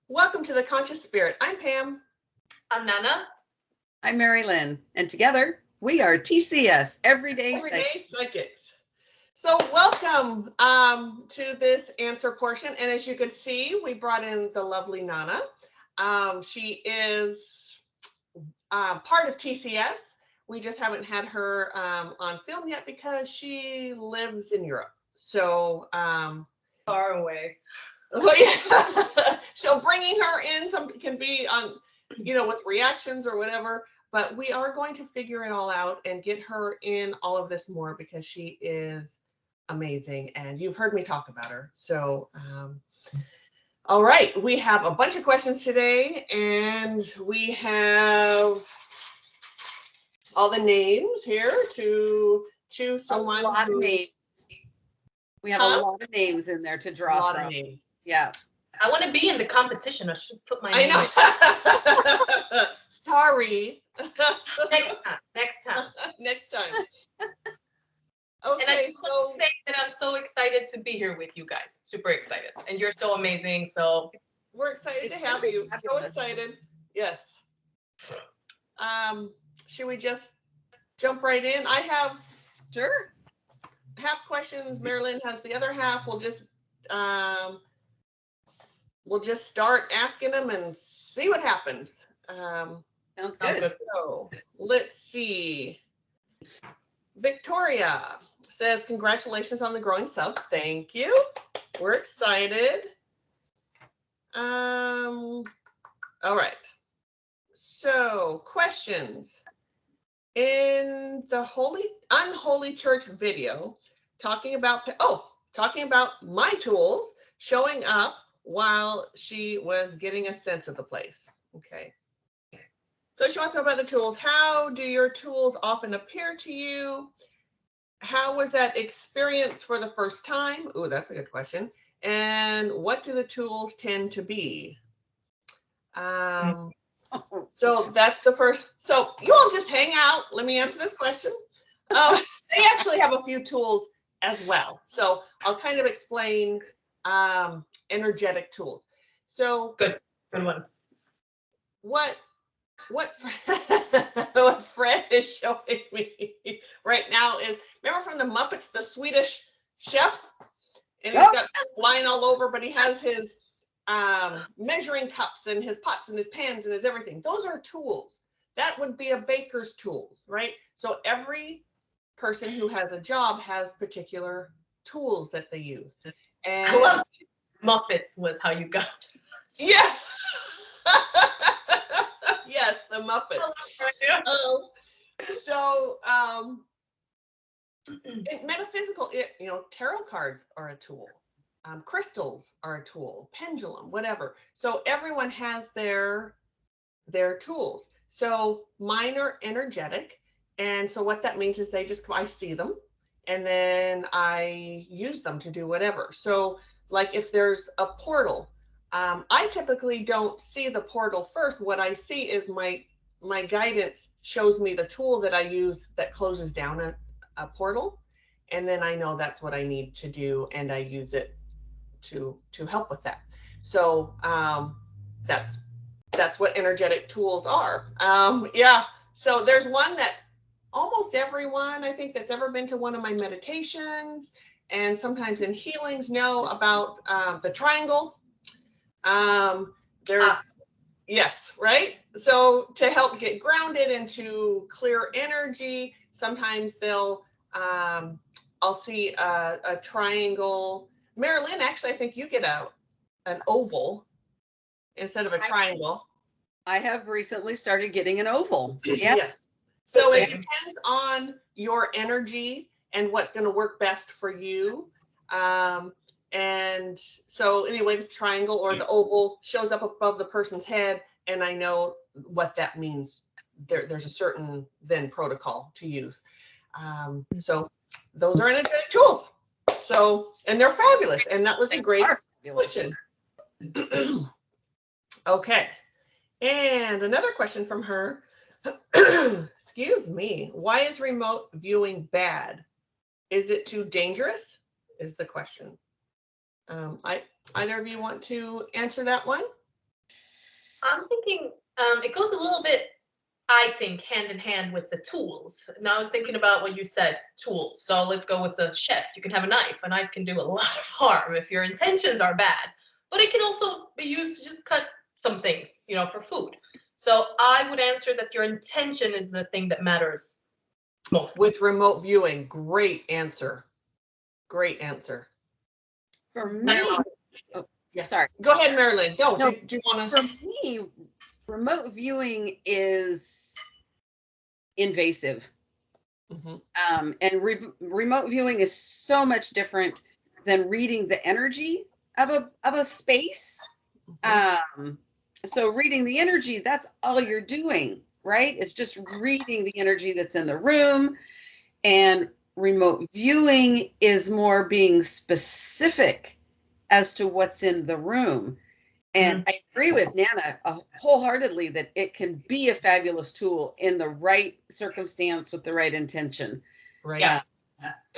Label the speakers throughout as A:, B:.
A: Welcome to the Conscious Spirit. I'm Pam.
B: I'm Nana.
C: I'm Mari-Lyn, and together we are TCS, Everyday
A: Psychics. So welcome to this answer portion. And as you can see, we brought in the lovely Nana. She is part of TCS. We just haven't had her on film yet because she lives in Europe. So
B: Far away.
A: well, yeah. So bringing her in can be on, with reactions or whatever. But we are going to figure it all out and get her in all of this more because she is amazing. And you've heard me talk about her. So, all right. We have a bunch of questions today. And we have all the names here to choose someone.
C: A lot of names. We have a lot of names in there to draw
A: from. A lot
C: from.
A: of names.
C: Yeah.
B: I want to be in the competition. I should put my name in.
A: Sorry.
B: Next time.
A: Next time.
B: And I
A: Okay,
B: just want to say that I'm so excited to be here with you guys. Super excited. And you're so amazing. So
A: we're excited to have you. So excited. Yes. Should we just jump right in? I have half questions. Mari-Lyn has the other half. We'll just start asking them and see what happens.
C: Sounds good.
A: So let's see. Victoria says, congratulations on the growing sub. Thank you. We're excited. All right. So questions. In the Unholy Church video, talking about my tools showing up while she was getting a sense of the place. Okay. So she wants to know about the tools. How do your tools often appear to you? How was that experience for the first time? Ooh, that's a good question. And what do the tools tend to be? So that's the first. So you all just hang out. Let me answer this question. They actually have a few tools as well. So I'll kind of explain energetic tools. So
B: good one.
A: What Fred is showing me right now is, remember from the Muppets, the Swedish chef? And he's got stuff lying all over, but he has his measuring cups and his pots and his pans and his everything. Those are tools. That would be a baker's tools, right? So every person who has a job has particular tools that they use. And
B: I love Muppets was how you got this.
A: Yeah. Yes, the Muppets. Metaphysical, tarot cards are a tool. Crystals are a tool, pendulum, whatever. So everyone has their tools. So mine are energetic. And so what that means is I see them and then I use them to do whatever. So like if there's a portal, I typically don't see the portal first. What I see is my guidance shows me the tool that I use that closes down a portal. And then I know that's what I need to do. And I use it to help with that. So that's what energetic tools are. Yeah. So there's one that almost everyone, I think, that's ever been to one of my meditations and sometimes in healings know about the triangle. Yes, right? So to help get grounded into clear energy, sometimes I'll see a triangle. Mari-Lyn, actually, I think you get an oval instead of a triangle.
C: I have recently started getting an oval.
A: Yes. So it depends on your energy and what's going to work best for you. And so anyway, the triangle or the oval shows up above the person's head, and I know what that means. There's a certain then protocol to use. So those are energetic tools. So, and they're fabulous. And that was a great question. Okay. And another question from her. Excuse me. Why is remote viewing bad? Is it too dangerous? Is the question. Either of you want to answer that one?
B: I'm thinking it goes a little bit, I think, hand in hand with the tools. Now I was thinking about what you said, tools. So let's go with the chef. You can have a knife. A knife can do a lot of harm if your intentions are bad, but it can also be used to just cut some things, for food. So I would answer that your intention is the thing that matters most.
A: With remote viewing, great answer. Great answer.
C: For me,
A: Yeah.
C: sorry.
A: Go ahead, Mari-Lyn.
C: No,
A: Do you want to?
C: For me, remote viewing is invasive.
A: Mm-hmm.
C: And remote viewing is so much different than reading the energy of a space.
A: Mm-hmm.
C: So reading the energy, that's all you're doing, right? It's just reading the energy that's in the room. And remote viewing is more being specific as to what's in the room. And I agree with Nana wholeheartedly that it can be a fabulous tool in the right circumstance with the right intention.
A: Right.
B: Yeah.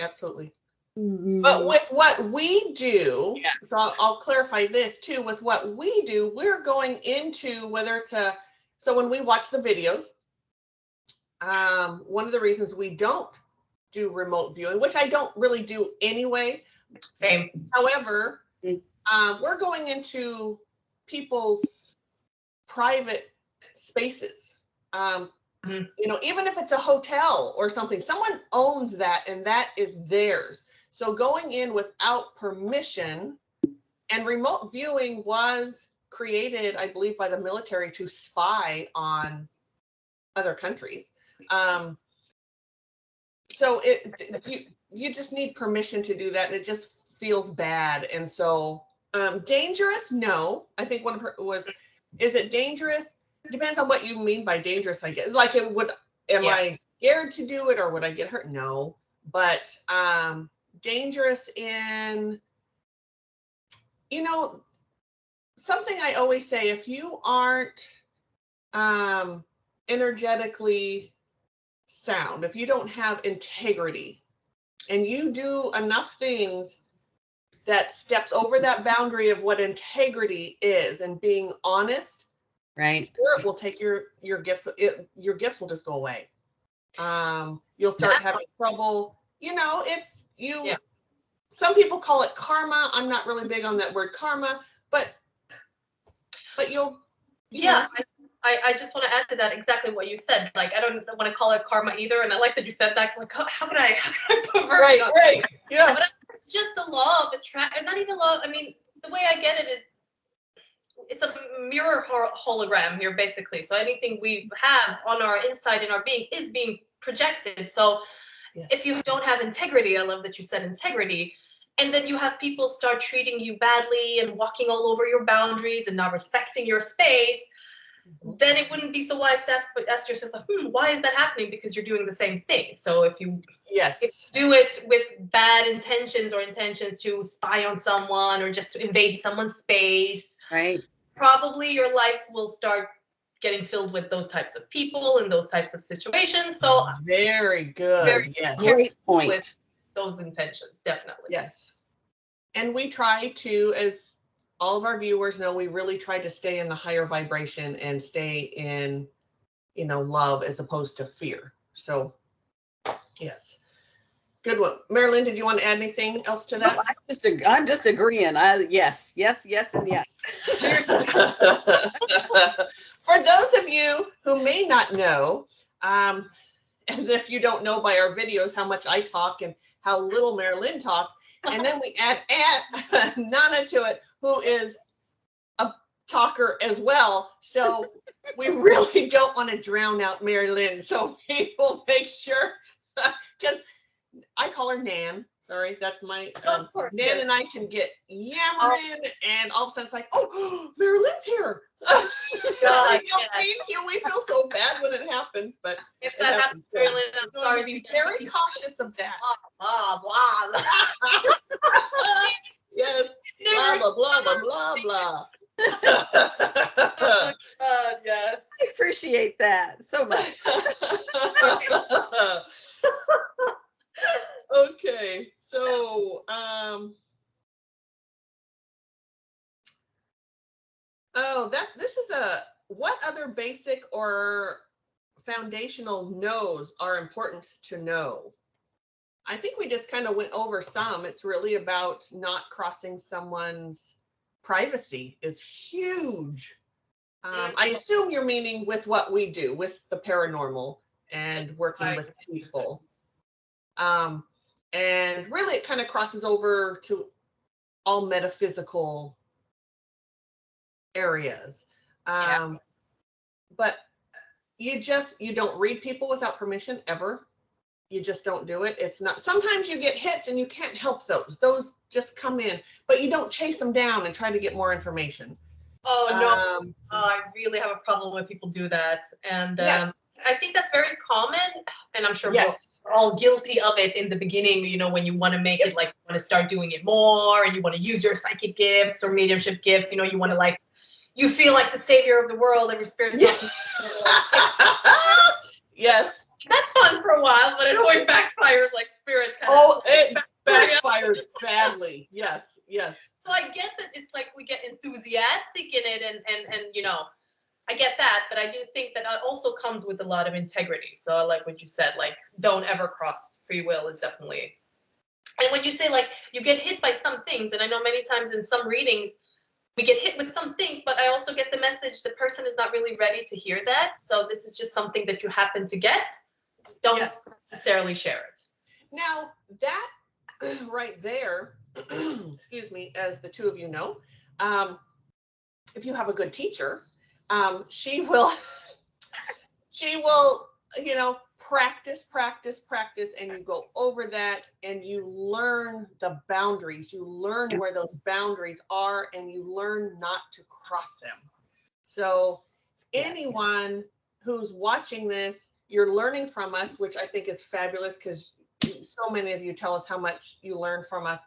A: Absolutely.
C: Mm-hmm.
A: But with what we do,
C: Yes.
A: so I'll clarify this too. With what we do, we're going into whether it's so when we watch the videos, one of the reasons we don't do remote viewing, which I don't really do anyway.
B: Same.
A: However, we're going into people's private spaces. Even if it's a hotel or something, someone owns that and that is theirs. So going in without permission, and remote viewing was created, I believe, by the military to spy on other countries. So you just need permission to do that, and it just feels bad. And so dangerous? No. I think one of her is it dangerous? Depends on what you mean by dangerous, I guess. Like am I scared to do it or would I get hurt? No. But dangerous in, something I always say, if you aren't energetically sound, if you don't have integrity and you do enough things that steps over that boundary of what integrity is and being honest,
C: right,
A: Spirit will take your gifts. Your gifts will just go away. You'll start having trouble. It's you.
B: Yeah.
A: Some people call it karma. I'm not really big on that word karma, but you'll.
B: I just want to add to that exactly what you said. Like, I don't want to call it karma either, and I like that you said that. Like, how could I pervert?
A: Right. Yeah.
B: But it's just the law of attraction. Not even law. I mean, the way I get it is, it's a mirror hologram here, basically. So anything we have on our inside in our being is being projected. So if you don't have integrity, I love that you said integrity, and then you have people start treating you badly and walking all over your boundaries and not respecting your space, then it wouldn't be so wise to ask yourself, why is that happening? Because you're doing the same thing. So if you do it with bad intentions or intentions to spy on someone or just to invade someone's space,
C: right,
B: probably your life will start getting filled with those types of people and those types of situations. So
A: very good. Yes.
C: Great point.
B: With those intentions, definitely.
A: Yes. And we try to, as all of our viewers know, we really try to stay in the higher vibration and stay in, love as opposed to fear. So, yes. Good one. Mari-Lyn, did you want to add anything else to that?
C: No, I'm just agreeing. Yes, and yes.
A: For those of you who may not know, as if you don't know by our videos how much I talk and how little Mari-Lyn talks, and then we add Nana to it, who is a talker as well. So we really don't want to drown out Mari-Lyn. So we will make sure, because I call her Nan. Sorry, that's my Nan and I can get yammering, and all of a sudden it's like, oh, Mari-Lyn's here.
B: God,
A: we feel so bad when it happens, but
B: if that happens, Mari-Lyn, I'm sorry.
A: Be very cautious of that.
B: Blah blah.
A: Yes. Blah blah blah blah blah.
B: Oh, God, yes.
C: I appreciate that so much.
A: Okay, so this is what other basic or foundational knows are important to know? I think we just kind of went over some. It's really about not crossing someone's privacy is huge. I assume you're meaning with what we do with the paranormal and working with people. And really it kind of crosses over to all metaphysical areas. But you don't read people without permission ever. You just don't do it. It's not, sometimes you get hits and you can't help those just come in, but you don't chase them down and try to get more information.
B: Oh no, I really have a problem when people do that. And
A: yes.
B: I think that's very common, and I'm sure
A: yes.
B: we're all guilty of it in the beginning, you know, when you want to make it, like, you want to start doing it more, and you want to use your psychic gifts or mediumship gifts, you know, you want to, like, you feel like the savior of the world, every spirit.
A: Yes. Yes.
B: That's fun for a while, but it always backfires, like spirit kind
A: of. It backfires badly. Yes, yes.
B: So I get that it's like we get enthusiastic in it, and you know, I get that, but I do think that it also comes with a lot of integrity. So I like what you said, like, don't ever cross free will is definitely. And when you say, like, you get hit by some things, and I know many times in some readings, we get hit with some things, but I also get the message the person is not really ready to hear that. So this is just something that you happen to get. Don't necessarily share it.
A: Now, that right there, excuse me, as the two of you know, if you have a good teacher, she will, you know, practice, and you go over that and you learn the boundaries. You learn where those boundaries are and you learn not to cross them. So anyone who's watching this, you're learning from us, which I think is fabulous because so many of you tell us how much you learn from us.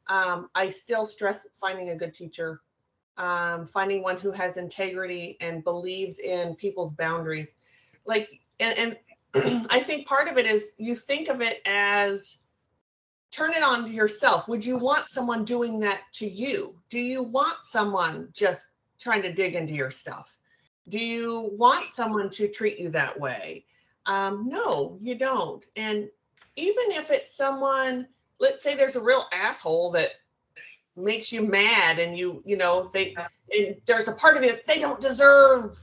A: I still stress finding a good teacher, finding one who has integrity and believes in people's boundaries. Like, and I think part of it is you think of it as turn it on to yourself. Would you want someone doing that to you? Do you want someone just trying to dig into your stuff? Do you want someone to treat you that way? No, you don't. And even if it's someone, let's say there's a real asshole that makes you mad and you know, and there's a part of it, they don't deserve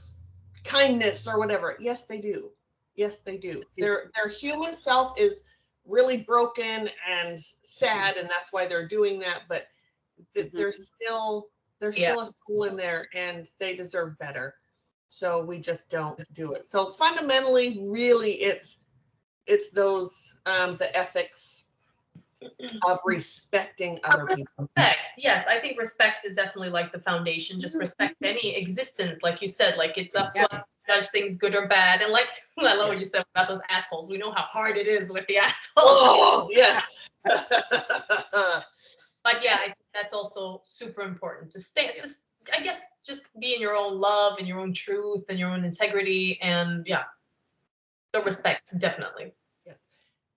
A: kindness or whatever. Yes, they do. Yes, they do. Their human self is really broken and sad, and that's why they're doing that. But there's still a soul in there, and they deserve better. So we just don't do it. So fundamentally, really, it's those the ethics of respecting other people.
B: Yes, I think respect is definitely like the foundation. Just respect any existence, like you said. Like, it's up to us to judge things good or bad. And like, I love what you said about those assholes. We know how hard it is with the assholes.
A: Oh yes.
B: But yeah, I think that's also super important to stay. Just, I guess, just be in your own love and your own truth and your own integrity, and the respect, definitely.
A: Yeah.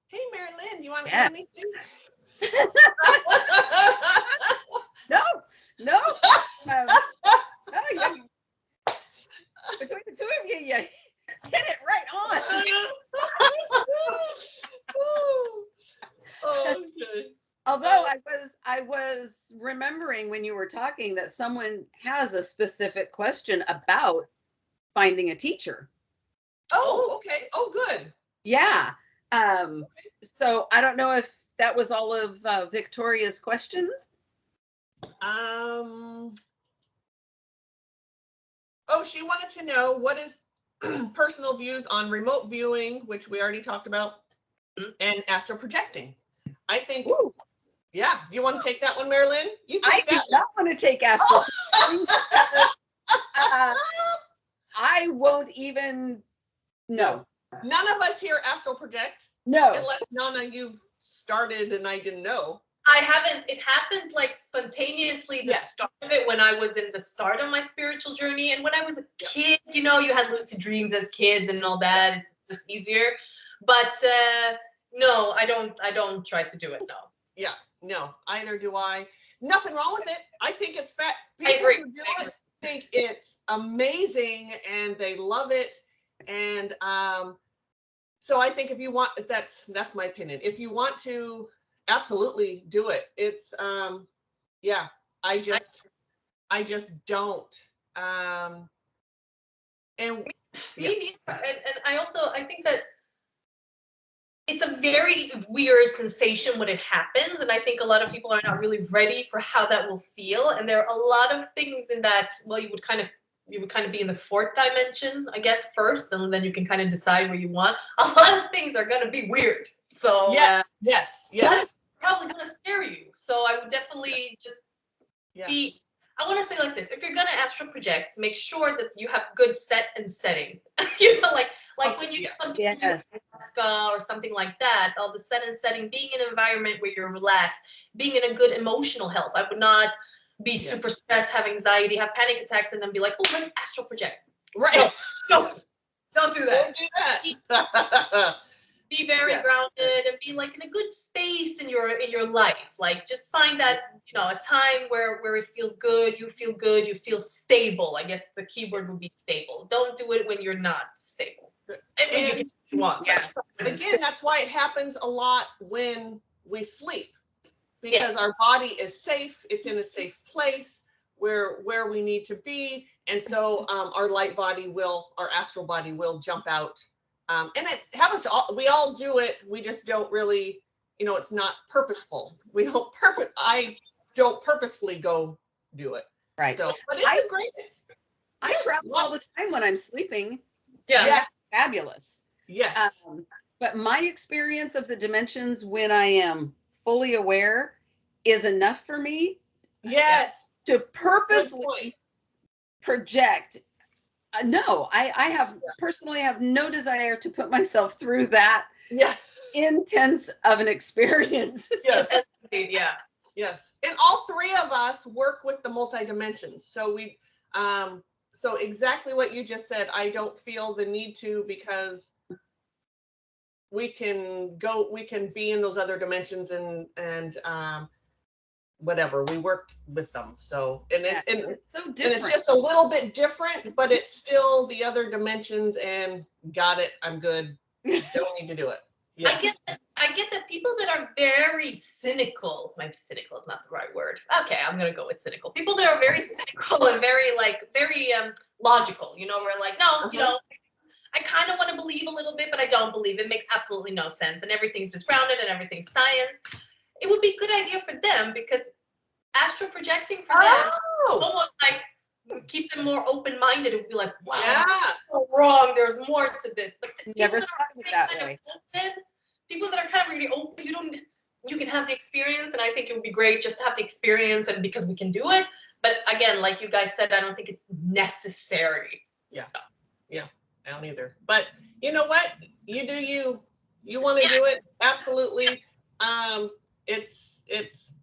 A: Hey, Mari-Lyn, you want to add anything?
C: No. No, between the two of you, you hit it right on.
A: Okay.
C: Although I was remembering when you were talking that someone has a specific question about finding a teacher.
A: Oh, okay. Oh, good.
C: Yeah. So I don't know if that was all of Victoria's questions.
A: Oh, she wanted to know what is personal views on remote viewing, which we already talked about, and astral projecting. I think. Ooh. Yeah. Do you want to take that one, Mari-Lyn?
C: I do not want to take astral projecting. I won't even. No.
A: None of us here astral project.
C: No.
A: Unless Nana, you've started and I didn't know.
B: I haven't. It happened like spontaneously, the start of it, when I was in the start of my spiritual journey. And when I was a kid, you know, you had lucid dreams as kids and all that. It's easier. But no, I don't try to do it, no.
A: Yeah, no, either do I. Nothing wrong with it. I think it's fat.
B: I agree.
A: think it's amazing and they love it. And so I think if you want, that's my opinion. If you want to absolutely do it, it's yeah, I just don't. And yeah.
B: Maybe, and I think that it's a very weird sensation when it happens, and I think a lot of people are not really ready for how that will feel. And there are a lot of things in that. Well, you would kind of be in the fourth dimension, I guess, first, and then you can kind of decide where you want. A lot of things are going to be weird. So
A: yes.
B: that's probably going to scare you. So I would definitely just be. I want to say like this: if you're going to astral project, make sure that you have good set and setting. You know, like when you come to Alaska or something like that, all the set and setting, being in an environment where you're relaxed, being in a good emotional health. I would not be super stressed, have anxiety, have panic attacks, and then be like, oh, let's astral project.
A: Right.
B: No, don't do that.
A: Don't do that.
B: Be very grounded and be like in a good space in your life. Like just find that, a time where it feels good, you feel stable. I guess the key word would be stable. Don't do it when you're not stable. And you want.
A: And again, that's why it happens a lot when we sleep, because our body is safe. It's in a safe place where we need to be. And so our astral body will jump out. And it happens we all do it. We just don't really, it's not purposeful. I don't purposefully go do it.
C: Right.
A: So, but it's a great.
C: I travel all the time when I'm sleeping.
A: Yeah.
C: That's fabulous.
A: Yes.
C: But my experience of the dimensions when I am fully aware is enough for me.
A: Yes.
C: To purposely project. No, I personally have no desire to put myself through that intense of an experience.
A: Yes.
B: Yeah.
A: Yes. And all three of us work with the multi-dimensions. So so exactly what you just said, I don't feel the need to, because we can be in those other dimensions and whatever, we work with them. So it's so different. And it's just a little bit different, but it's still the other dimensions. And got it, I'm good. Don't need to do it. Yes.
B: I get that people that are very cynical, maybe cynical is not the right word. Okay, I'm gonna go with cynical. People that are very cynical and very logical, we're like, no, I kind of want to believe a little bit, but I don't believe. It makes absolutely no sense. And everything's just grounded and everything's science. It would be a good idea for them, because astral projecting for them almost like keep them more open-minded. It would be like, wow, so wrong. There's more to this. But
C: never thought of it that way.
B: People that are kind of really open, you can have the experience, and I think it would be great just to have the experience, and because we can do it. But again, like you guys said, I don't think it's necessary.
A: Yeah. I don't either. But you know what? You do you. You want to do it? Absolutely. It's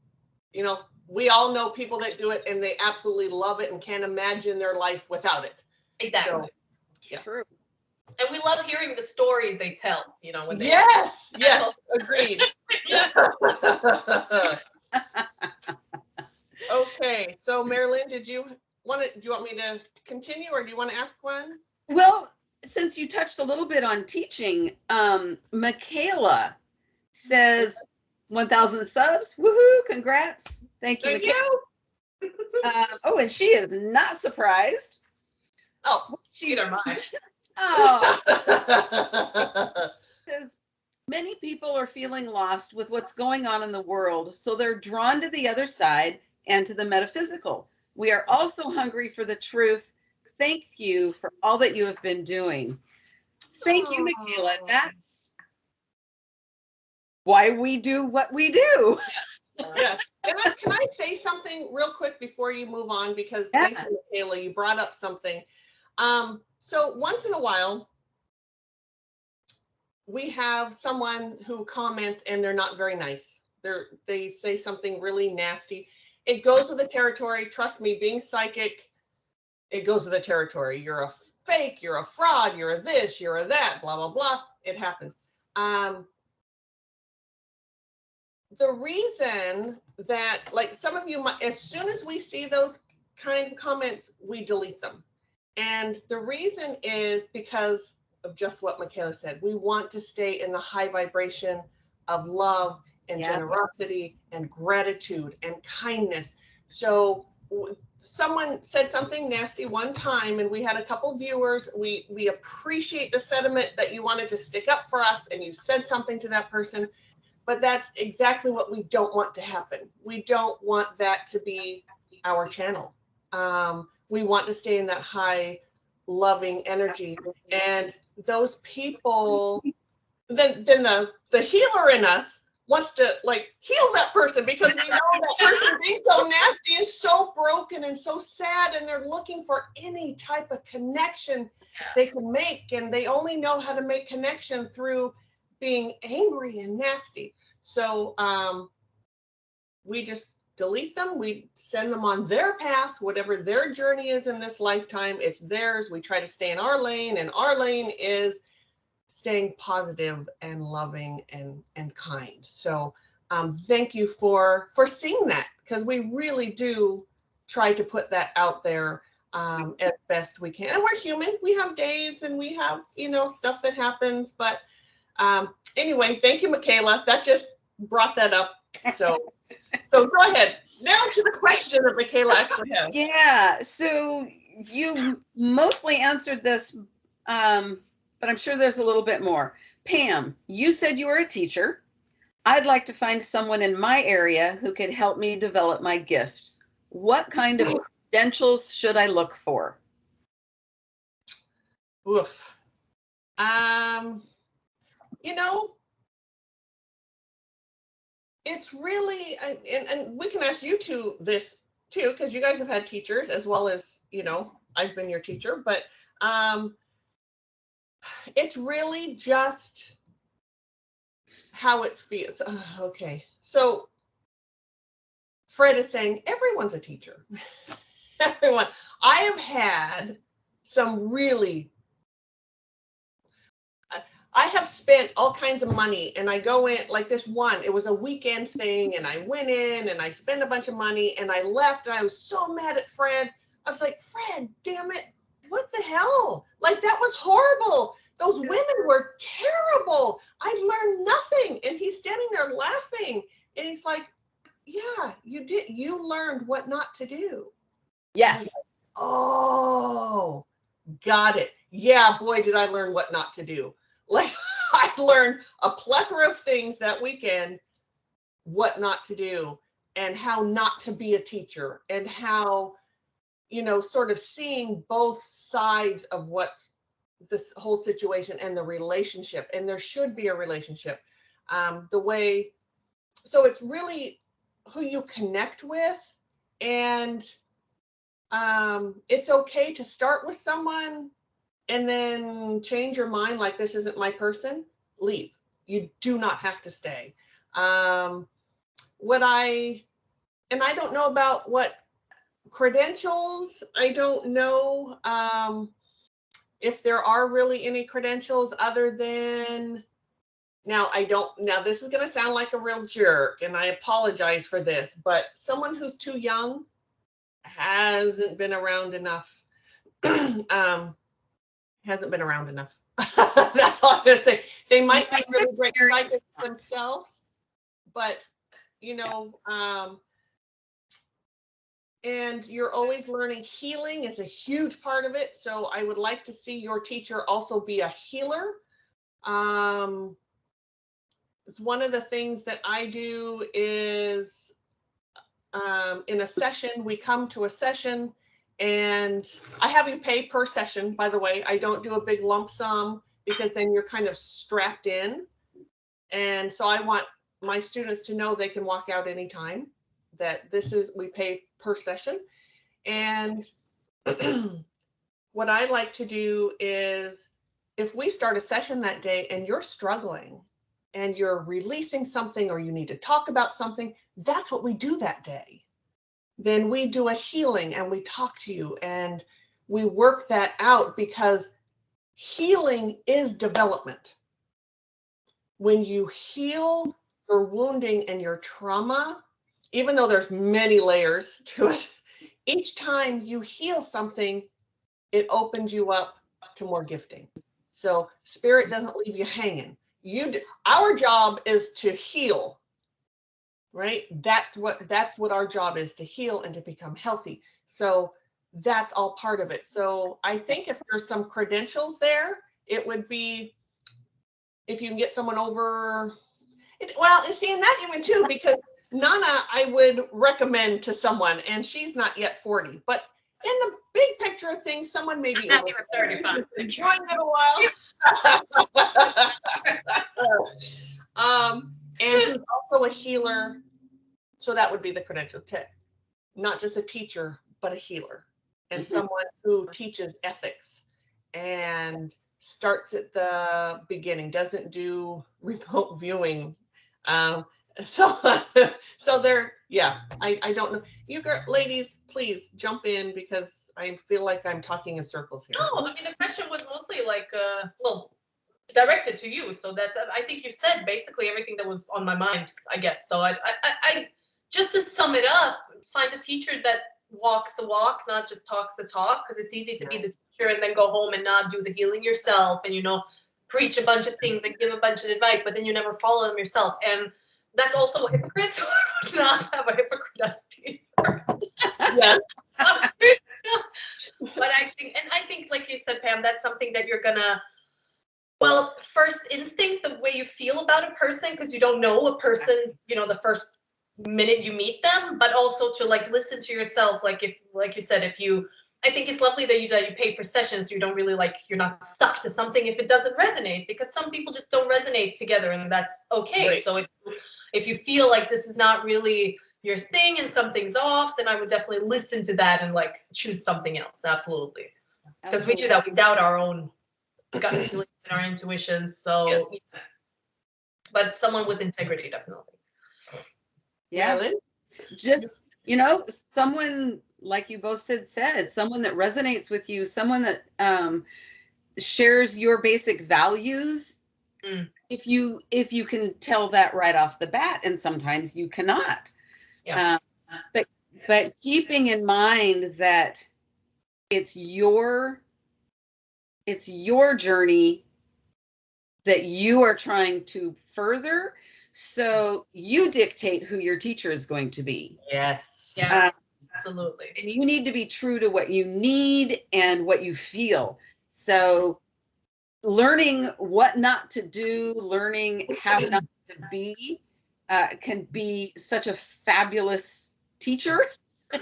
A: we all know people that do it and they absolutely love it and can't imagine their life without it.
B: Exactly.
A: So,
C: True.
B: And we love hearing the stories they tell, when they
A: Yes, agreed. Okay, so Mari-Lyn, do you want me to continue, or do you want to ask one?
C: Well, since you touched a little bit on teaching, Michaela says 1,000 subs. Woohoo! Congrats. Thank you.
A: Thank you.
C: And she is not surprised.
A: Oh,
B: neither am I.
C: Says many people are feeling lost with what's going on in the world, so they're drawn to the other side and to the metaphysical. We are also hungry for the truth. Thank you for all that you have been doing. Thank you, Michaela. That's why we do what we do.
A: Yes. And can I say something real quick before you move on? Because thank you, Michaela, you brought up something. So once in a while, we have someone who comments and they're not very nice. They say something really nasty. It goes with the territory. Trust me, being psychic, it goes with the territory. You're a fake, you're a fraud, you're a this, you're a that, blah, blah, blah. It happens. The reason that, like, some of you might, as soon as we see those kind of comments, we delete them. And the reason is because of just what Michaela said. We want to stay in the high vibration of love and generosity and gratitude and kindness. So someone said something nasty one time, and we had a couple viewers. We appreciate the sentiment that you wanted to stick up for us and you said something to that person, but that's exactly what we don't want to happen. We don't want that to be our channel. We want to stay in that high loving energy, and those people, then the healer in us wants to like heal that person, because we know that person being so nasty is so broken and so sad, and they're looking for any type of connection they can make, and they only know how to make connection through being angry and nasty. So we just delete them. We send them on their path, whatever their journey is in this lifetime, it's theirs. We try to stay in our lane, and our lane is staying positive and loving and kind. So thank you for seeing that, because we really do try to put that out there as best we can. And we're human. We have days and we have, stuff that happens. But anyway, thank you, Michaela. That just brought that up. So go ahead. Now to the question that Michaela actually has.
C: Yeah. So you mostly answered this, but I'm sure there's a little bit more. Pam, you said you were a teacher. I'd like to find someone in my area who could help me develop my gifts. What kind of credentials should I look for?
A: Oof. It's really, and we can ask you two this too, because you guys have had teachers as well as, I've been your teacher, but it's really just how it feels. Okay. So Fred is saying everyone's a teacher. Everyone. I have had some really, I have spent all kinds of money, and I go in like this one, it was a weekend thing, and I went in and I spent a bunch of money, and I left, and I was so mad at Fred. I was like, Fred, damn it. What the hell? Like, that was horrible. Those women were terrible. I learned nothing. And he's standing there laughing. And he's like, yeah, you did. You learned what not to do.
C: Yes.
A: Like, oh, got it. Yeah, boy, did I learn what not to do. Like, I learned a plethora of things that weekend, what not to do, and how not to be a teacher, and how, sort of seeing both sides of what's this whole situation and the relationship. And there should be a relationship. So it's really who you connect with. And it's okay to start with someone and then change your mind, like, this isn't my person, leave. You do not have to stay. And I don't know about what credentials. I don't know if there are really any credentials other than, now this is going to sound like a real jerk, and I apologize for this, but someone who's too young hasn't been around enough. Hasn't been around enough. That's all I'm going to say. They might be really great psychics themselves, but and you're always learning. Healing is a huge part of it. So I would like to see your teacher also be a healer. It's one of the things that I do is in a session, we come to a session, and I have you pay per session, by the way. I don't do a big lump sum, because then you're kind of strapped in. And so I want my students to know they can walk out anytime, that we pay per session. And what I like to do is, if we start a session that day and you're struggling and you're releasing something, or you need to talk about something, that's what we do that day. Then we do a healing and we talk to you and we work that out, because healing is development. When you heal your wounding and your trauma, even though there's many layers to it, each time you heal something, it opens you up to more gifting. So spirit doesn't leave you hanging. Our job is to heal, right? That's what our job is, to heal and to become healthy. So that's all part of it. So I think if there's some credentials there, it would be if you can get someone over well, see, in that even too, because Nana, I would recommend to someone, and she's not yet 40, but in the big picture of things, someone maybe over
B: 35.
A: enjoying it a while. And who's also a healer. So that would be the credential tech, not just a teacher, but a healer, and someone who teaches ethics and starts at the beginning, doesn't do remote viewing. So they're, yeah, I don't know. You ladies, please jump in because I feel like I'm talking in circles here.
B: No, I mean, the question was mostly like, well, directed to you. So that's, I think you said basically everything that was on my mind, I guess. So I just to sum it up, find a teacher that walks the walk, not just talks the talk, because it's easy to be the teacher and then go home and not do the healing yourself and, you know, preach a bunch of things and give a bunch of advice, but then you never follow them yourself. And that's also a hypocrite. So I would not have a hypocrite as a teacher.
A: Yeah.
B: But I think, like you said, Pam, that's something that you're gonna, well, first instinct, the way you feel about a person, because you don't know a person, you know, the first minute you meet them, but also to like listen to yourself. Like if, like you said, if you, I think it's lovely that you pay for sessions. So you don't really like, you're not stuck to something if it doesn't resonate, because some people just don't resonate together, and that's okay. Right. So if you feel like this is not really your thing and something's off, then I would definitely listen to that and like choose something else. Absolutely. Because we do that, we doubt our own gut feelings and our intuitions. So, yes. Yeah. But someone with integrity, definitely.
C: Yeah.
A: Really?
C: Just, you know, someone like you both said, someone that resonates with you, someone that shares your basic values. If you can tell that right off the bat, and sometimes you cannot. Yeah. But keeping in mind that it's your journey that you are trying to further, so you dictate who your teacher is going to be.
A: Yes.
B: Yeah. Absolutely.
C: And you need to be true to what you need and what you feel. So learning what not to do, learning how not to be, can be such a fabulous teacher.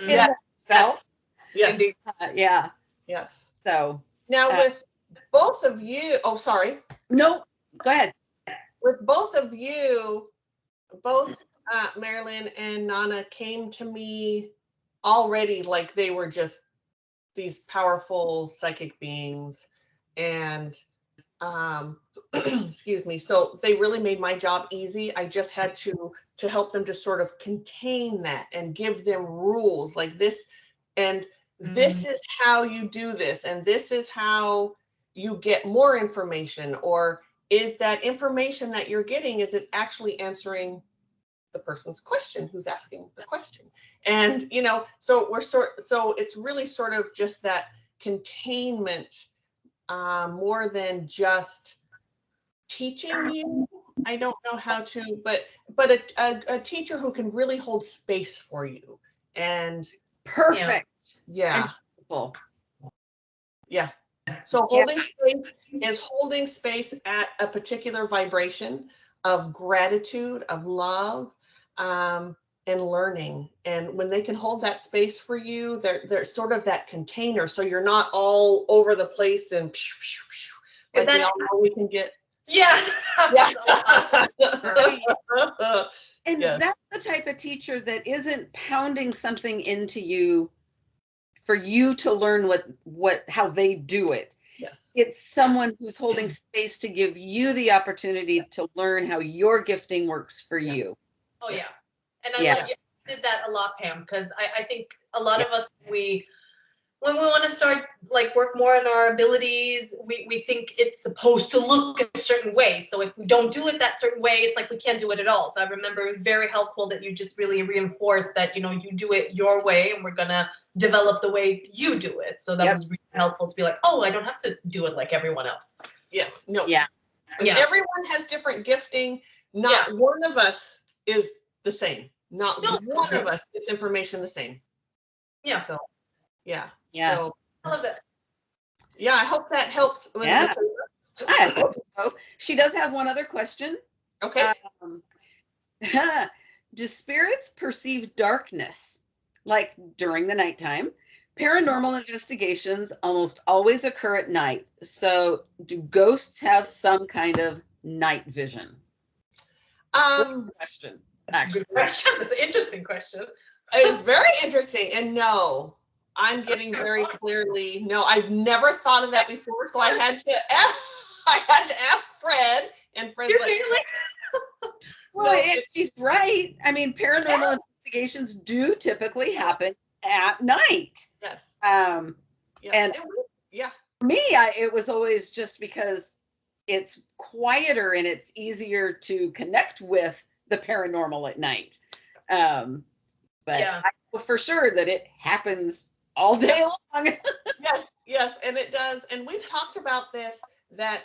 A: Yes. Yes. Yes.
C: Yeah.
A: Yes.
C: So
A: now with both of you, oh, sorry.
C: No, go ahead.
A: With both of you, both Mari-Lyn and Nana came to me already like they were just these powerful psychic beings, and excuse me, so they really made my job easy. I just had to help them to sort of contain that and give them rules like this, and this is how you do this, and this is how you get more information, or is that information that you're getting, is it actually answering the person's question who's asking the question? And you know, so so it's really sort of just that containment, more than just teaching you. I don't know how to, but a teacher who can really hold space for you. And
C: perfect.
A: Yeah. Yeah. So holding space is holding space at a particular vibration of gratitude, of love, and learning. And when they can hold that space for you, they're sort of that container. So you're not all over the place and like we all know we can get.
B: Yeah.
C: And that's the type of teacher that isn't pounding something into you for you to learn how they do it.
A: Yes.
C: It's someone who's holding space to give you the opportunity to learn how your gifting works for you.
B: Oh, yeah. And I love you did that a lot, Pam, because I think a lot of us, when we want to start like work more on our abilities, we think it's supposed to look a certain way. So if we don't do it that certain way, it's like we can't do it at all. So I remember it was very helpful that you just really reinforced that, you know, you do it your way and we're gonna develop the way you do it. So that was really helpful to be like, oh, I don't have to do it like everyone else.
A: Yes. No.
C: Yeah.
A: Yeah. Everyone has different gifting. Not one of us is the same. Not one of us gets information the same.
B: Yeah.
A: So, yeah.
C: Yeah.
A: So,
B: I love that.
A: yeah, I hope that helps.
C: Yeah. I hope so. She does have one other question.
A: Okay.
C: Do spirits perceive darkness, like during the nighttime? Paranormal investigations almost always occur at night. So do ghosts have some kind of night vision? Good question.
B: Good question. That's an interesting question.
A: It's very interesting. And no, I'm getting very clearly, no, I've never thought of that before. So I had to ask Fred, and Fred's like,
C: well, she's right. I mean, paranormal investigations do typically happen at night.
A: Yes.
C: And for me, it was always just because it's quieter and it's easier to connect with the paranormal at night. But I know for sure that it happens all day long.
A: Yes, and it does. And we've talked about this, that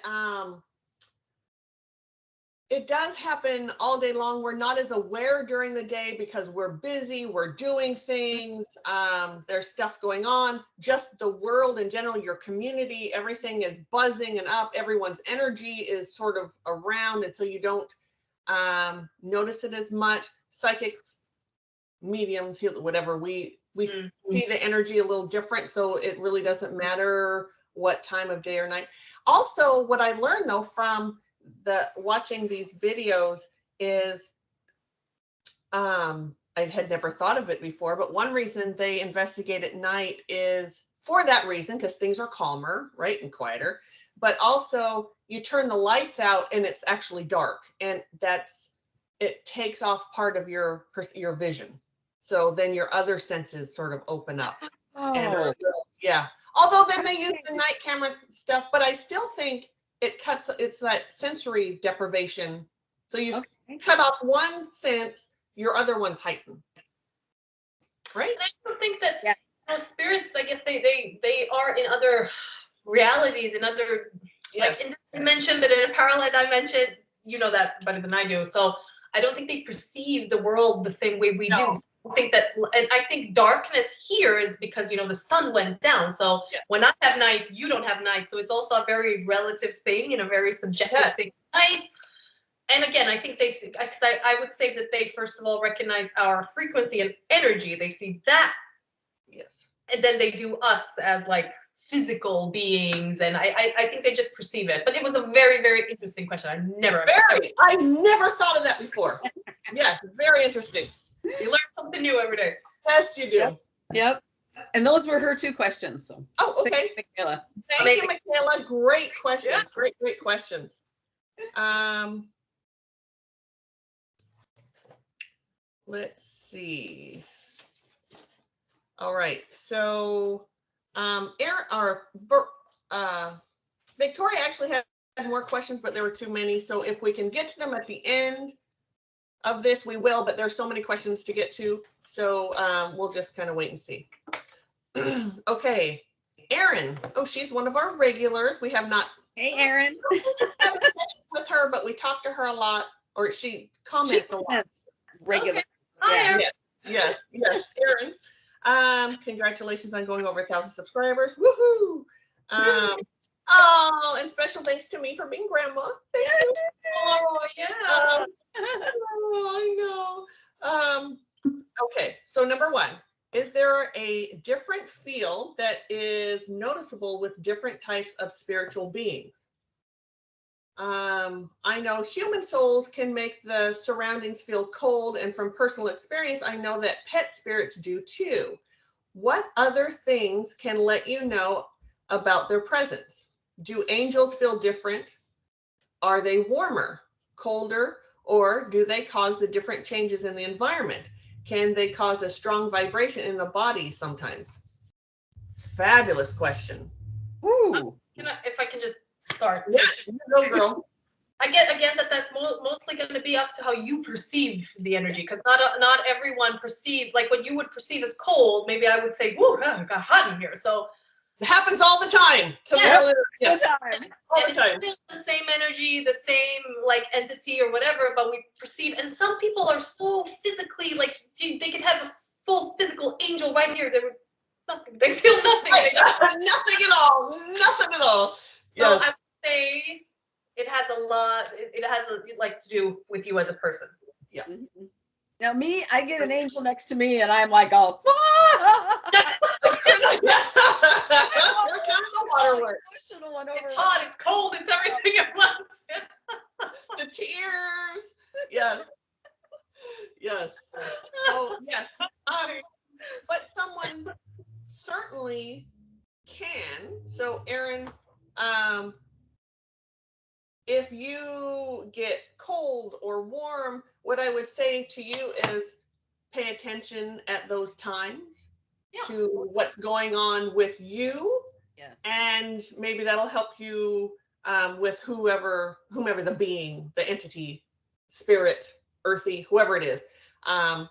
A: it does happen all day long. We're not as aware during the day because we're busy, we're doing things, there's stuff going on, just the world in general, your community, everything is buzzing and up, everyone's energy is sort of around, and so you don't notice it as much. Psychics, mediums, whatever, we see the energy a little different, so it really doesn't matter what time of day or night. Also, what I learned though from watching these videos is, I had never thought of it before, but one reason they investigate at night is for that reason, because things are calmer, right, and quieter, but also you turn the lights out and it's actually dark, and it takes off part of your vision. So then your other senses sort of open up. And although then they use the night camera stuff, but I still think it's that sensory deprivation. So you cut off one sense, your other one's heightened. Right?
B: And I don't think that spirits, I guess they are in other realities, in other, like in this dimension, but in a parallel dimension, you know that better than I do. So I don't think they perceive the world the same way we do. So I think that, and I think darkness here is because, you know, the sun went down. So when I have night, you don't have night. So it's also a very relative thing and a very subjective thing. Night. And again, I think they see, because I would say that they, first of all, recognize our frequency and energy. They see that.
A: Yes.
B: And then they do us as like physical beings, and I think they just perceive it. But it was a very, very interesting question. I never
A: thought of that before. Yes, very interesting.
B: You learn something new every day.
A: Yes, you do.
C: Yep. And those were her two questions. So.
A: Oh, okay.
C: Thank you, Michaela.
A: Thank you, Michaela. Great questions. Yeah. Great questions. Let's see. All right. So Victoria actually had more questions, but there were too many. So if we can get to them at the end of this, we will, but there's so many questions to get to. So we'll just kind of wait and see. Okay. Erin. Oh, she's one of our regulars. We have not.
C: Hey, Erin.
A: haven't touched with her, but we talk to her a lot, or she comments a lot.
C: Regular.
B: Okay. Hi, Erin.
A: Yes, Erin. Congratulations on going over 1,000 subscribers. Woohoo! Oh, and special thanks to me for being grandma. Thank you.
B: Oh, yeah.
A: Oh, I know. Okay, so number one, is there a different feel that is noticeable with different types of spiritual beings? I know human souls can make the surroundings feel cold, and from personal experience, I know that pet spirits do too. What other things can let you know about their presence? Do angels feel different? Are they warmer, colder, or do they cause the different changes in the environment? Can they cause a strong vibration in the body sometimes? Fabulous question.
C: Ooh.
B: If I can just start.
A: Yeah, you go, girl.
B: I get again that that's mostly going to be up to how you perceive the energy, because not everyone perceives, like what you would perceive as cold. Maybe I would say, "Whoa, it got hot in here." So
A: It happens all the time.
B: Yeah.
A: Yes.
C: Time.
A: All
B: and
A: the
B: it's
A: time.
B: still the same energy, the same like entity or whatever, but we perceive. And some people are so physically like they could have a full physical angel right here. They feel nothing.
A: Right. Nothing at all. Nothing at all.
B: So
A: Yes.
B: I would say it has a lot. It has like to do with you as a person.
C: Mhm. Now me, I get an angel next to me and I'm like, all, ah!
A: Here comes the waterworks.
C: Emotional one over.
B: It's hot. It's cold. It's everything at once.
A: The tears. Yes. Yes. So yes. But someone certainly can. So Erin, if you get cold or warm, what I would say to you is pay attention at those times to what's going on with you.
C: Yes.
A: And maybe that'll help you with whomever the being, the entity, spirit, earthy, whoever it is,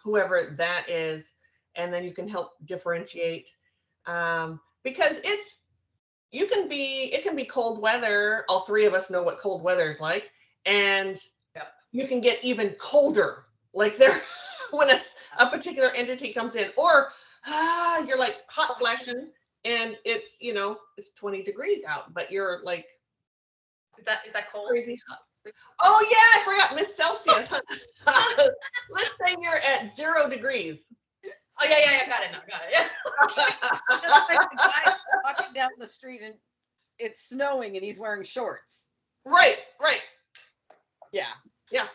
A: whoever that is, and then you can help differentiate because it can be cold weather. All three of us know what cold weather is like, and you can get even colder, like there when a particular entity comes in, or you're like hot flashing and it's it's 20 degrees out, but you're like,
B: is that cold?
A: Crazy hot. Oh yeah, I forgot Miss Celsius. Let's say you're at 0 degrees.
B: Oh yeah, got it now, got it. Yeah.
C: Just like the guy walking down the street and it's snowing and he's wearing shorts.
A: Right.
C: Yeah.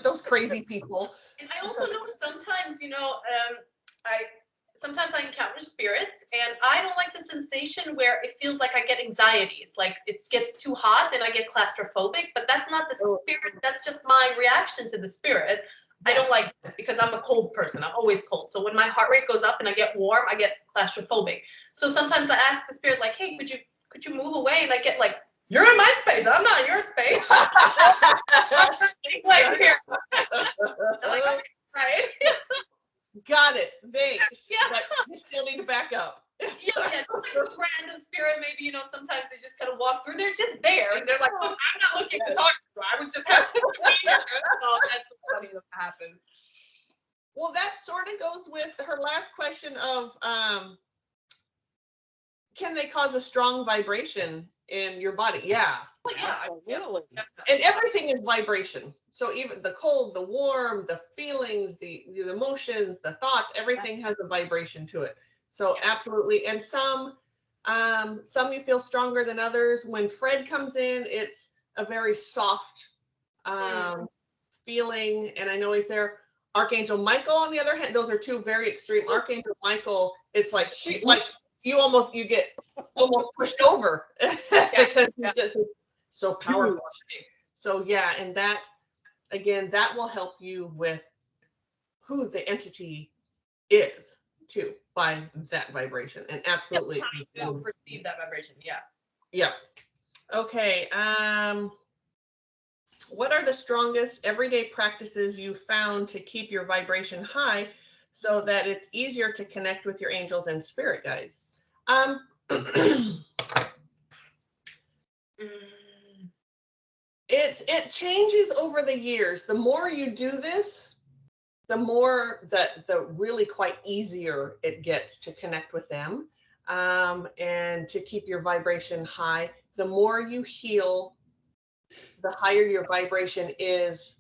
A: Those crazy people.
B: And I also know sometimes, sometimes I encounter spirits and I don't like the sensation where it feels like I get anxiety. It's like it gets too hot and I get claustrophobic, but that's not the spirit. That's just my reaction to the spirit. I don't like it because I'm a cold person. I'm always cold. So when my heart rate goes up and I get warm, I get claustrophobic. So sometimes I ask the spirit, like, hey, could you move away? And I get like, you're in my space. I'm not in your space. Like here. I'm like, okay, right.
A: Got it. Thanks.
B: Yeah.
A: But you still need to back up.
B: Yeah, it's a random spirit. Maybe, sometimes they just kind of walk through. They're just there. And they're like, look, I'm not looking to talk to you. I was just having Oh, that's funny that happened.
A: Well, that sort of goes with her last question of can they cause a strong vibration in your body? Yeah.
B: Oh, yeah.
C: Absolutely.
A: And everything is vibration. So even the cold, the warm, the feelings, the emotions, the thoughts, everything has a vibration to it. So absolutely. And some you feel stronger than others. When Fred comes in, it's a very soft feeling. And I know he's there. Archangel Michael, on the other hand, those are two very extreme. Archangel Michael, it's like you get almost pushed over because he's just so powerful. So yeah, and that again, that will help you with who the entity is too by that vibration. And absolutely
B: to perceive that vibration.
A: Yeah. Okay. What are the strongest everyday practices you found to keep your vibration high so that it's easier to connect with your angels and spirit guides? It changes over the years. The more you do this, the more the really quite easier it gets to connect with them and to keep your vibration high. The more you heal, the higher your vibration is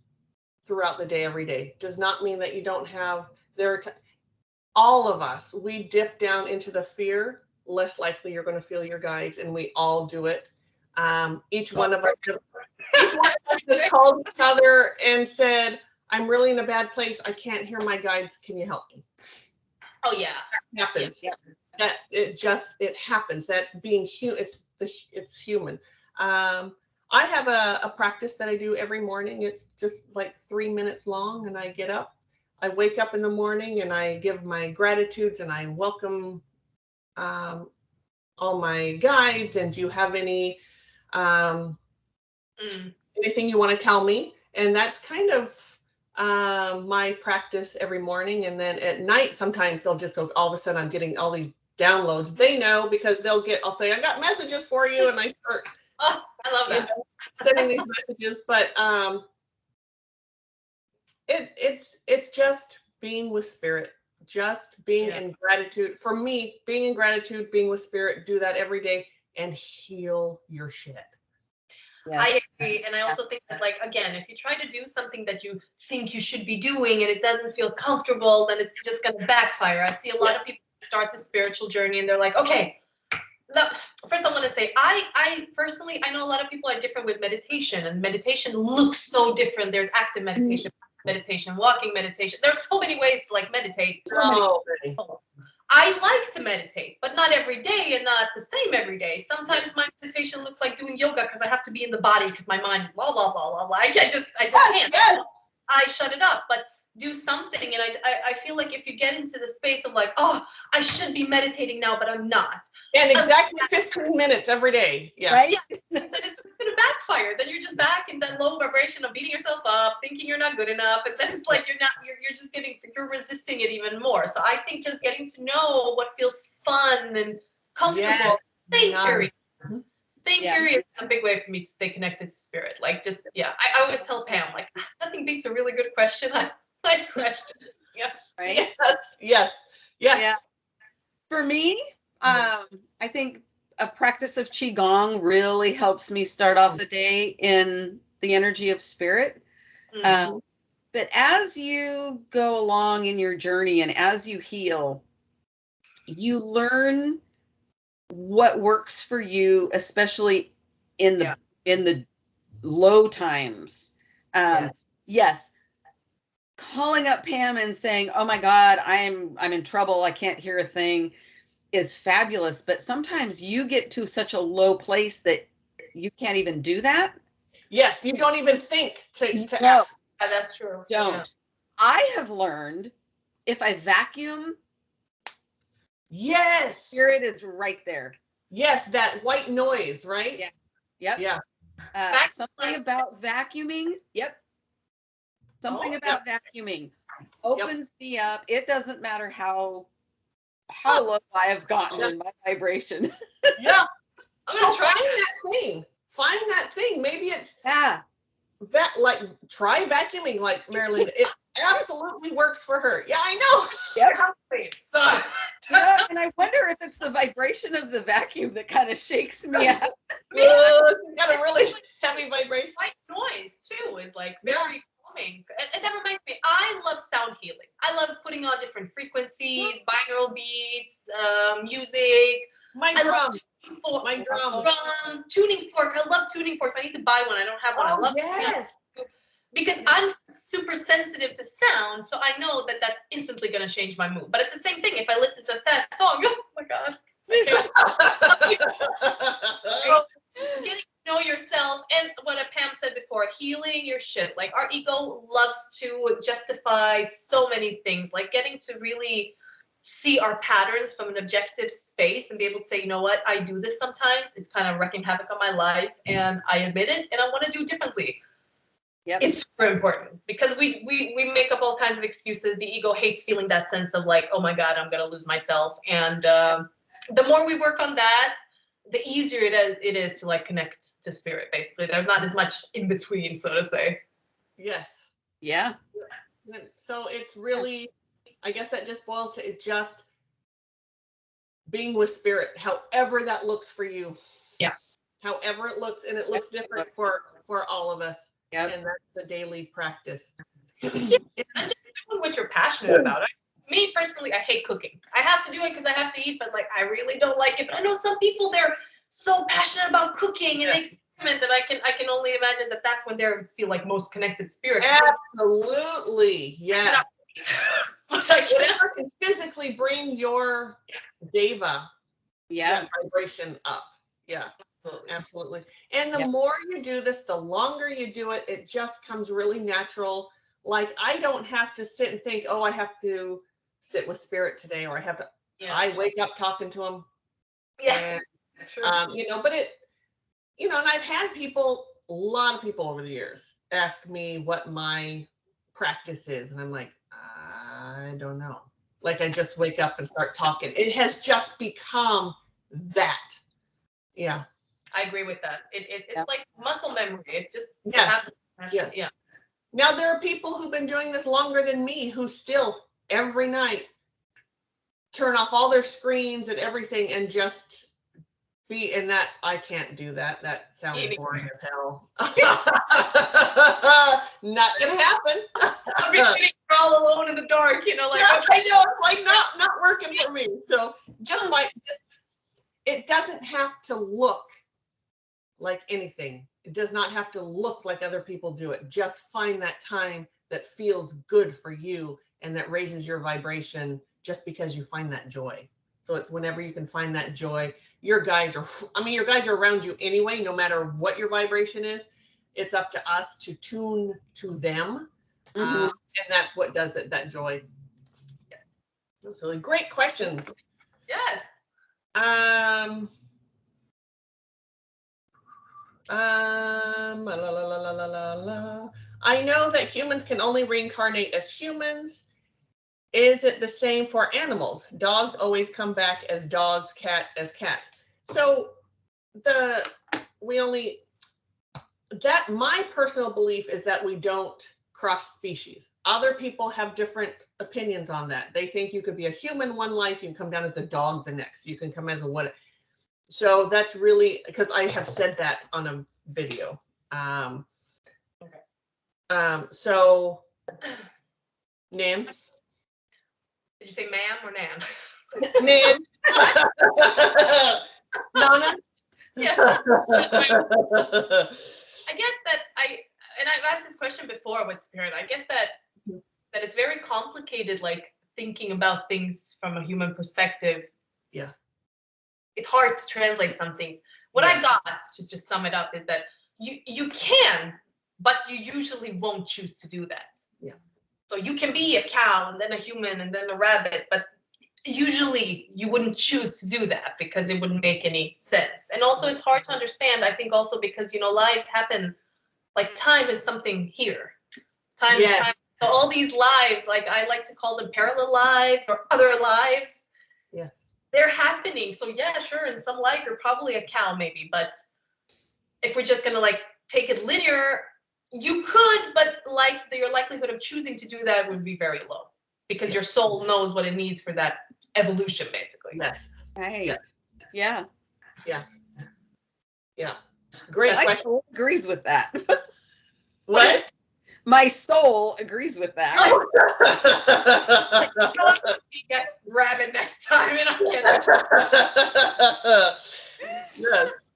A: throughout the day, every day. Does not mean that you don't have, all of us, we dip down into the fear, less likely you're going to feel your guides, and we all do it. Each one of us has called each other and said, I'm really in a bad place. I can't hear my guides. Can you help me?
B: Oh yeah.
A: That happens.
B: Yeah.
A: That it happens. That's being human. It's human. I have a practice that I do every morning. It's just like 3 minutes long, and I get up. I wake up in the morning and I give my gratitudes and I welcome all my guides, and do you have any anything you want to tell me? And that's kind of my practice every morning. And then at night, sometimes they'll just go, all of a sudden I'm getting all these downloads. They know because I'll say, I got messages for you. And I start
B: Oh, I love that.
A: Sending these messages. But it's just being with spirit, just being in gratitude. For me, being in gratitude, being with spirit, do that every day and heal your shit.
B: Yes. I agree. And I also think that, like, again, if you try to do something that you think you should be doing and it doesn't feel comfortable, then it's just going to backfire. I see a lot of people start the spiritual journey and they're like, okay, first I want to say, I personally, I know a lot of people are different with meditation, and meditation looks so different. There's active meditation, meditation, walking meditation. There's so many ways to like meditate. I like to meditate, but not every day and not the same every day. Sometimes my meditation looks like doing yoga because I have to be in the body because my mind is blah, blah, blah, blah, blah. I just can't. Yes. I shut it up, but do something. And I feel like if you get into the space of like, oh, I should be meditating now, but I'm not.
A: And exactly 15 minutes every day. Yeah.
B: Right? Yeah. Then it's going to backfire. Then you're just back in that low vibration of beating yourself up, thinking you're not good enough. And then it's like you're resisting it even more. So I think just getting to know what feels fun and comfortable. Stay curious. Staying curious is a big way for me to stay connected to spirit. Like just, I always tell Pam, like, nothing beats a really good question. I like questions. Yeah.
C: Right?
A: Yes.
C: Yeah. For me, I think a practice of Qigong really helps me start off the day in the energy of spirit. But as you go along in your journey and as you heal, you learn what works for you, especially in the low times. Yes. Calling up Pam and saying, oh my God, I'm in trouble, I can't hear a thing, is fabulous. But sometimes you get to such a low place that you can't even do that.
A: Yes, you don't even think to ask.
B: Yeah, that's true.
C: Don't. Yeah. I have learned if I vacuum, spirit is right there.
A: Yes, that white noise, right?
C: Yeah. Yep.
A: Yeah.
C: Something about vacuuming. Yep. Something about vacuuming opens me up. It doesn't matter how low I have gotten in my vibration.
A: Yeah. I'm gonna try that thing. Find that thing. Maybe it's like try vacuuming, like Mari-Lyn. It absolutely works for her. Yeah, I know.
C: Yep. So and I wonder if it's the vibration of the vacuum that kind of shakes me out.
A: It's got a really heavy vibration.
B: White noise too is like very calming. And that reminds me, I love sound healing. I love putting on different frequencies, binaural beats, music.
A: My drum.
B: Tuning fork. I love tuning forks. I need to buy one. I don't have one. I love because I'm super sensitive to sound, so I know that that's instantly going to change my mood. But it's the same thing if I listen to a sad song. Oh my God. Getting to know yourself, and what Pam said before, healing your shit. Like our ego loves to justify so many things. Like getting to really see our patterns from an objective space and be able to say, you know what, I do this sometimes. It's kind of wreaking havoc on my life, and I admit it, and I want to do it differently. Yep. It's super important because we make up all kinds of excuses. The ego hates feeling that sense of like, oh my God, I'm going to lose myself. And the more we work on that, the easier it is to like connect to spirit, basically. There's not as much in between, so to say.
A: Yes.
C: Yeah.
A: So it's really, I guess that just boils to it just being with spirit, however that looks for you.
B: Yeah.
A: However it looks, and it looks different for all of us.
C: Yep.
A: And that's a daily practice.
B: And just doing what you're passionate about. Me personally, I hate cooking. I have to do it because I have to eat, but like I really don't like it. But I know some people, they're so passionate about cooking and they experiment that I can only imagine that that's when they feel like most connected to spirit.
A: Absolutely. Yeah.
B: But I
A: whatever can physically bring your deva vibration up. Yeah. Absolutely. And the more you do this, the longer you do it, it just comes really natural. Like I don't have to sit and think, oh, I have to sit with spirit today, or I have to.
B: Yeah.
A: I wake up talking to them.
B: Yeah.
A: And,
B: That's true.
A: but and I've had a lot of people over the years ask me what my practice is. And I'm like, I don't know. Like, I just wake up and start talking. It has just become that. Yeah.
B: I agree with that. It's
C: Yeah.
B: like muscle memory. It just
A: Yes.
B: happens.
A: Yes.
B: Yeah.
A: Now, there are people who've been doing this longer than me who still every night turn off all their screens and everything and just be in that. I can't do that. That sounds boring as hell. Not gonna happen.
B: Everybody's all alone in the dark, like
A: Yeah, I know, it's like not working for me. So it doesn't have to look like anything. It does not have to look like other people do it. Just find that time that feels good for you and that raises your vibration just because you find that joy. So it's whenever you can find that joy. Your guides are around you anyway, no matter what your vibration is. It's up to us to tune to them. And that's what does it, that joy. Yeah. That's really great questions.
B: Yes.
A: I know that humans can only reincarnate as humans. Is it the same for animals? Dogs always come back as dogs, cat as cats. So my personal belief is that we don't cross species. Other people have different opinions on that. They think you could be a human one life, you can come down as a dog the next, you can come as a what. So that's really, because I have said that on a video. So Nan?
B: Did you say ma'am or nan?
A: Nan? Nana?
B: Yeah. I get that. I've asked this question before with spirit. I guess that it's very complicated, like thinking about things from a human perspective.
A: Yeah.
B: It's hard to translate some things. What I got, to just sum it up, is that you can, but you usually won't choose to do that.
A: Yeah.
B: So you can be a cow and then a human and then a rabbit, but usually you wouldn't choose to do that because it wouldn't make any sense. And also it's hard to understand, I think, also because, lives happen, like time is something here. Time is time. So all these lives, like I like to call them parallel lives or other lives.
A: Yes.
B: They're happening. So yeah, sure, in some life you're probably a cow maybe, but if we're just gonna like take it linear, you could, but like your likelihood of choosing to do that would be very low because your soul knows what it needs for that evolution, basically.
A: Yes.
C: Right.
A: Yes.
C: Yeah.
A: Yeah. Yeah. Great
C: My
A: question.
C: soul agrees with that.
A: What?
C: My soul agrees with that.
B: Get rabbit next time, and I'm kidding.
A: Yes.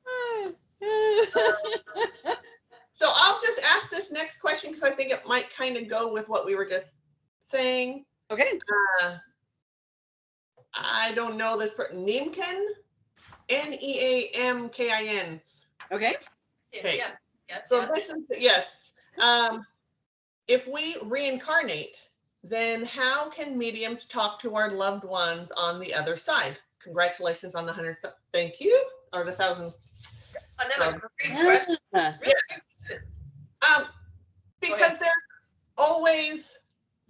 A: So I'll just ask this next question because I think it might kind of go with what we were just saying.
C: Okay.
A: I don't know this person. Neamkin? Neamkin.
C: Okay.
A: Okay.
B: Yeah. Yes,
A: So this is, yes. If we reincarnate, then how can mediums talk to our loved ones on the other side? Congratulations on the 100. Thank you. Or the 1,000.
B: Another great question. Really good.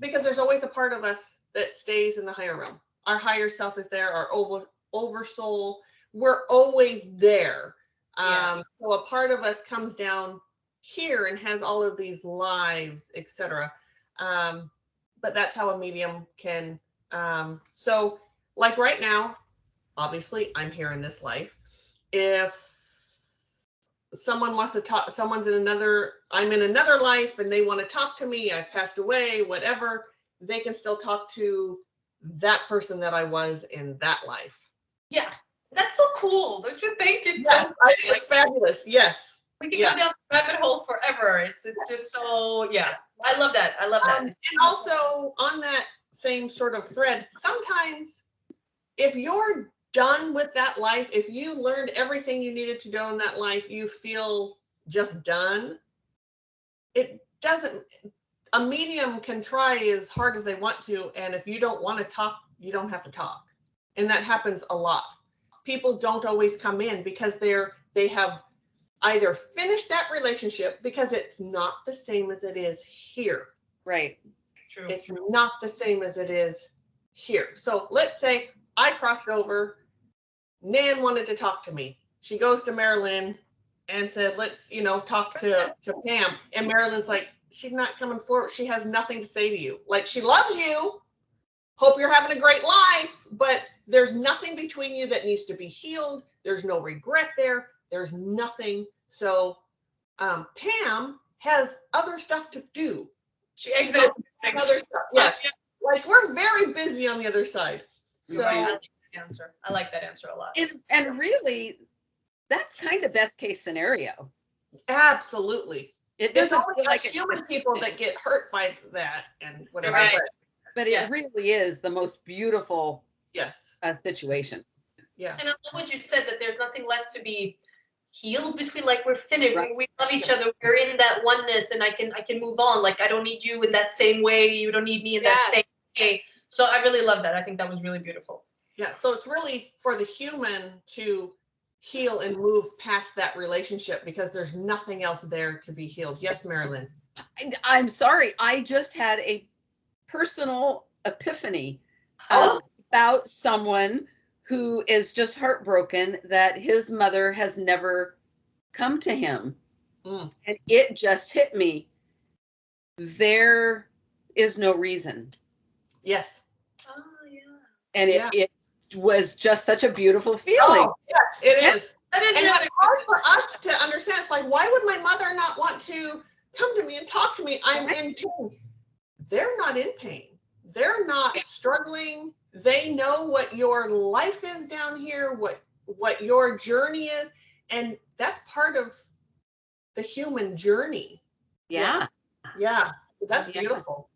A: Because there's always a part of us that stays in the higher realm. Our higher self is there, our oversoul. We're always there. So a part of us comes down here and has all of these lives, etc. But that's how a medium can. So like right now, obviously I'm here in this life. If someone wants to talk, I'm in another life and they want to talk to me, I've passed away, whatever, they can still talk to that person that I was in that life.
B: Yeah, that's so cool. Don't you think? It's
A: I think it's fabulous. Yes.
B: We can go down the rabbit hole forever. It's just so, I love that.
A: And also on that same sort of thread, sometimes if you're done with that life, if you learned everything you needed to do in that life, you feel just done. A medium can try as hard as they want to, and if you don't want to talk, you don't have to talk. And that happens a lot. People don't always come in because they have either finished that relationship because it's not the same as it is here.
C: Right.
B: True.
A: It's not the same as it is here. So let's say I crossed over, Nan wanted to talk to me. She goes to Mari-Lyn and said, let's, talk to Pam. And Mari-Lyn's like, she's not coming forward. She has nothing to say to you. Like, she loves you. Hope you're having a great life, but there's nothing between you that needs to be healed. There's no regret there. There's nothing. So Pam has other stuff to do.
B: She exited
A: other stuff. Yes. Like, we're very busy on the other side. So
B: I like that answer. I like that answer a lot.
C: And really, that's kind of best case scenario.
A: Absolutely.
C: It
A: It's
C: doesn't
A: only
C: feel
A: us
C: like
A: human people that get hurt by that and whatever.
B: Right.
C: but it really is the most beautiful
A: Yes.
C: situation.
A: Yeah.
B: And I love what you said, that there's nothing left to be healed between. Like, we're finished.
C: Right.
B: We love each other. We're in that oneness, and I can move on. Like, I don't need you in that same way. You don't need me in that same way. So I really love that. I think that was really beautiful.
A: Yeah. So it's really for the human to heal and move past that relationship because there's nothing else there to be healed. Yes, Mari-Lyn.
C: I'm sorry. I just had a personal epiphany about someone who is just heartbroken that his mother has never come to him. And it just hit me. There is no reason.
A: Yes.
B: Oh, yeah.
C: And it was just such a beautiful feeling.
A: Oh, yes, it is.
B: That is
A: And
B: really
A: it's hard for us to understand. It's like, why would my mother not want to come to me and talk to me? I'm in pain. They're not in pain. They're not struggling. They know what your life is down here, what your journey is. And that's part of the human journey.
C: Yeah.
A: Yeah. That's beautiful.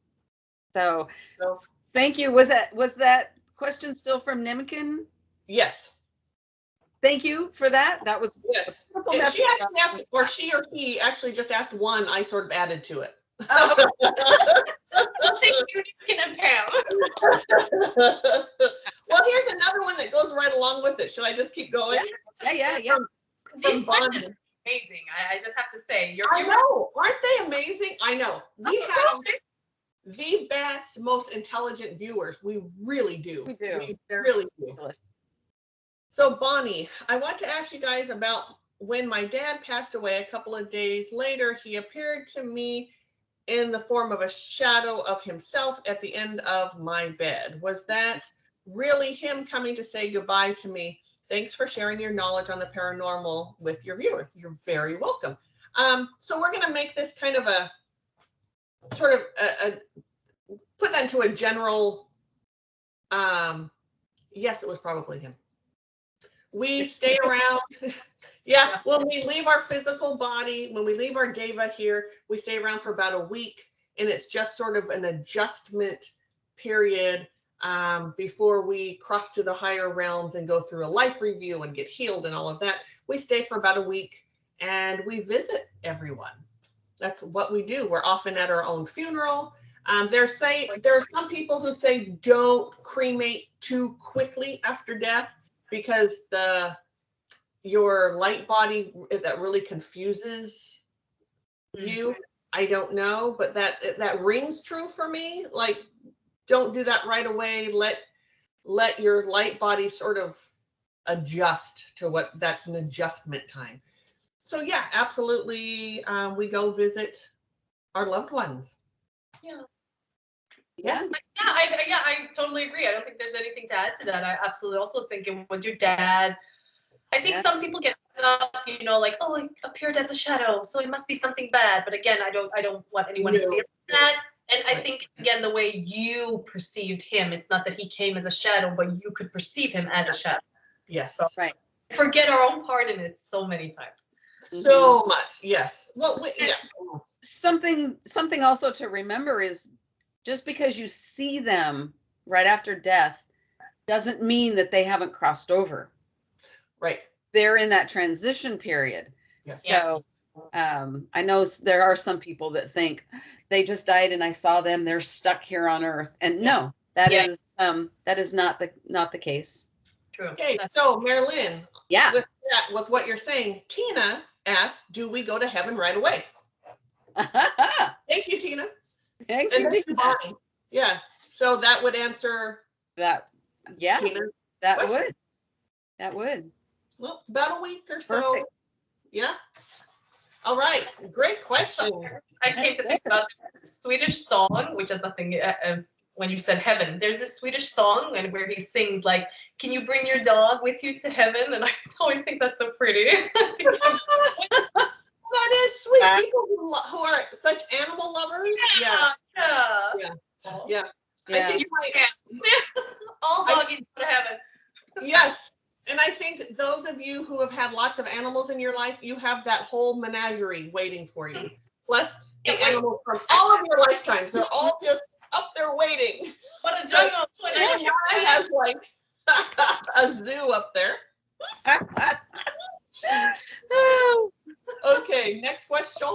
C: So thank you. Was that question still from Nimkin?
A: Yes.
C: Thank you for that. That was
A: yes. Yeah, she actually asked, or she or he actually just asked one. I sort of added to it.
B: Thank you, Nimkin and Pam.
A: Well, here's another one that goes right along with it. Should I just keep going?
C: Yeah.
B: These questions are amazing. I just have to say,
A: I know, aren't they amazing? I know. We have the best, most intelligent viewers. We really do.
C: We do.
A: We
C: They're
A: really do.
C: ridiculous.
A: So Bonnie, I want to ask you guys about when my dad passed away. A couple of days later, he appeared to me in the form of a shadow of himself at the end of my bed. Was that really him coming to say goodbye to me? Thanks for sharing your knowledge on the paranormal with your viewers. You're very welcome. So we're going to make this kind of a sort of put that into a general, yes, it was probably him. We stay around. Yeah, when we leave our physical body, when we leave our deva here, we stay around for about a week, and it's just sort of an adjustment period before we cross to the higher realms and go through a life review and get healed and all of that. We stay for about a week and we visit everyone. That's what we do. We're often at our own funeral. There are some people who say don't cremate too quickly after death because your light body, that really confuses you. I don't know, but that rings true for me. Like, don't do that right away. Let your light body sort of adjust to that's an adjustment time. So yeah, absolutely. We go visit our loved ones.
B: Yeah, I totally agree. I don't think there's anything to add to that. I absolutely also think it was your dad. I think some people get up, like, oh, it appeared as a shadow, so it must be something bad. But again, I don't want anyone to see it like that. And I think, again, the way you perceived him, it's not that he came as a shadow, but you could perceive him as a shadow.
A: Yes.
C: So, right.
B: Forget our own part in it so many times.
A: So much. Yes. Well, yeah.
C: Something also to remember is just because you see them right after death doesn't mean that they haven't crossed over.
A: Right.
C: They're in that transition period.
A: Yes.
C: So I know there are some people that think they just died and I saw them, they're stuck here on earth. And no, That
B: Yeah.
C: is not the case.
B: True.
A: Okay, so Mari-Lyn,
C: Yeah.
A: with what you're saying, Tina asked, do we go to heaven right away? Thank you, Tina.
C: Thank
A: And
C: you,
A: thank you,
C: Tina.
A: Bonnie. Yeah, so that would answer
C: That, yeah,
A: Tina.
C: that
A: question.
C: would. That would.
A: Well, about a week or so.
C: Perfect.
A: Yeah. All right. Great question.
B: I came to think about this Swedish song, which has nothing. When you said heaven, there's this Swedish song and where he sings like, "Can you bring your dog with you to heaven?" And I always think that's so pretty.
A: That is sweet. People who are such animal lovers. Yeah. Yeah. I think you might.
B: All doggies go to heaven.
A: Yes. And I think those of you who have had lots of animals in your life, you have that whole menagerie waiting for you. Plus the animals from all of your lifetimes. They're all just up there waiting.
B: What a jungle.
A: It has like a zoo up there. Okay, next question.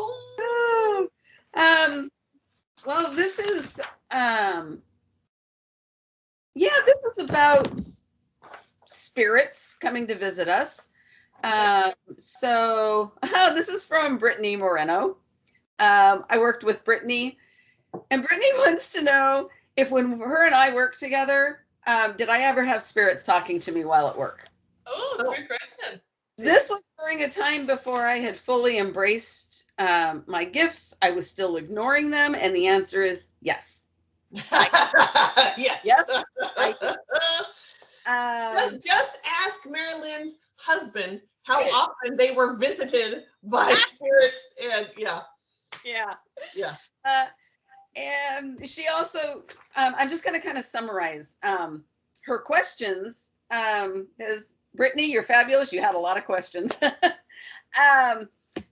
C: Well, this is this is about spirits coming to visit us. So this is from Brittany Moreno. I worked with Brittany, and Brittany wants to know if when her and I worked together, did I ever have spirits talking to me while at work?
B: Oh, good question.
C: This was during a time before I had fully embraced my gifts. I was still ignoring them, and the answer is yes.
A: Yes.
C: Yes.
A: Just ask Mari-Lyn's husband how often they were visited by spirits, and yeah.
C: And she also, I'm just going to kind of summarize her questions. Because Brittany, you're fabulous. You had a lot of questions.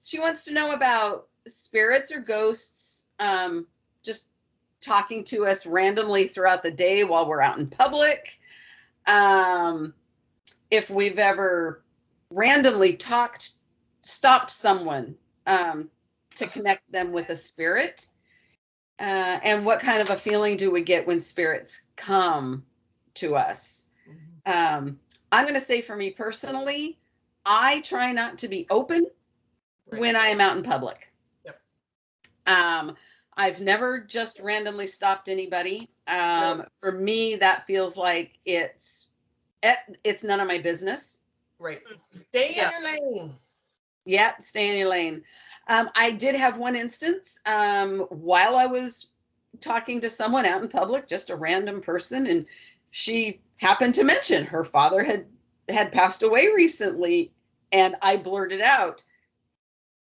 C: She wants to know about spirits or ghosts just talking to us randomly throughout the day while we're out in public. If we've ever randomly stopped someone to connect them with a spirit, and what kind of a feeling do we get when spirits come to us? I'm going to say for me personally, I try not to be open when I am out in public.
A: Yep.
C: I've never just randomly stopped anybody. For me, that feels like it's none of my business.
A: Right. Stay in your lane.
C: Yeah, stay in your lane. I did have one instance while I was talking to someone out in public, just a random person, and she happened to mention her father had passed away recently, and I blurted out,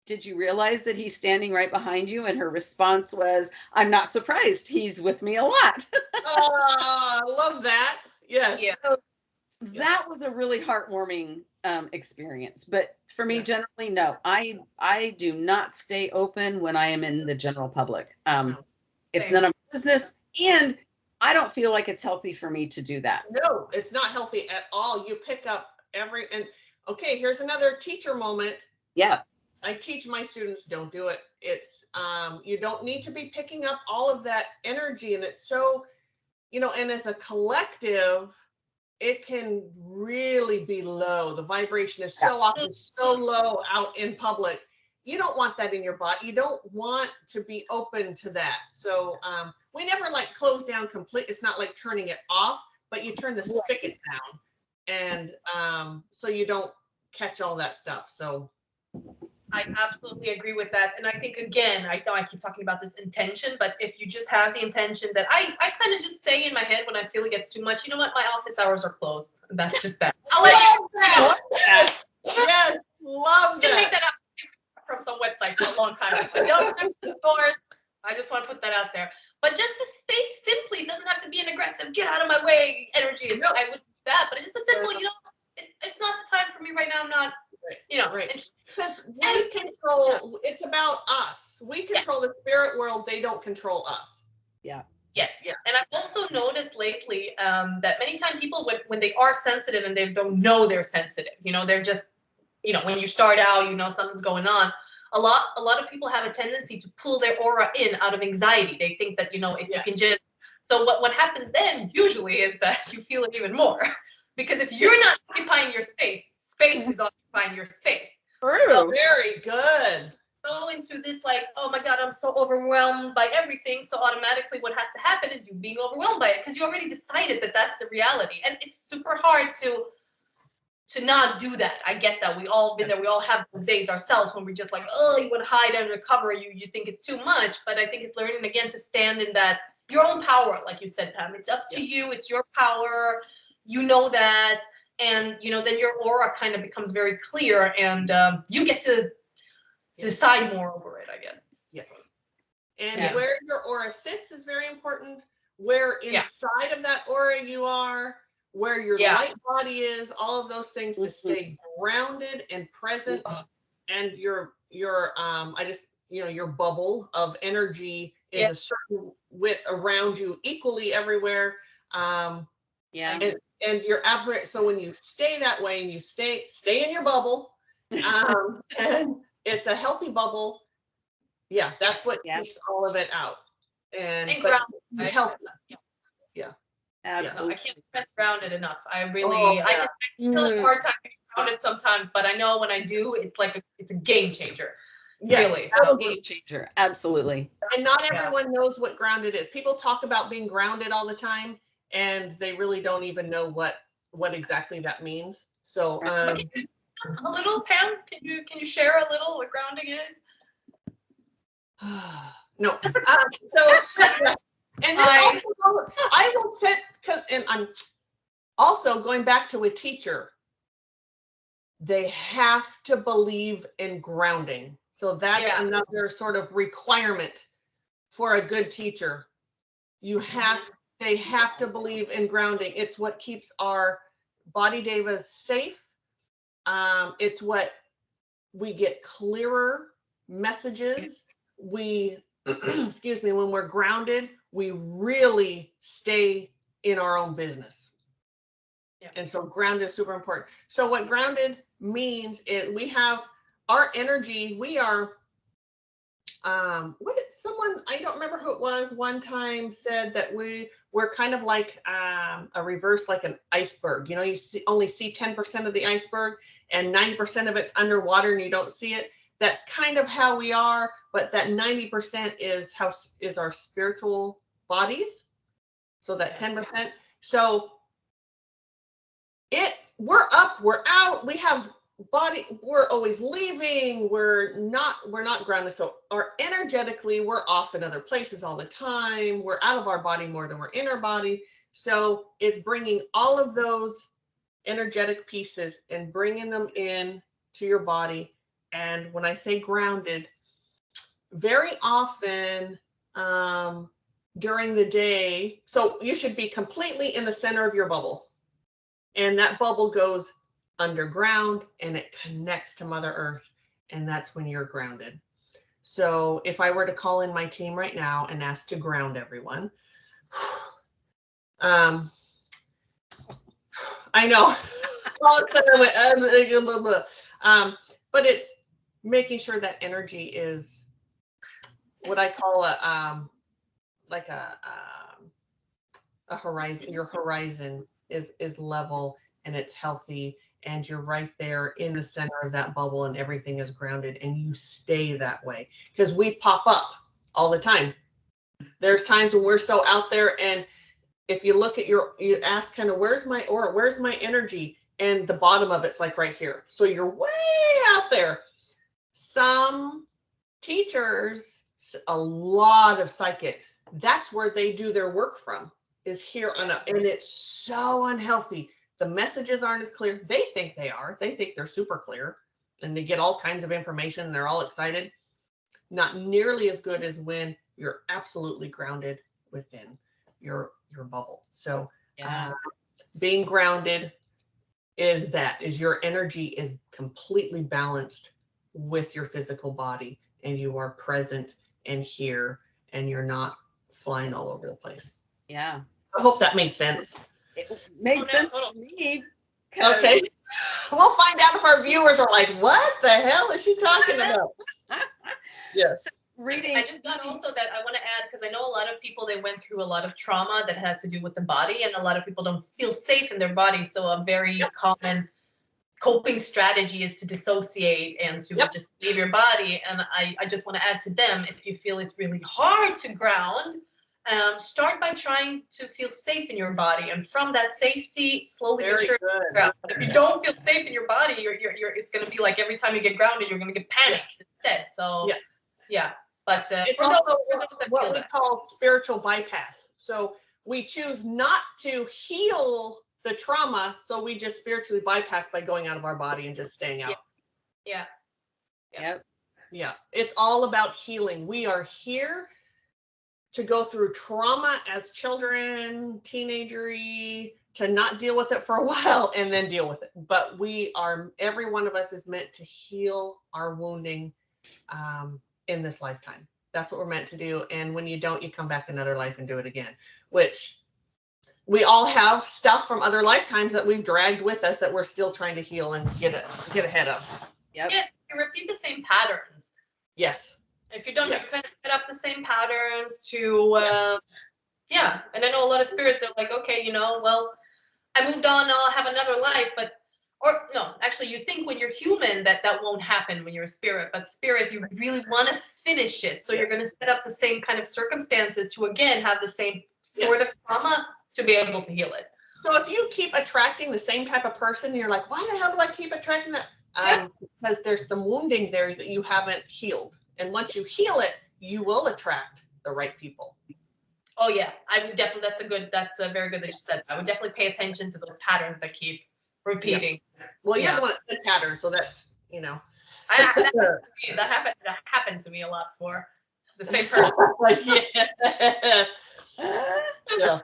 C: "Did you realize that he's standing right behind you?" And her response was, "I'm not surprised. He's with me a lot."
A: I love that. Yes.
B: Yeah.
C: So that was a really heartwarming experience. But for me, generally, no, I do not stay open when I am in the general public. It's none of my business, and I don't feel like it's healthy for me to do that.
A: No, it's not healthy at all. You pick up and okay, here's another teacher moment.
C: Yeah.
A: I teach my students, don't do it. It's you don't need to be picking up all of that energy, and it's so, and as a collective, it can really be low. The vibration is so often so low out in public. You don't want that in your body. You don't want to be open to that. So we never like close down complete. It's not like turning it off, but you turn the spigot down, and so you don't catch all that stuff. So
B: I absolutely agree with that. And I think, again, I know I keep talking about this intention, but if you just have the intention that I kind of just say in my head when I feel it gets too much, you know what, my office hours are closed. And that's just bad.
A: I love that. Yes, love
B: I didn't make
A: that.
B: that up from some website for a long time. I don't remember the stores. I just want to put that out there. But just to state simply, it doesn't have to be an aggressive, get out of my way energy. No, I would do that. But it's just a simple, it's not the time for me right now. I'm not,
A: Right. Because we control, it's about us. We control the spirit world. They don't control us.
C: Yeah.
B: Yes. Yeah. And I've also noticed lately that many times people, when they are sensitive and they don't know they're sensitive, they're just, when you start out, something's going on. A lot of people have a tendency to pull their aura in out of anxiety. They think that, if you can just So what happens then usually is that you feel it even more. Because if you're not occupying your space, space is occupying your space.
A: So very good.
B: Go into this like, oh my God, I'm so overwhelmed by everything. So automatically what has to happen is you being overwhelmed by it because you already decided that that's the reality. And it's super hard to not do that. I get that. We all been there. We all have those days ourselves when we're just like, oh, you want to hide under cover. You think it's too much. But I think it's learning again to stand in that your own power, like you said, Pam. It's up to you. It's your power. You know that. And, then your aura kind of becomes very clear and you get to decide more over it, I guess.
A: Yes. And where your aura sits is very important. Where inside of that aura you are, where your light body is, all of those things to stay grounded and present. And your your bubble of energy is a certain width around you equally everywhere. And you're absolutely, so when you stay that way and you stay in your bubble, and it's a healthy bubble. Yeah, that's what keeps all of it out. And but healthy. Yeah.
C: Absolutely.
B: I can't stress grounded enough. I can feel a hard time being grounded sometimes, but I know when I do, it's like it's a game changer.
A: Yes,
B: really.
C: So game changer. Absolutely.
A: And not everyone knows what grounded is. People talk about being grounded all the time, and they really don't even know what exactly that means. So
B: a little, Pam, can you share a little what grounding is?
A: No. And this also, I will set, and I'm also going back to a teacher. They have to believe in grounding. So that's another sort of requirement for a good teacher. They have to believe in grounding. It's what keeps our body devas safe. It's what we get clearer messages. Excuse me, when we're grounded, we really stay in our own business. And so grounded is super important. So what grounded means is we have our energy. We are, someone, I don't remember who it was, one time said that we're kind of like a reverse, like an iceberg. You only see 10% of the iceberg and 90% of it's underwater and you don't see it. That's kind of how we are, but that 90% is our spiritual bodies. So that 10%. So we're up, we're out, we have body, we're always leaving, we're not grounded. So energetically, we're off in other places all the time. We're out of our body more than we're in our body. So it's bringing all of those energetic pieces and bringing them in to your body. And when I say grounded, very often during the day, so you should be completely in the center of your bubble. And that bubble goes underground and it connects to Mother Earth. And that's when you're grounded. So if I were to call in my team right now and ask to ground everyone, I know. But it's making sure that energy is what I call a horizon. Your horizon is level and it's healthy, and you're right there in the center of that bubble and everything is grounded, and you stay that way, because we pop up all the time. There's times when we're so out there, and if you look at you ask kind of, where's my aura, where's my energy, and the bottom of it's like right here. So you're way out there. Some teachers, a lot of psychics, that's where they do their work from, is here on up. And it's so unhealthy. The messages aren't as clear. They think they are. They think they're super clear and they get all kinds of information and they're all excited. Not nearly as good as when you're absolutely grounded within your bubble. So being grounded is your energy is completely balanced with your physical body, and you are present and here, and you're not flying all over the place.
C: Yeah.
A: I hope that made sense.
C: It made sense to me.
A: Okay. We'll find out if our viewers are like, what the hell is she talking about? Yes.
C: reading.
B: I just got also that I want to add, because I know a lot of people, they went through a lot of trauma that had to do with the body, and a lot of people don't feel safe in their body. So a very common coping strategy is to dissociate and to just leave your body. And I just want to add to them, if you feel it's really hard to ground, start by trying to feel safe in your body, and from that safety, slowly but surely ground. But if you don't feel safe in your body, it's going to be like every time you get grounded, you're going to get panicked instead. So yeah, but
A: it's also what we call spiritual bypass. So we choose not to heal the trauma, so we just spiritually bypass by going out of our body and just staying out.
B: Yeah.
A: It's all about healing. We are here to go through trauma as children, teenagery, to not deal with it for a while and then deal with it. But every one of us is meant to heal our wounding in this lifetime. That's what we're meant to do. And when you don't, you come back another life and do it again, which we all have stuff from other lifetimes that we've dragged with us that we're still trying to heal and get ahead of.
B: Yes, you repeat the same patterns.
A: Yes.
B: If you don't, you kind of set up the same patterns to, And I know a lot of spirits are like, okay, well, I moved on, I'll have another life, or no, actually you think when you're human that won't happen when you're a spirit, but spirit, you really want to finish it. So you're going to set up the same kind of circumstances to, again, have the same sort of trauma to be able to heal it.
A: So if you keep attracting the same type of person, you're like, why the hell do I keep attracting that? Because there's some wounding there that you haven't healed. And once you heal it, you will attract the right people.
B: Oh yeah, I would definitely, that's a very good that you said. I would definitely pay attention to those patterns that keep repeating.
A: Yeah. Well, you're the one that said patterns, so that's,
B: that happened to me a lot for the same person.
A: Yeah.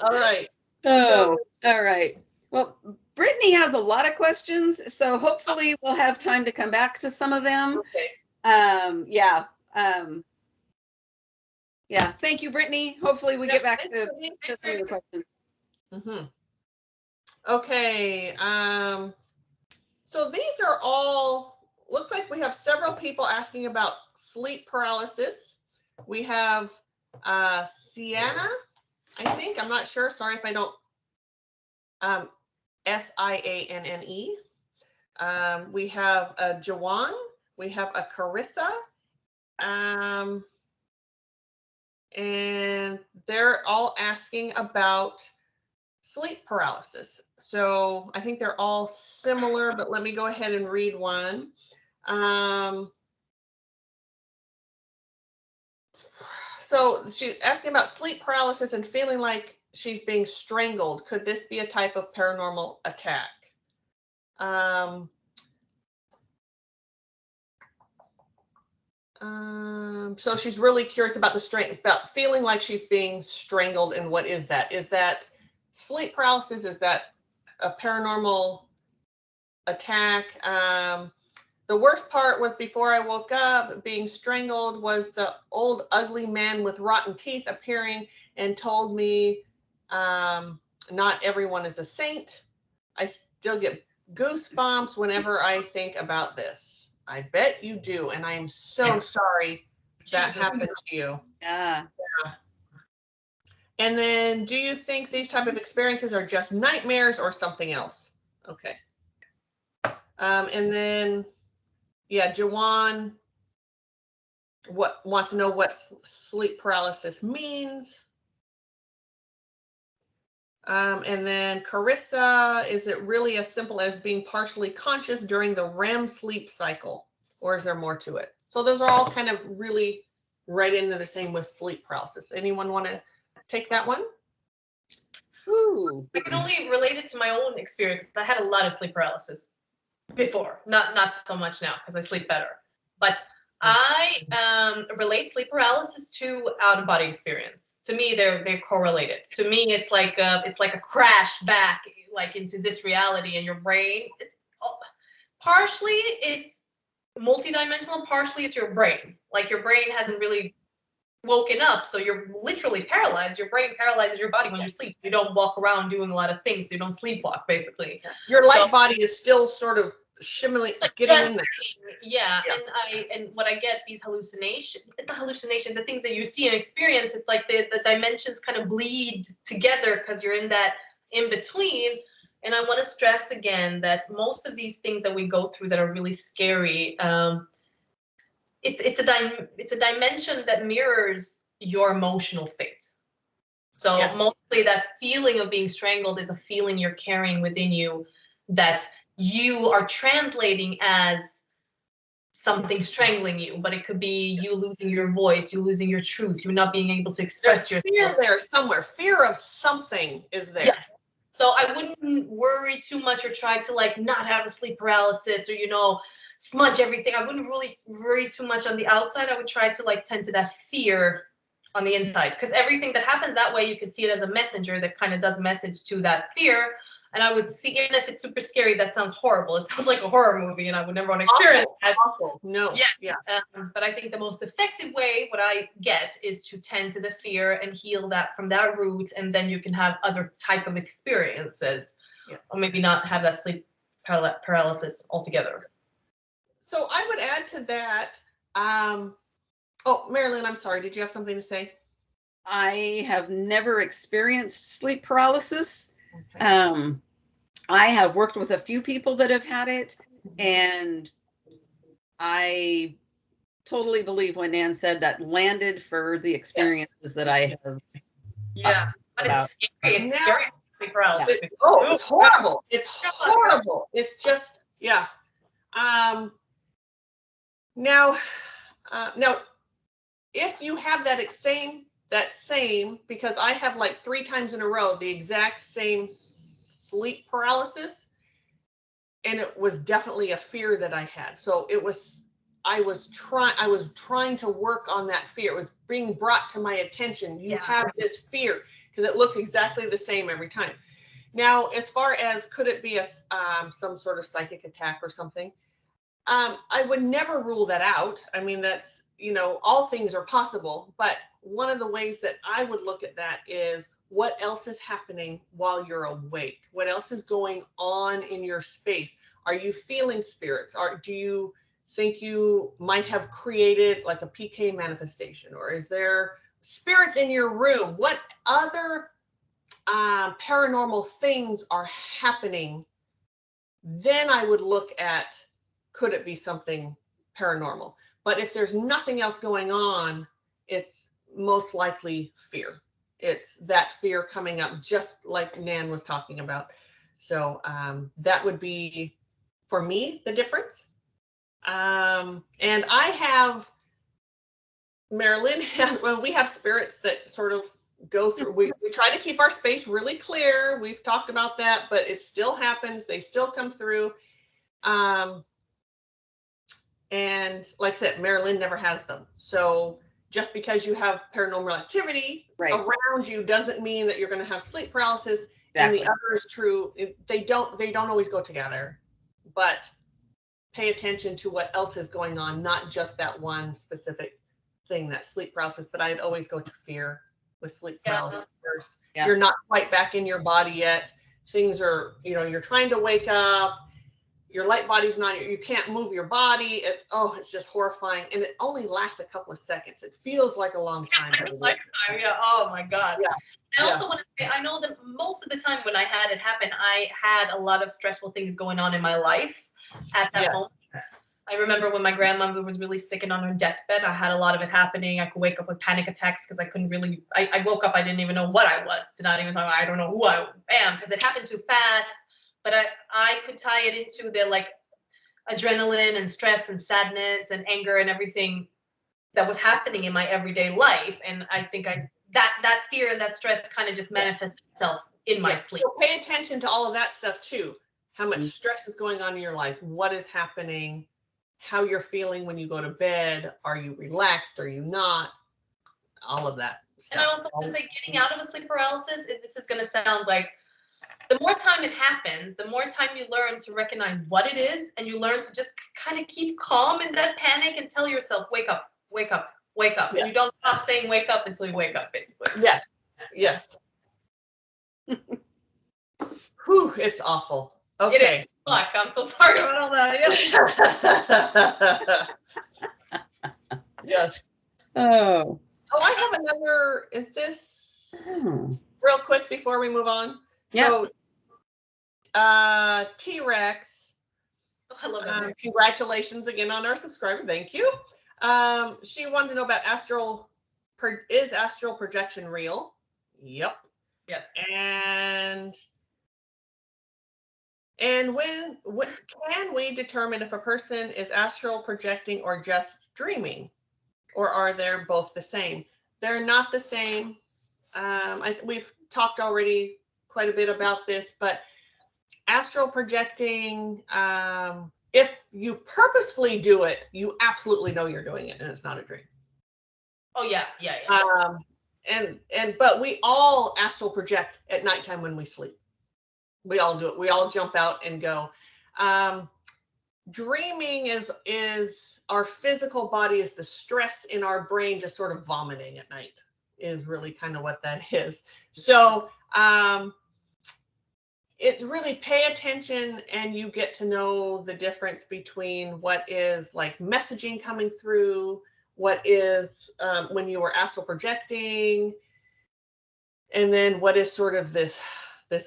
A: All right.
C: Oh, all right. Well, Brittany has a lot of questions, so hopefully we'll have time to come back to some of them.
A: Okay.
C: Thank you, Brittany. Hopefully we get back to some of the questions.
A: Mm-hmm. Okay. So these are all, looks like we have several people asking about sleep paralysis. We have Sienna, I think. I'm not sure. Sorry if I don't. Sianne. We have a Jawan. We have a Carissa. And they're all asking about sleep paralysis. So I think they're all similar, but let me go ahead and read one. So she's asking about sleep paralysis and feeling like she's being strangled. Could this be a type of paranormal attack? So she's really curious about about feeling like she's being strangled, and what is that? Is that sleep paralysis? Is that a paranormal attack? The worst part was before I woke up, being strangled was the old ugly man with rotten teeth appearing and told me not everyone is a saint. I still get goosebumps whenever I think about this. I bet you do. And I am so sorry that happened to you.
C: Yeah.
A: And then, do you think these type of experiences are just nightmares or something else? Okay. And then, Jawan wants to know what sleep paralysis means. And then Carissa, is it really as simple as being partially conscious during the REM sleep cycle, or is there more to it? So those are all kind of really right into the same with sleep paralysis. Anyone want to take that one?
C: Ooh.
B: I can only relate it to my own experience. I had a lot of sleep paralysis before, not so much now because I sleep better. But I relate sleep paralysis to out-of-body experience. To me, they're correlated. To me, it's like a crash back, like into this reality, and your brain. It's partially it's multidimensional. Partially it's your brain. Like your brain hasn't really woken up, so you're literally paralyzed. Your brain paralyzes your body when you sleep. You don't walk around doing a lot of things. So you don't sleepwalk, basically.
A: Your light body is still sort of shimmering,
B: like
A: getting
B: just
A: in there.
B: yeah,
A: Yeah.
B: and what I get these the things that you see and experience, it's like the dimensions kind of bleed together because you're in that in between. And I want to stress again that most of these things that we go through that are really scary, it's a dimension that mirrors your emotional state. So
A: Yes.
B: mostly that feeling of being strangled is a feeling you're carrying within you that you are translating as something strangling you, but it could be you losing your voice, you losing your truth, you not being able to express
A: There's
B: yourself.
A: fear there somewhere. Fear of something is there.
B: Yes. So I wouldn't worry too much or try to like not have a sleep paralysis or, you know, smudge everything. I wouldn't really worry too much on the outside. I would try to like tend to that fear on the inside, because everything that happens that way, you can see it as a messenger that kind of does message to that fear. And I would see, even if it's super scary, that sounds horrible. It sounds like a horror movie, and I would never want to experience that.
A: Awful. No.
B: Yeah. But I think the most effective way, what I get, is to tend to the fear and heal that from that root, and then you can have other type of experiences,
A: Yes.
B: or maybe not have that sleep paralysis altogether.
A: So I would add to that. Oh, Mari-Lyn, I'm sorry. Did you have something to say?
C: I have never experienced sleep paralysis.
A: Okay.
C: I have worked with a few people that have had it, and I totally believe when Nan said that landed for the experiences that I have.
B: Yeah, but it's scary. It's
A: Now-
B: scary. Sleep paralysis.
A: It's horrible. It's horrible. It's just, yeah. Now, if you have that same, because I have like 3 times in a row the exact same sleep paralysis, and it was definitely a fear that I had. So I was trying to work on that fear. It was being brought to my attention. You have this fear, because it looks exactly the same every time. Now, as far as could it be some sort of psychic attack or something, I would never rule that out. I mean, that's, all things are possible. But one of the ways that I would look at that is what else is happening while you're awake? What else is going on in your space? Are you feeling spirits? Do you think you might have created like a PK manifestation? Or is there spirits in your room? What other paranormal things are happening? Then I would look at, could it be something paranormal? But if there's nothing else going on, it's most likely fear. It's that fear coming up, just like Nan was talking about. So that would be, for me, the difference. And I have, Mari-Lyn, we have spirits that sort of go through. We try to keep our space really clear. We've talked about that, but it still happens. They still come through. And like I said, Mari-Lyn never has them. So just because you have paranormal activity around you doesn't mean that you're going to have sleep paralysis. Exactly. And the other is true. They don't always go together, but pay attention to what else is going on, not just that one specific thing, that sleep paralysis. But I'd always go to fear with sleep paralysis first. Yeah. You're not quite back in your body yet. Things are, you're trying to wake up. Your light body's not, you can't move your body. It's just horrifying. And it only lasts a couple of seconds. It feels like a long time.
B: Yeah. Oh my God. Yeah. I also want to say, I know that most of the time when I had it happen, I had a lot of stressful things going on in my life at that moment. I remember when my grandmother was really sick and on her deathbed, I had a lot of it happening. I could wake up with panic attacks because I couldn't really, I woke up, I didn't even know what I was. I don't know who I am, because it happened too fast. But I could tie it into the like adrenaline and stress and sadness and anger and everything that was happening in my everyday life. And I think that fear and that stress kind of just manifests itself in my sleep.
A: So pay attention to all of that stuff too. How much stress is going on in your life? What is happening? How you're feeling when you go to bed? Are you relaxed? Are you not? All of that stuff.
B: And I also want to say, getting out of a sleep paralysis, this is going to sound like, the more time it happens, the more time you learn to recognize what it is, and you learn to just kind of keep calm in that panic and tell yourself, wake up, wake up, wake up. Yeah. And you don't stop saying wake up until you wake up, basically.
A: Yes. Yes. Whew, it's awful. Okay.
B: Fuck, I'm so sorry about all that.
A: Yes.
C: Oh.
A: Oh, I have another. Is this real quick before we move on?
C: Yeah.
A: So, T-Rex.
B: I love that.
A: Congratulations again on our subscriber. Thank you. She wanted to know about is astral projection real? Yep.
B: Yes.
A: And when can we determine if a person is astral projecting or just dreaming, or are they both the same? They're not the same. We've talked already quite a bit about this, but astral projecting, if you purposefully do it, you absolutely know you're doing it and it's not a dream.
B: Oh yeah.
A: But we all astral project at nighttime when we sleep. We all do it. We all jump out and go. Dreaming is our physical body, is the stress in our brain just sort of vomiting at night, is really kind of what that is. So it really, pay attention and you get to know the difference between what is like messaging coming through, what is when you were astral projecting, and then what is sort of this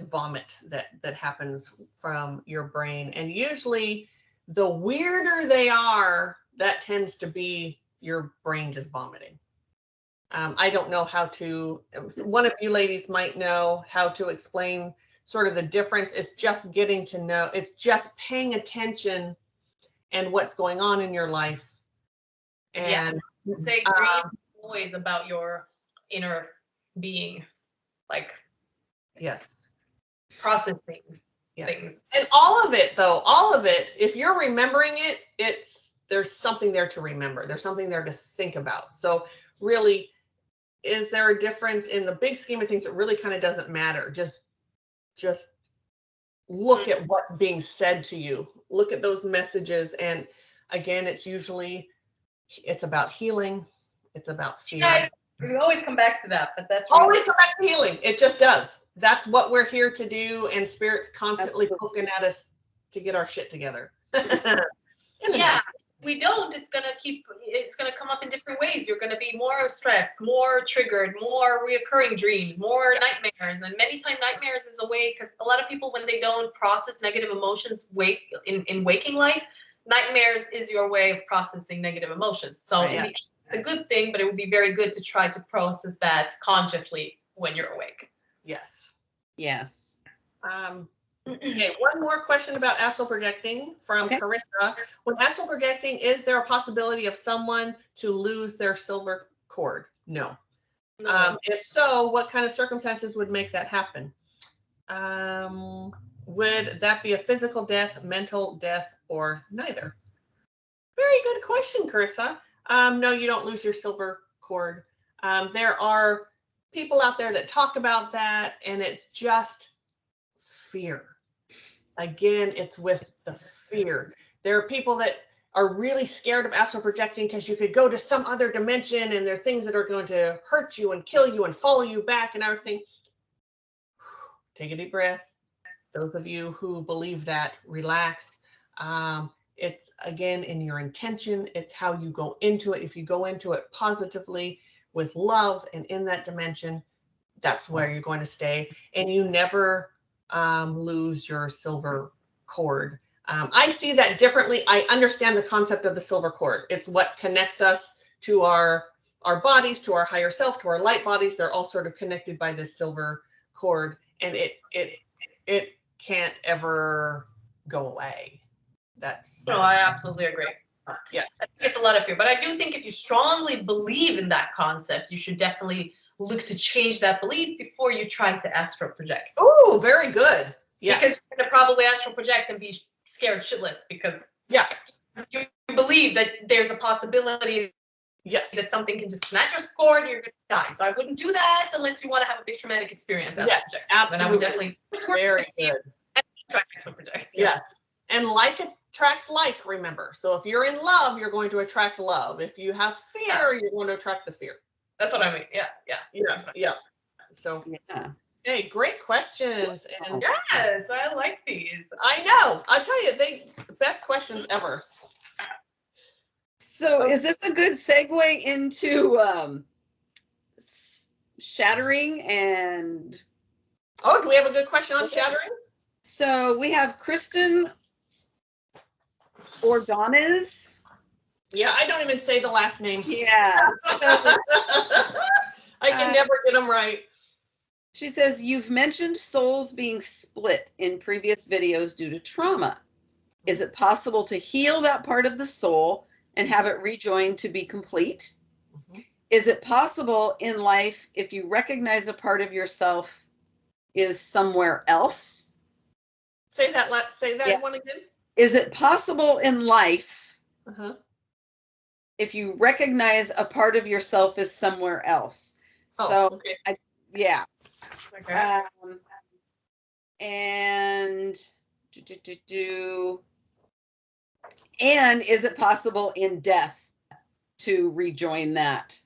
A: vomit that happens from your brain. And usually the weirder they are, that tends to be your brain just vomiting. I don't know how to, one of you ladies might know how to explain sort of the difference. It's just getting to know, it's just paying attention and what's going on in your life. And
B: say dream always about your inner being, like
A: yes,
B: processing
A: yes.
B: things.
A: And all of it, if you're remembering it, there's something there to remember. There's something there to think about. So really, is there a difference in the big scheme of things? It really kind of doesn't matter. Just look at what's being said to you. Look at those messages. And again, it's about healing. It's about fear.
B: Yeah, we always come back to that, but that's
A: always come back to healing. It just does. That's what we're here to do. And Spirit's constantly poking at us to get our shit together.
B: Yeah. We don't, it's gonna come up in different ways. You're gonna be more stressed, more triggered, more reoccurring dreams, more nightmares. And many times nightmares is a way, because a lot of people, when they don't process negative emotions in waking life, nightmares is your way of processing negative emotions. So it's a good thing, but it would be very good to try to process that consciously when you're awake.
A: Yes.
C: Yes.
A: Okay, one more question about astral projecting from Carissa. When astral projecting, is there a possibility of someone to lose their silver cord? No. If so, what kind of circumstances would make that happen? Would that be a physical death, mental death, or neither? Very good question, Carissa. No, you don't lose your silver cord. There are people out there that talk about that, and it's just fear. Again, it's with the fear. There are people that are really scared of astral projecting because you could go to some other dimension and there are things that are going to hurt you and kill you and follow you back and everything. Take a deep breath. Those of you who believe that, relax. It's again in your intention. It's how you go into it. If you go into it positively with love and in that dimension, that's where you're going to stay. And you never lose your silver cord. I see that differently. I understand the concept of the silver cord. It's what connects us to our bodies, to our higher self, to our light bodies. They're all sort of connected by this silver cord, and it can't ever go away.
B: No, I absolutely agree.
A: Yeah,
B: I think it's a lot of fear, but I do think if you strongly believe in that concept, you should definitely look to change that belief before you try to astral project.
A: Oh, very good. Yeah.
B: Because you're going to probably astral project and be scared shitless because you believe that there's a possibility that something can just snatch your cord and you're going to die. So I wouldn't do that unless you want to have a big traumatic experience.
A: Yes, absolutely.
B: Then I would definitely
A: very good.
B: Astral project.
A: Yes. And like attracts like, remember. So if you're in love, you're going to attract love. If you have fear, you're going to attract the fear.
B: That's what I mean. Yeah.
A: So Hey, great questions. And
B: Yes, I like these.
A: I know. I'll tell you, best questions ever.
C: So is this a good segue into shattering? And
A: Oh, do we have a good question on shattering?
C: so we have Kristen Ordonez.
A: Yeah, I don't even say the last name.
C: Yeah. So,
A: I can never get them right.
C: She says, you've mentioned souls being split in previous videos due to trauma. Is it possible to heal that part of the soul and have it rejoin to be complete? Mm-hmm. Is it possible in life if you recognize a part of yourself is somewhere else?
A: Say that one again.
C: Is it possible in life if you recognize a part of yourself is somewhere else? So,
A: okay.
C: Yeah.
B: Okay.
C: And and is it possible in death to rejoin that?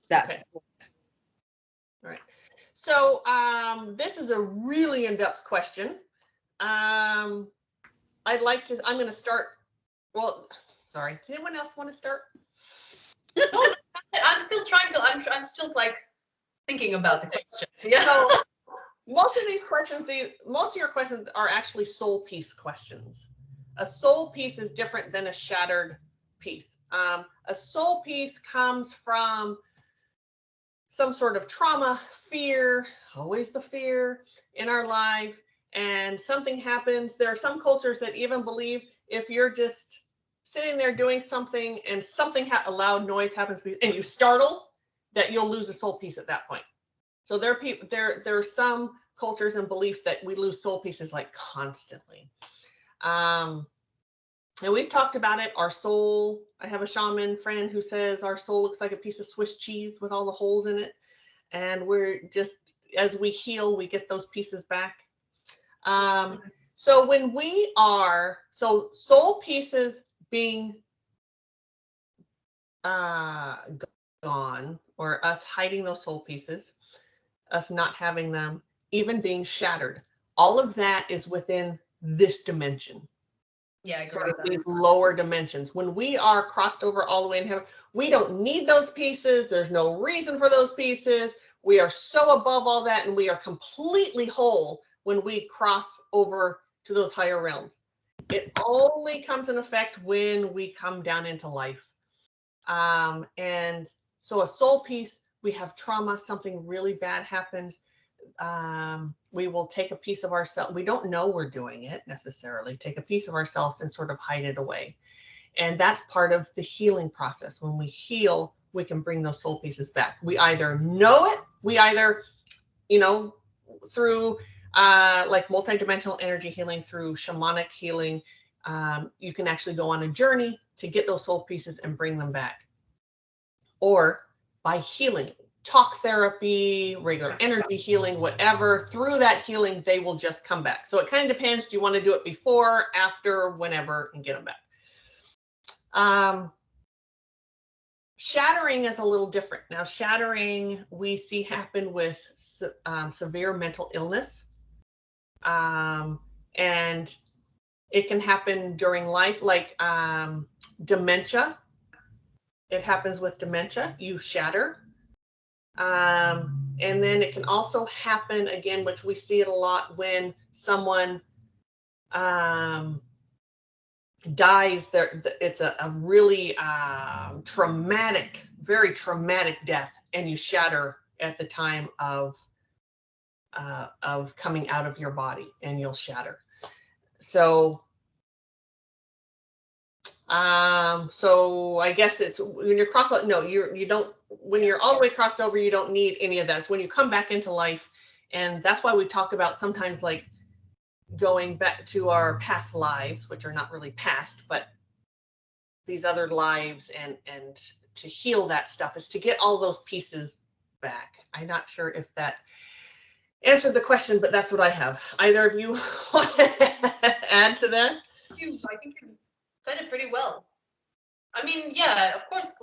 C: That's
A: okay. All right. So this is a really in-depth question. I'm going to start. Well, sorry. Does anyone else want to start?
B: I'm still trying to. I'm still like thinking about the question.
A: Yeah. So most of your questions are actually soul piece questions. A soul piece is different than a shattered piece. A soul piece comes from some sort of trauma, fear, always the fear in our life, and something happens. There are some cultures that even believe if you're just sitting there doing something and something a loud noise happens and you startle, that you'll lose a soul piece at that point. So there are some cultures and beliefs that we lose soul pieces like constantly. And we've talked about it. Our soul, I have a shaman friend who says our soul looks like a piece of Swiss cheese with all the holes in it. And we're just, as we heal, we get those pieces back. So when soul pieces being gone, or us hiding those soul pieces, us not having them, even being shattered, all of that is within this dimension.
B: Yeah,
A: sort of these lower dimensions. When we are crossed over all the way in heaven, we don't need those pieces. There's no reason for those pieces. We are so above all that, and we are completely whole when we cross over to those higher realms. It only comes in effect when we come down into life. And so a soul piece, we have trauma, something really bad happens. We will take a piece of ourselves. We don't know we're doing it necessarily. Take a piece of ourselves and sort of hide it away. And that's part of the healing process. When we heal, we can bring those soul pieces back. We either know it, through like multidimensional energy healing, through shamanic healing, you can actually go on a journey to get those soul pieces and bring them back. Or by healing, talk therapy, regular energy healing, whatever, through that healing, they will just come back. So it kind of depends. Do you want to do it before, after, whenever, and get them back? Shattering is a little different. Now, shattering we see happen with severe mental illness. And it can happen during life, like dementia. It happens with dementia. You shatter. And then it can also happen again, which we see it a lot when someone dies. It's a really traumatic, very traumatic death, and you shatter at the time of coming out of your body, and you'll shatter. So I guess it's when you're crossed. No, you don't. When you're all the way crossed over, you don't need any of that. It's when you come back into life, and that's why we talk about sometimes like going back to our past lives, which are not really past, but these other lives, and to heal that stuff is to get all those pieces back. I'm not sure if that answered the question, but that's what I have. Either of you want to add to that?
B: I think you said it pretty well. I mean, yeah, of course,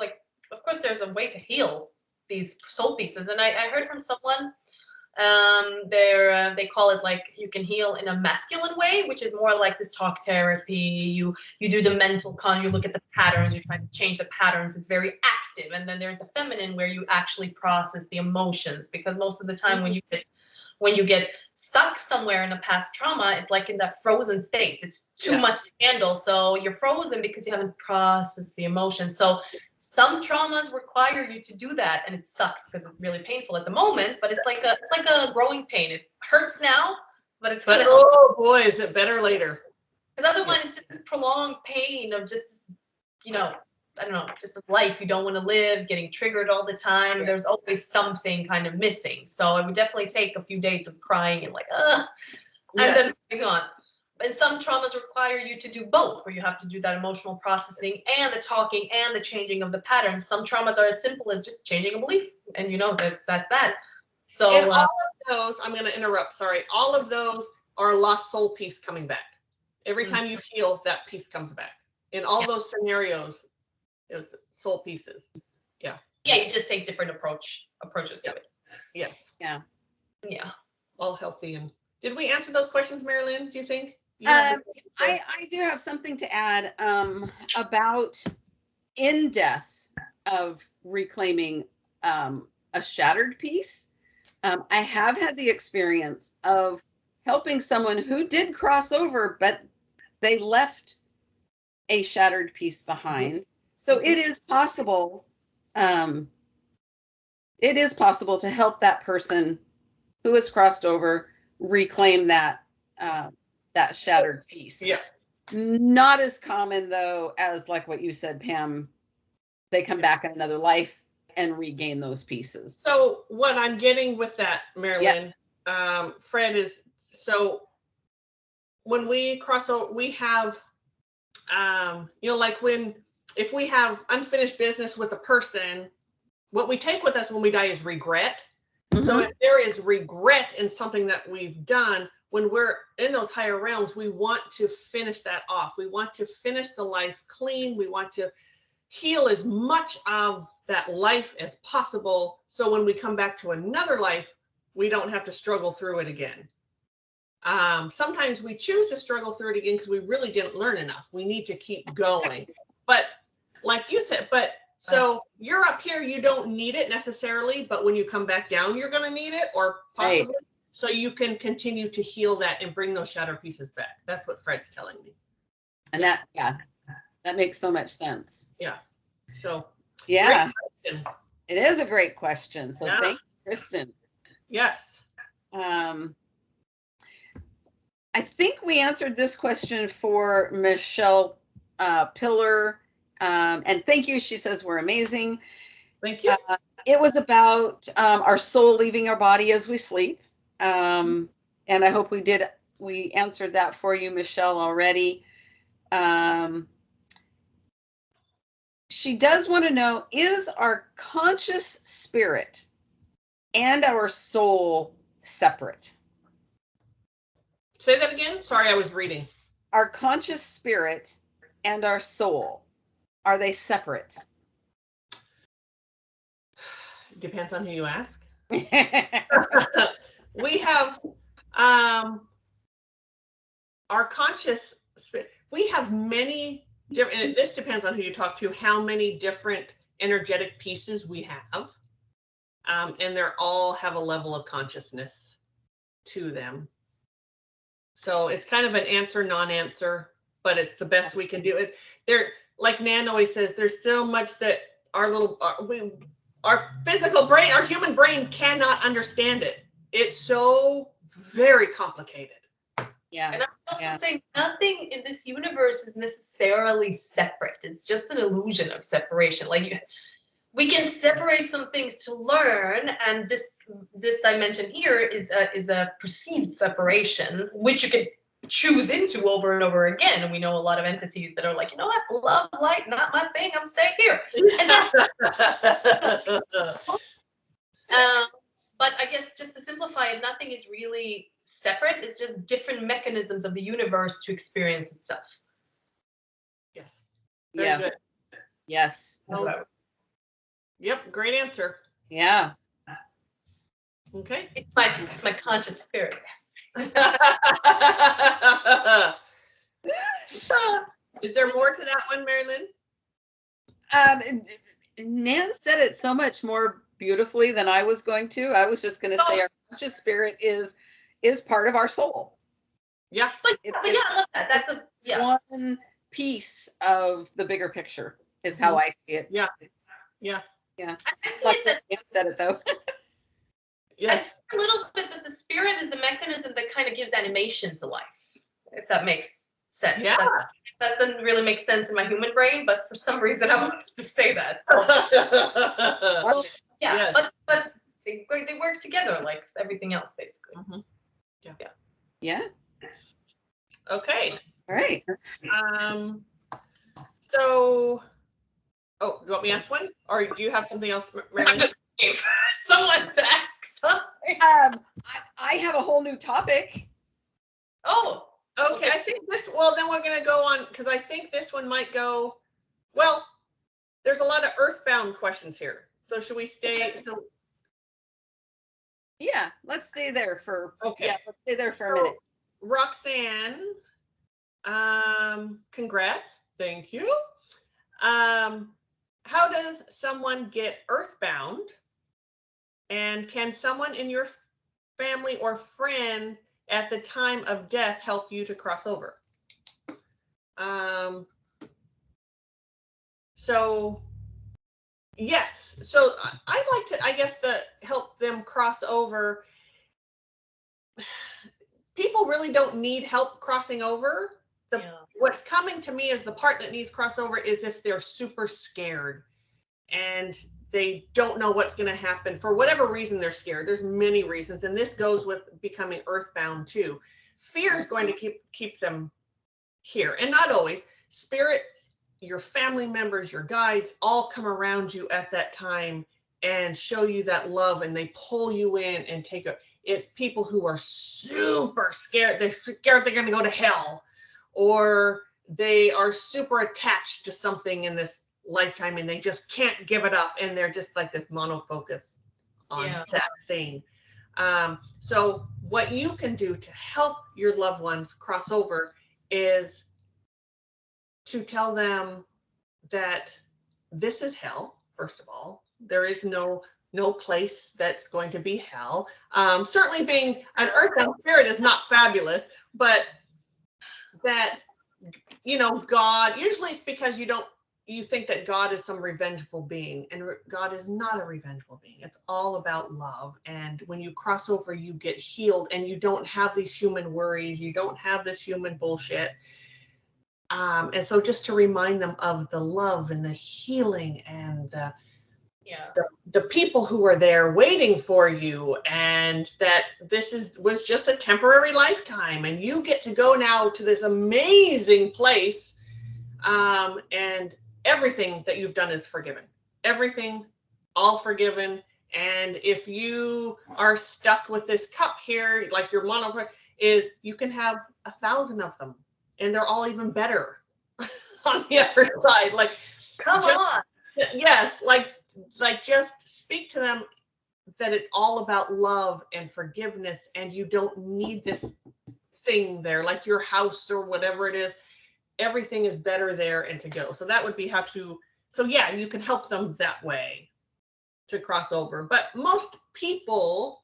B: there's a way to heal these soul pieces. And I heard from someone They call it like you can heal in a masculine way, which is more like this talk therapy. You do the mental you look at the patterns, you're trying to change the patterns. It's very active. And then there's the feminine where you actually process the emotions, because most of the time when you get stuck somewhere in a past trauma, it's like in that frozen state. It's too much to handle. So you're frozen because you haven't processed the emotion. So some traumas require you to do that, and it sucks because it's really painful at the moment, but it's like a growing pain. It hurts now, but it's gonna help.
A: Oh boy, is it better later.
B: Because otherwise it's just this prolonged pain of just, I don't know, just a life you don't want to live, getting triggered all the time. Yeah. There's always something kind of missing. So it would definitely take a few days of crying and like, and then moving on. And some traumas require you to do both, where you have to do that emotional processing and the talking and the changing of the patterns. Some traumas are as simple as just changing a belief, and that. So
A: and all of those, I'm going to interrupt. Sorry, all of those are a lost soul piece coming back. Every time you heal, that piece comes back. In all those scenarios, it was soul pieces. Yeah.
B: Yeah, you just take different approaches to it.
A: Yes.
C: Yeah.
B: Yeah.
A: All healthy. And did we answer those questions, Mari-Lyn? Do you think?
C: I do have something to add about in death of reclaiming a shattered piece. I have had the experience of helping someone who did cross over, but they left a shattered piece behind. So it is possible. It is possible to help that person who has crossed over reclaim that that shattered piece.
A: Yeah.
C: Not as common though as like what you said, Pam. They come back in another life and regain those pieces.
A: So what I'm getting with that, Mari-Lyn, Fred, is so when we cross over, we have, like if we have unfinished business with a person, what we take with us when we die is regret. Mm-hmm. So if there is regret in something that we've done, when we're in those higher realms, we want to finish that off. We want to finish the life clean. We want to heal as much of that life as possible. So when we come back to another life, we don't have to struggle through it again. Sometimes we choose to struggle through it again because we really didn't learn enough. We need to keep going. But like you said, so you're up here, you don't need it necessarily, but when you come back down, you're going to need it, or possibly. Right. So you can continue to heal that and bring those shattered pieces back. That's what Fred's telling me.
C: And that makes so much sense.
A: Yeah. So
C: yeah, it is a great question. So thank you, Kristen.
A: Yes.
C: I think we answered this question for Michelle Pillar. And thank you. She says we're amazing.
A: Thank you.
C: It was about our soul leaving our body as we sleep. And I hope we answered that for you, Michelle, already. She does want to know, is our conscious spirit and our soul separate?
A: Say that again. Sorry, I was reading.
C: Our conscious spirit and our soul, are they separate?
A: Depends on who you ask. We have our conscious spirit. We have many different, and this depends on who you talk to, how many different energetic pieces we have. And they're all have a level of consciousness to them. So it's kind of an answer, non-answer, but it's the best we can do it. There, like Nan always says, there's so much that our physical brain, our human brain cannot understand it. It's so very complicated.
B: Yeah. And I'm also saying nothing in this universe is necessarily separate. It's just an illusion of separation. Like we can separate some things to learn, and this dimension here is a perceived separation, which you can choose into over and over again. And we know a lot of entities that are like, you know what, love, light, not my thing. I'm staying here. And that's but I guess just to simplify it, nothing is really separate. It's just different mechanisms of the universe to experience itself.
A: Yes. Very good.
C: Yes.
A: Yep. Great answer.
C: Yeah.
A: Okay.
B: It's my conscious spirit.
A: Is there more to that one, Mari-Lyn?
C: Nan said it so much more beautifully than I was going to. I was just going to say our conscious spirit is part of our soul.
A: Yeah.
B: But yeah, I love that. That's
C: one piece of the bigger picture is how I see it.
A: Yeah. Yeah.
C: Yeah.
B: I see it that
C: Nan said it though.
A: Yes.
B: I see a little bit that the spirit is the mechanism that kind of gives animation to life, if that makes sense.
A: Yeah.
B: That doesn't really make sense in my human brain, but for some reason I wanted to say that. So, yeah,
A: Yes.
B: but they work together like everything else, basically.
A: Mm-hmm.
C: Yeah.
A: Okay.
C: All right.
A: So, do you want me to ask one, or do you have something else, Mari-Lyn?
B: Someone to ask something.
C: I have a whole new topic.
B: Oh.
A: Okay, I think this. Well, then we're gonna go on because I think this one might go. Well, there's a lot of earthbound questions here. So should we stay? So
C: Yeah, let's stay there for.
A: Okay.
C: Yeah, let's stay there for a minute.
A: Roxanne, congrats. Thank you. How does someone get earthbound? And can someone in your family or friend at the time of death help you to cross over? So yes. So I'd like to, I guess, help them cross over. People really don't need help crossing over. What's coming to me is the part that needs crossover is if they're super scared and they don't know what's going to happen for whatever reason they're scared. There's many reasons, and this goes with becoming earthbound too. Fear is going to keep them here, and not always. Spirits, your family members, your guides, all come around you at that time and show you that love, and they pull you in and take it. It's people who are super scared. They're scared they're going to go to hell, or they are super attached to something in this lifetime and they just can't give it up, and they're just like this monofocus on that thing. So what you can do to help your loved ones cross over is to tell them that this is hell. First of all, there is no place that's going to be hell. Certainly being an earthbound spirit is not fabulous, but that, God, usually it's because you think that God is some revengeful being, and God is not a revengeful being. It's all about love. And when you cross over, you get healed, and you don't have these human worries. You don't have this human bullshit. And so just to remind them of the love and the healing and the people who are there waiting for you, and that this was just a temporary lifetime, and you get to go now to this amazing place, and everything that you've done is forgiven. Everything, all forgiven. And if you are stuck with this cup here, like your mono is, you can have 1,000 of them, and they're all even better on the other side. Like,
B: come on.
A: Yes, like just speak to them that it's all about love and forgiveness, and you don't need this thing there, like your house or whatever it is. Everything is better there and to go. So that would be how to, you can help them that way to cross over. But most people,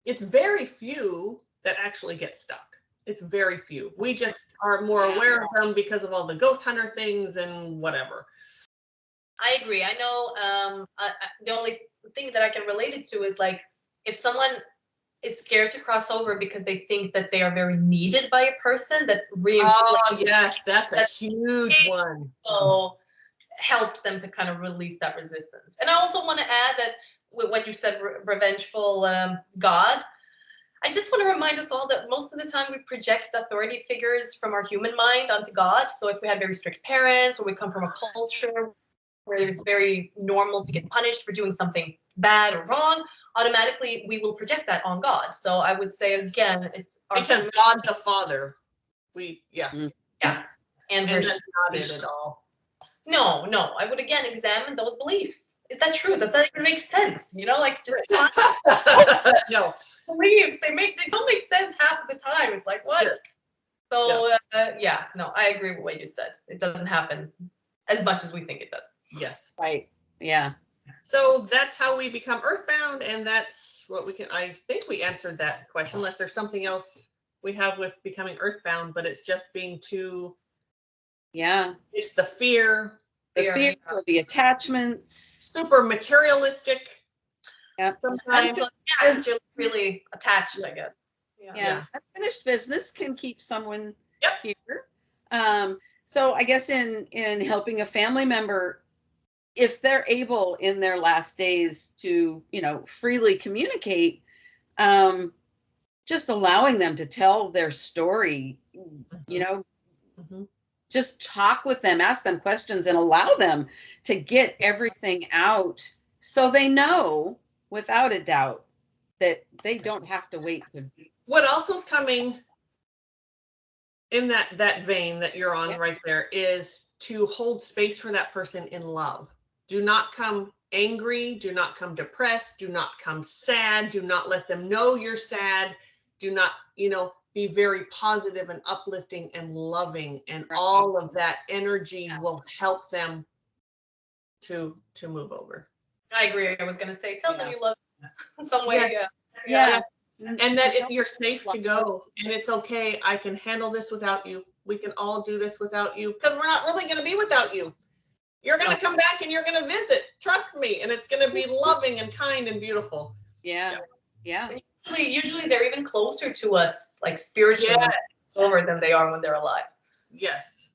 A: it's very few that actually get stuck. It's very few. We just are more aware of them because of all the ghost hunter things and whatever.
B: I agree. I know the only thing that I can relate it to is like if someone is scared to cross over because they think that they are very needed by a person, that
A: yes, that's a huge one.
B: So helps them to kind of release that resistance. And I also want to add that with what you said, revengeful God, I just want to remind us all that most of the time we project authority figures from our human mind onto God. So if we had very strict parents, or we come from a culture where it's very normal to get punished for doing something bad or wrong, automatically we will project that on God. So I would say again, it's
A: because God the Father, and
B: we're
A: that's not it at all.
B: No, No, I would again examine those beliefs. Is that true? Does that even make sense? You know, like just
A: No.
B: beliefs, they don't make sense half of the time. It's like, what?
A: Yes.
B: So yeah, no, I agree with what you said. It doesn't happen as much as we think it does.
A: Yes.
C: Right. Yeah.
A: So that's how we become earthbound, and that's what we can. I think we answered that question, unless there's something else we have with becoming earthbound, but it's just being too.
C: Yeah.
A: It's the fear,
C: The fear, the attachments.
A: super materialistic.
C: Yep.
A: Sometimes.
B: So, yeah, it's just really attached, I guess.
C: Yeah. Unfinished business can keep someone
A: Yep.
C: here. So I guess in helping a family member, if they're able in their last days to, freely communicate, just allowing them to tell their story, just talk with them, ask them questions, and allow them to get everything out so they know without a doubt that they don't have to wait to.
A: What also is coming in that vein that you're on right there is to hold space for that person in love. Do not come angry, do not come depressed, do not come sad, do not let them know you're sad. Do not, be very positive and uplifting and loving, and all of that energy will help them to move over.
B: I agree. I was going to say, tell them you love them some way.
C: Yeah.
A: And that you're safe to go, and it's okay. I can handle this without you. We can all do this without you, because we're not really going to be without you. You're going to come back and you're going to visit. Trust me. And it's going to be loving and kind and beautiful.
C: Yeah.
B: Usually they're even closer to us, like spiritually, over than they are when they're alive.
A: Yes,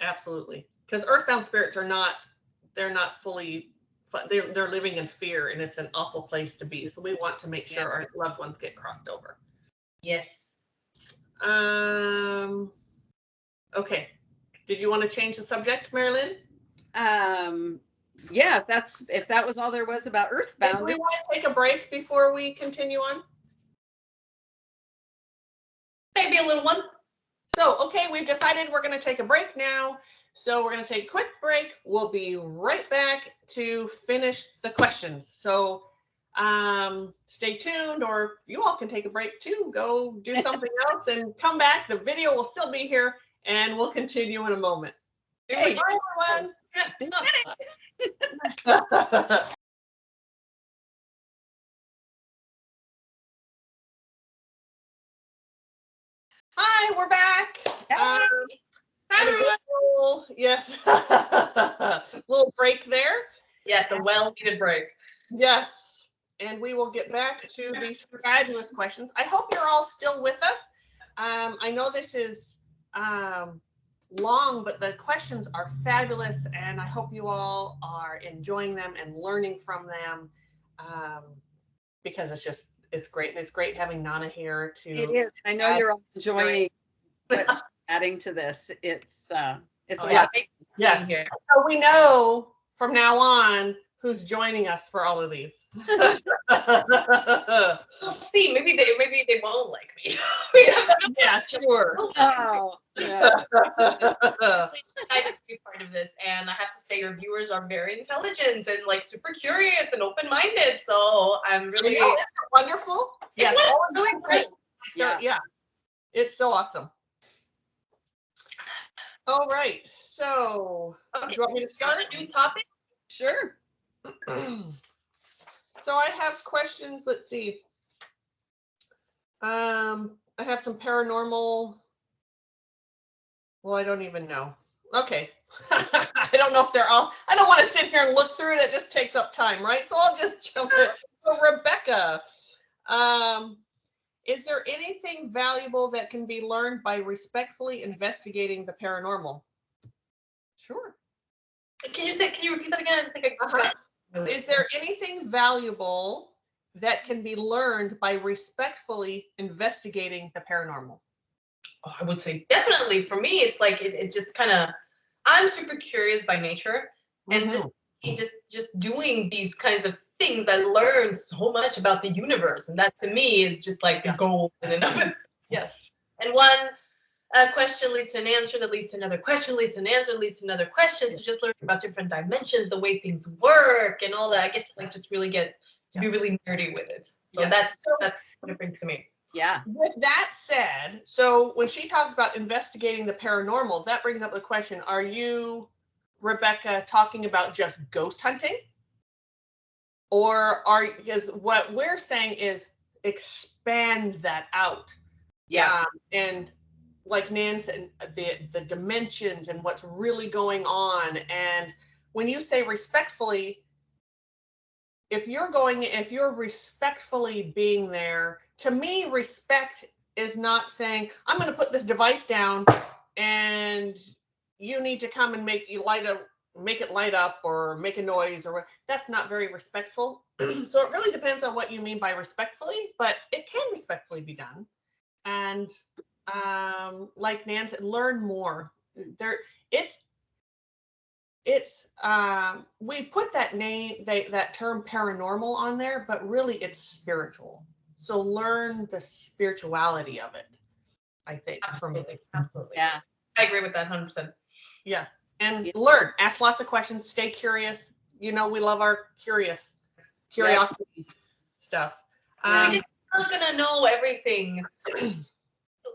A: absolutely. Because earthbound spirits they're not fully, they're living in fear, and it's an awful place to be. So we want to make sure our loved ones get crossed over.
B: Yes.
A: Okay. Did you want to change the subject, Mari-Lyn?
C: Yeah, if that was all there was about earthbound.
A: Do we want to take a break before we continue on?
B: Maybe a little one.
A: So, okay, we've decided we're going to take a break now. So we're going to take a quick break. We'll be right back to finish the questions. So stay tuned, or you all can take a break too. Go do something else and come back. The video will still be here, and we'll continue in a moment.
C: Hey.
A: Bye, everyone. Hi, we're back.
B: Hi, everyone.
A: Yes. Little break there.
B: Yes, a well-needed break.
A: Yes. And we will get back to these fabulous questions. I hope you're all still with us. I know this is long, but the questions are fabulous, and I hope you all are enjoying them and learning from them, because it's great. It's great having Nana here to.
C: It is. I know you're all enjoying what's adding to this. It's a lot.
A: Yes. So we know from now on who's joining us for all of these.
B: We'll see. Maybe they won't like me.
A: Yeah, sure.
C: Oh, yeah.
B: Excited to be part of this, and I have to say, your viewers are very intelligent and like super curious and open-minded. So I'm really
A: wonderful.
B: It's really great.
A: Yeah, it's so awesome. All right, so do you want me to start
B: a new topic?
C: Sure.
A: So I have questions. Let's see. I have some paranormal. Well, I don't even know. Okay. I don't know if they're all. I don't want to sit here and look through it. It just takes up time, right? So I'll just jump in. So Rebecca, is there anything valuable that can be learned by respectfully investigating the paranormal? Sure.
B: Can you repeat that again? I think
A: Is there anything valuable that can be learned by respectfully investigating the paranormal?
B: Oh, I would say definitely. For me, it's like it just kind of. I'm super curious by nature, and just doing these kinds of things, I learned so much about the universe, and that to me is just like the goal in and of itself.
A: Yes.
B: And one a question leads to an answer that leads to another question, leads to an answer, leads to another question. So just learning about different dimensions, the way things work and all that. I get to like just really get to be really nerdy with it. So
A: Yeah.
B: that's what it brings to me.
C: Yeah.
A: With that said, so when she talks about investigating the paranormal, that brings up the question, are you, Rebecca, talking about just ghost hunting? Or because what we're saying is expand that out.
C: Yeah.
A: And like Nan said, the dimensions and what's really going on. And when you say respectfully, if you're respectfully being there, to me, respect is not saying, I'm going to put this device down and you need to come and make it light up or make a noise or what. That's not very respectful. So it really depends on what you mean by respectfully, but it can respectfully be done. And like Nan said, learn more. We put that term paranormal on there, but really it's spiritual. So learn the spirituality of it, I think.
B: Absolutely.
C: Yeah.
B: I agree with that 100%.
A: Yeah. And learn, ask lots of questions, stay curious. We love our curiosity stuff.
B: You're just not gonna know everything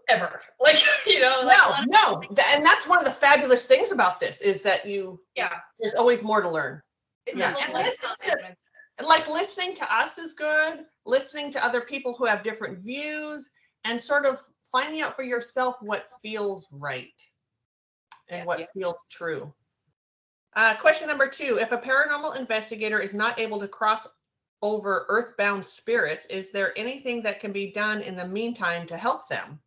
B: ever. Like,
A: no. And that's one of the fabulous things about this is that there's always more to learn.
B: Yeah.
A: And listening to us is good. Listening to other people who have different views and sort of finding out for yourself what feels right and what feels true. Question number 2, if a paranormal investigator is not able to cross over earthbound spirits, is there anything that can be done in the meantime to help them?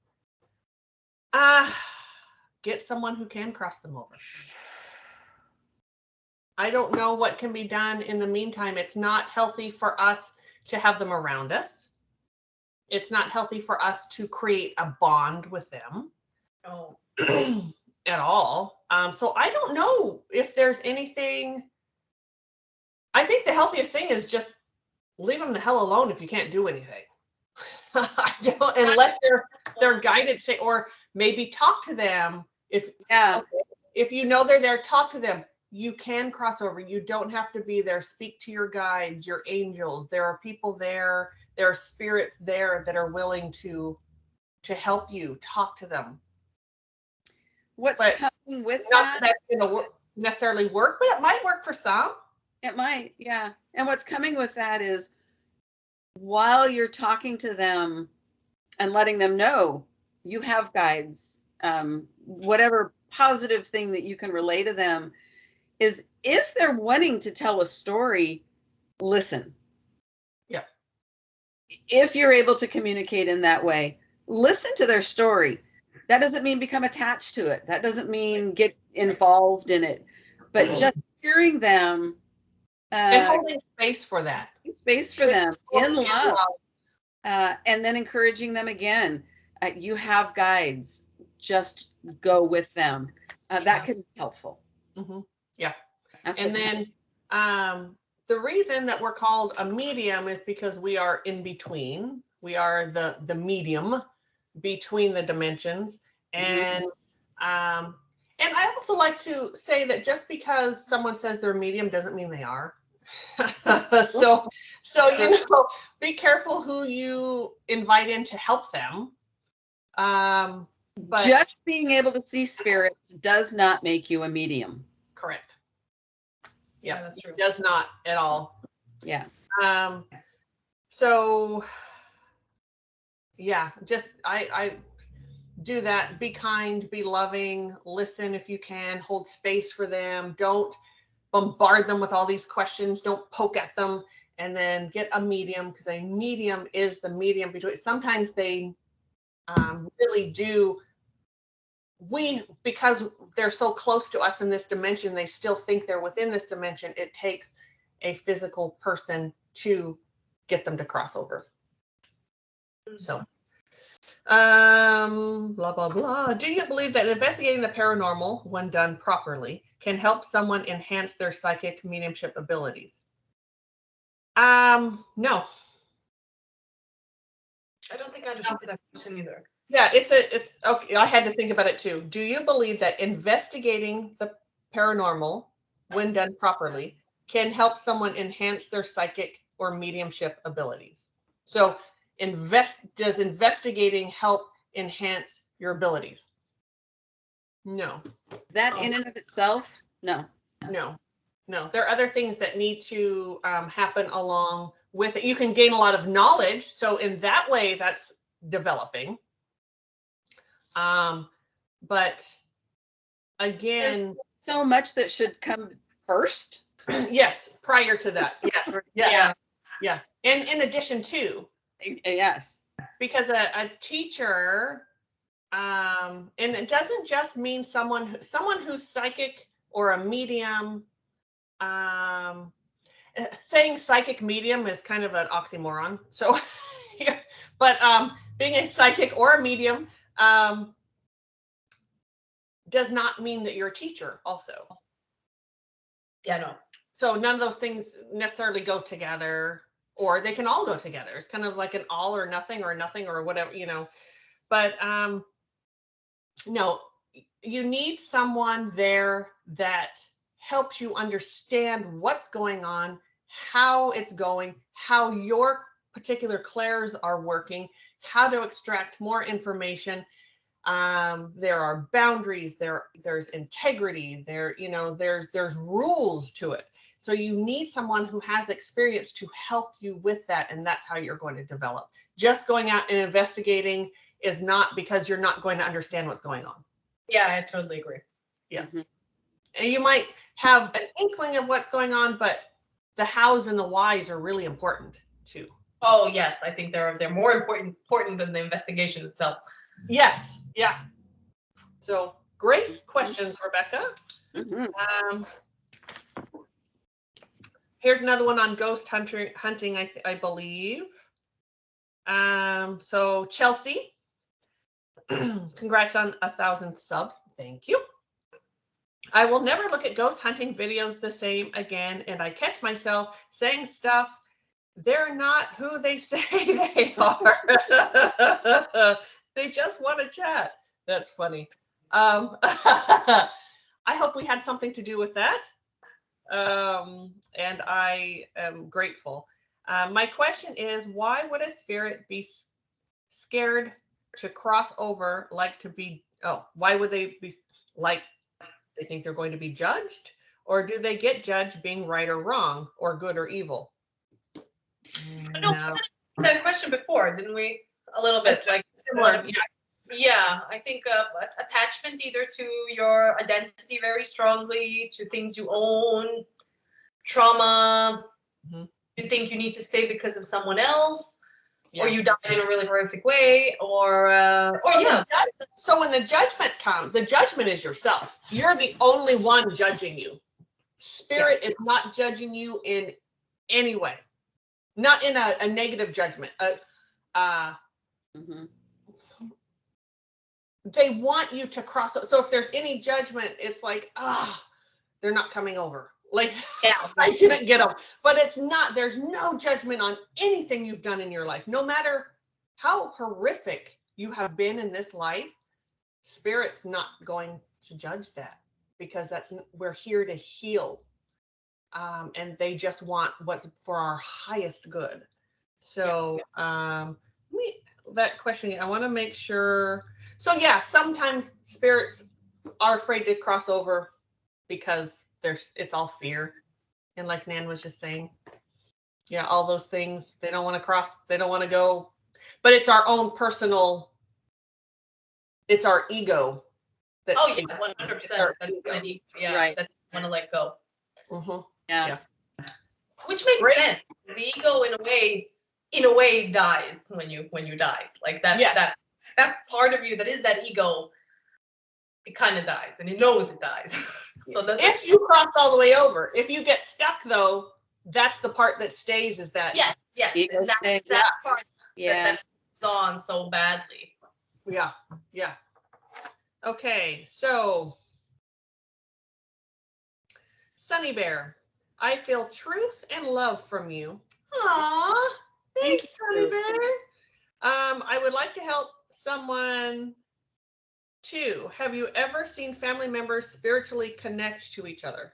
A: Get someone who can cross them over. I don't know what can be done in the meantime. It's not healthy for us to have them around us. It's not healthy for us to create a bond with them.
B: Oh.
A: At all. So I don't know if there's anything. I think the healthiest thing is just leave them the hell alone if you can't do anything. And let their guidance say, or maybe talk to them. If you know they're there, talk to them. You can cross over. You don't have to be there. Speak to your guides, your angels. There are people there. There are spirits there that are willing to help you. Talk to them.
C: What's coming with
A: not that that's going to necessarily work, but it might work for some.
C: It might, yeah. And what's coming with that is while you're talking to them and letting them know you have guides, whatever positive thing that you can relay to them, is if they're wanting to tell a story, listen.
A: Yeah.
C: If you're able to communicate in that way, listen to their story. That doesn't mean become attached to it. That doesn't mean get involved in it, but just hearing them
A: and holding space for that.
C: Space for them in love. And then encouraging them again. You have guides. Just go with them. That can be helpful.
A: Mm-hmm. Yeah. And then the reason that we're called a medium is because we are in between. We are the medium between the dimensions. And and I also like to say that just because someone says they're a medium doesn't mean they are. so be careful who you invite in to help them. But
C: just being able to see spirits does not make you a medium.
A: Correct.
B: Yeah, that's true.
A: It does not at all.
C: Yeah.
A: So yeah, just I do that. Be kind, be loving, listen if you can, hold space for them. Don't bombard them with all these questions. Don't poke at them, and then get a medium, because a medium is the medium between. Sometimes they really do. Because they're so close to us in this dimension, they still think they're within this dimension. It takes a physical person to get them to cross over. So, blah, blah, blah. Do you believe that investigating the paranormal, when done properly, can help someone enhance their psychic mediumship abilities? No.
B: I don't think I understood that question either.
A: Yeah, it's okay. I had to think about it too. Do you believe that investigating the paranormal, when done properly, can help someone enhance their psychic or mediumship abilities? So, does investigating help enhance your abilities? No,
C: That in and of itself, no.
A: no, no. There are other things that need to happen along with it. You can gain a lot of knowledge, so in that way, that's developing. But again,
C: So much that should come first.
A: yes, prior to that, yes, yeah,
B: Yeah.
A: yeah. And in addition to,
C: Yes.
A: because a teacher, and it doesn't just mean someone who's psychic or a medium. Saying psychic medium is kind of an oxymoron. So, yeah, but being a psychic or a medium does not mean that you're a teacher also.
B: Yeah, no.
A: So none of those things necessarily go together, or they can all go together. It's kind of like an all or nothing or whatever, But no, you need someone there that helps you understand what's going on, how it's going, how your particular clairs are working, how to extract more information. There are boundaries, there's integrity, there's rules to it. So you need someone who has experience to help you with that, and that's how you're going to develop. Just going out and investigating is not, because you're not going to understand what's going on.
B: Yeah, I totally agree.
A: Yeah. And you might have an inkling of what's going on, but the hows and the whys are really important too.
B: Oh yes, I think they're more important than the investigation itself.
A: Yes. Yeah. So great questions, Rebecca.
C: Mhm.
A: Here's another one on ghost hunting, I believe. So Chelsea, congrats on 1,000th sub. Thank you. I will never look at ghost hunting videos the same again, and I catch myself saying stuff. They're not who they say they are. They just want to chat. That's funny. I hope we had something to do with that. And I am grateful. My question is, why would a spirit be scared to cross over, why would they be like, they think they're going to be judged? Or do they get judged being right or wrong, or good or evil?
B: No. That question before, didn't we? A little bit, like
A: similar.
B: Yeah, I think attachment either to your identity very strongly, to things you own, trauma.
A: Mm-hmm.
B: You think you need to stay because of someone else,
A: Yeah.
B: or you died in a really horrific way, or yeah.
A: So when the judgment comes, the judgment is yourself. You're the only one judging you. Spirit is not judging you in any way, not in a negative judgment. They want you to cross. So if there's any judgment, it's like, they're not coming over. Like,
B: Yeah.
A: I didn't get them. But it's not, there's no judgment on anything you've done in your life. No matter how horrific you have been in this life, Spirit's not going to judge that, because we're here to heal. And they just want what's for our highest good. So that question, I want to make sure. So yeah, sometimes spirits are afraid to cross over because it's all fear. And like Nan was just saying, yeah, all those things, they don't want to cross, they don't want to go, but it's our own personal, it's our ego.
B: Yeah, 100%. Yeah, right. That you want to let go.
A: Mm-hmm.
C: Yeah.
B: Which makes sense. The ego, in a way, dies when you die. Like that part of you that is that ego, it kind of dies, and it knows it dies. So
A: if you cross all the way over, if you get stuck though, that's the part that stays. Is that
B: yes, that part that's gone so badly.
A: Yeah. Okay, so Sunny Bear, I feel truth and love from you. Aww, thanks, Sunny Bear. I would like to help someone to, have you ever seen family members spiritually connect to each other?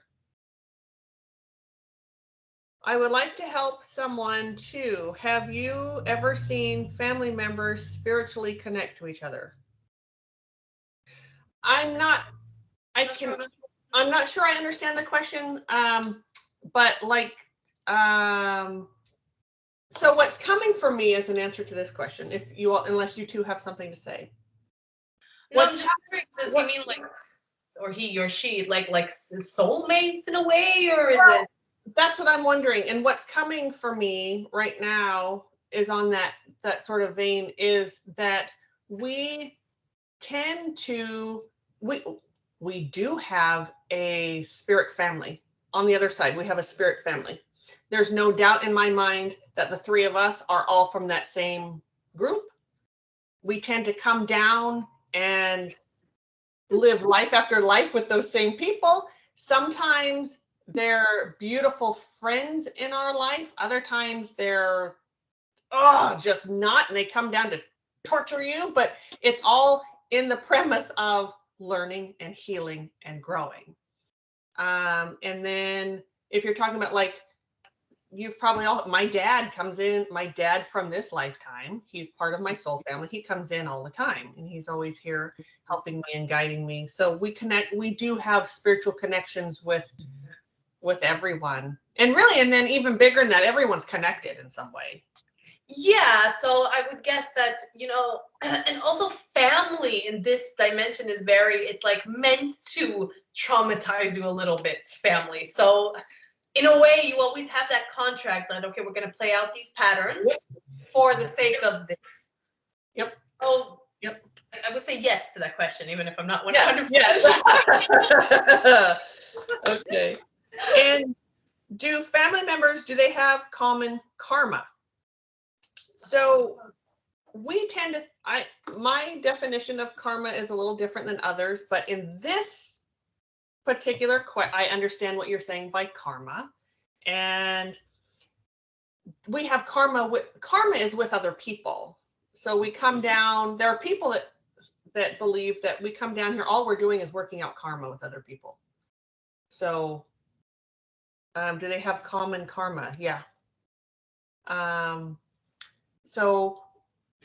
A: I would like to help someone to, have you ever seen family members spiritually connect to each other? I'm not sure I understand the question. But like, so what's coming for me as an answer to this question, if you all, unless you two have something to say.
B: No, I'm just wondering, does he mean like, or he or she, like soulmates in a way, or is it?
A: That's what I'm wondering. And what's coming for me right now is on that sort of vein, is that we tend to, we do have a spirit family. On the other side, we have a spirit family. There's no doubt in my mind that the three of us are all from that same group. We tend to come down and live life after life with those same people. Sometimes they're beautiful friends in our life. Other times they're just not, and they come down to torture you. But it's all in the premise of learning and healing and growing. And then if you're talking about, like, you've probably all, my dad comes in, my dad from this lifetime, he's part of my soul family. He comes in all the time, and he's always here helping me and guiding me. So we connect, we do have spiritual connections with everyone. And really, and then even bigger than that, everyone's connected in some way.
B: Yeah, so I would guess that, you know, and also family in this dimension is very, it's like meant to traumatize you a little bit, family. So in a way, you always have that contract that, okay, we're going to play out these patterns for the sake of this.
A: Yep.
B: Oh,
A: yep.
B: I would say yes to that question, even if I'm not 100%.
A: Yes. Okay. And do family members, do they have common karma? So we tend to, my definition of karma is a little different than others, but in this particular, I understand what you're saying by karma. And we have karma is with other people. So we come down, there are people that believe that we come down here, all we're doing is working out karma with other people. So do they have common karma? Yeah. So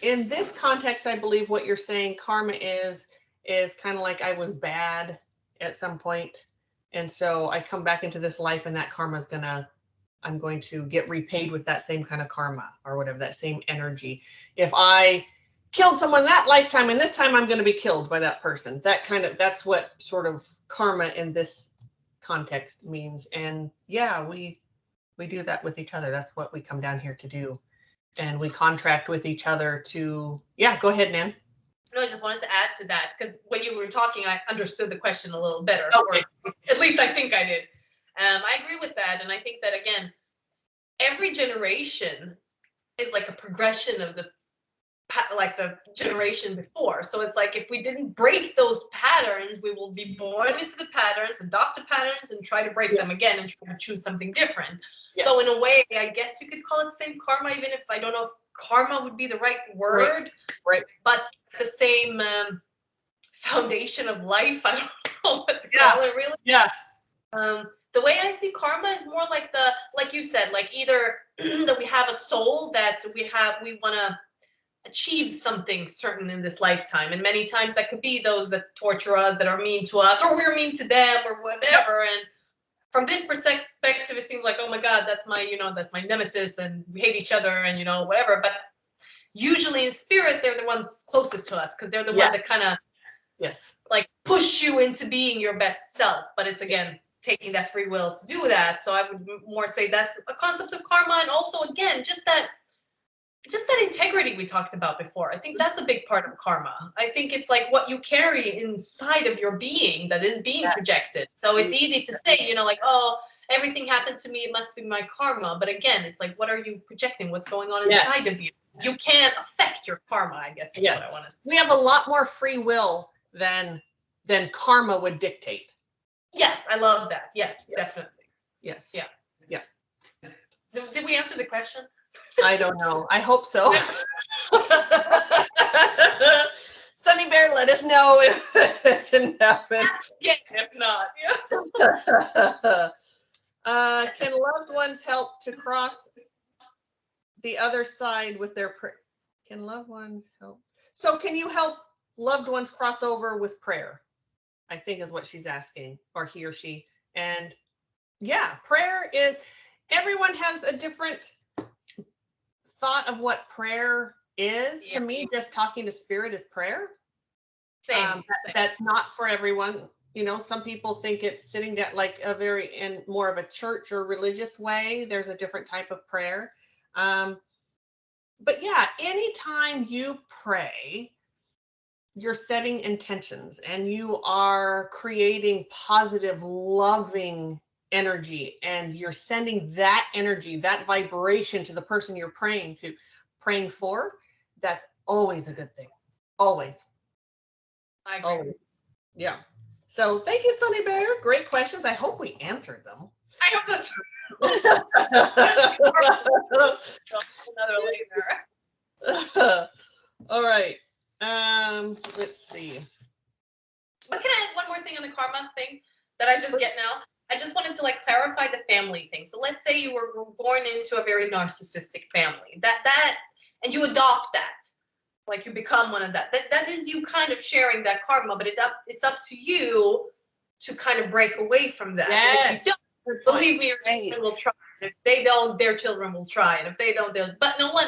A: in this context, I believe what you're saying, karma is kind of like I was bad at some point. And so I come back into this life, and that karma is I'm going to get repaid with that same kind of karma or whatever, that same energy. If I killed someone that lifetime, and this time I'm going to be killed by that person, that's what sort of karma in this context means. And yeah, we do that with each other. That's what we come down here to do. And we contract with each other to, yeah, go ahead, Nan.
B: No, I just wanted to add to that, because when you were talking, I understood the question a little better.
A: Okay.
B: Or at least I think I did. I agree with that. And I think that, again, every generation is like a progression of the generation before. So it's like, if we didn't break those patterns, we will be born into the patterns, adopt the patterns, and try to break them again and try to choose something different. Yes. So in a way, I guess you could call it same karma, even if I don't know if karma would be the right word.
A: Right.
B: But the same foundation of life. I don't know what to call it, really.
A: Yeah.
B: The way I see karma is more like like you said, like either that we have a soul that we want to achieve something certain in this lifetime, and many times that could be those that torture us, that are mean to us, or we're mean to them, or whatever. Yep. And from this perspective, it seems like, oh my God, that's my nemesis, and we hate each other, and whatever. But usually in spirit, they're the ones closest to us, because they're the one that kind of like push you into being your best self. But it's, again, taking that free will to do that. So I would more say that's a concept of karma. And also, again, just that integrity we talked about before. I think that's a big part of karma. I think it's like what you carry inside of your being that is being projected. So it's easy to say, like, oh, everything happens to me, it must be my karma. But again, it's like, what are you projecting? What's going on inside of you? You can't affect your karma, I guess is what I want to say.
A: We have a lot more free will than karma would dictate.
B: Yes, I love that. Yes, definitely.
A: Yes.
B: Yeah.
A: Yeah.
B: Did we answer the question?
A: I don't know. I hope so. Sunny Bear, let us know if it didn't happen.
B: Yeah, if not,
A: Can loved ones help to cross the other side with their prayer? Can loved ones help? So can you help loved ones cross over with prayer? I think is what she's asking, or he or she. And yeah, prayer is, everyone has a different thought of what prayer is. To me, just talking to spirit is prayer.
B: Same.
A: That's not for everyone. You know, some people think it's sitting down like a very, in more of a church or religious way. There's a different type of prayer. But yeah, anytime you pray, you're setting intentions and you are creating positive, loving energy, and you're sending that energy, that vibration to the person you're praying for. That's always a good thing. Always.
B: I agree.
A: Always. Yeah. So thank you, Sunny Bear. Great questions. I hope we answered them.
B: I hope that's another later.
A: All right. Let's see.
B: But can I add one more thing on the karma thing that I just get now? I just wanted to like clarify the family thing. So let's say you were born into a very narcissistic family. That and you adopt that. Like you become one of that. That is you kind of sharing that karma, but it's up to you to kind of break away from that.
A: Yes.
B: And if you don't, believe me, your children will try. And if they don't, their children will try. And if they don't, they'll. But no one.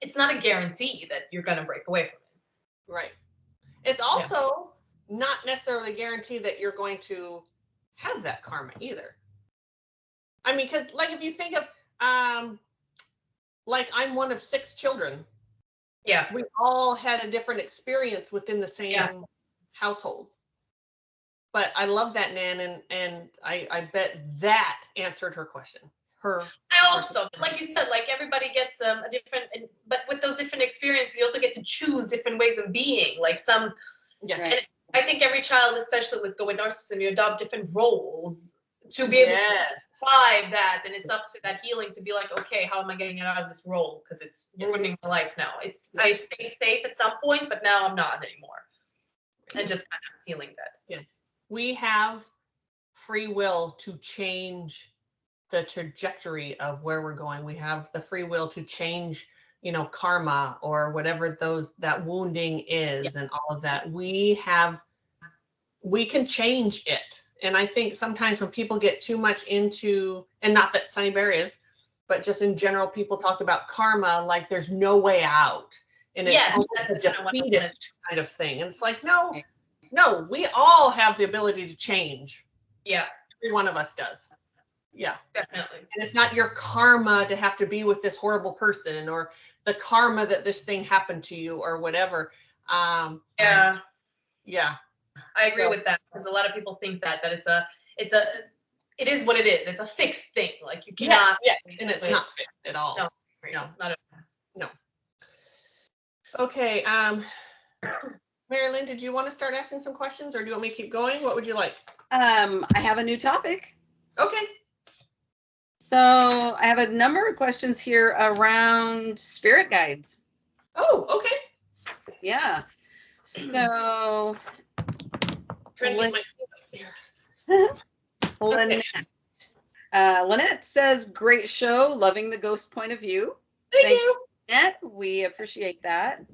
B: It's not a guarantee that you're going to break away from it.
A: Right. It's also not necessarily guaranteed that you're going to have that karma either. I mean, because like if you think of, like I'm one of 6 children.
B: Yeah.
A: We all had a different experience within the same household. But I love that, Nan, and I bet that answered her question. I
B: hope so. Like you said, like everybody gets a different, but with those different experiences, you also get to choose different ways of being. Like some,
A: yes.
B: And I think every child, especially with narcissism, you adopt different roles to be able to survive that, and it's up to that healing to be like, okay, how am I getting out of this role? Because it's ruining my life now. I stayed safe at some point, but now I'm not anymore. And just kind of healing that.
A: Yes, we have free will to change the trajectory of where we're going. We have the free will to change, karma or whatever that wounding is, and all of that. We can change it. And I think sometimes when people get too much into, and not that Sunny Bear is, but just in general, people talk about karma like there's no way out. And it's a defeatist kind of thing. And it's like, no, we all have the ability to change.
B: Yeah.
A: Every one of us does. Yeah.
B: Definitely.
A: And it's not your karma to have to be with this horrible person, or the karma that this thing happened to you, or whatever.
B: Yeah.
A: Yeah.
B: I agree with that, because a lot of people think that it is what it is. It's a fixed thing. Like you cannot.
A: Yes, and it's not fixed at all.
B: No, not at all.
A: No. Okay. Mari-Lyn, did you want to start asking some questions, or do you want me to keep going? What would you like?
C: I have a new topic.
A: Okay.
C: So I have a number of questions here around spirit guides.
A: Oh, okay.
C: Yeah. So Lynette says, great show, loving the ghost point of view.
A: Thank you,
C: Lynette. We appreciate that.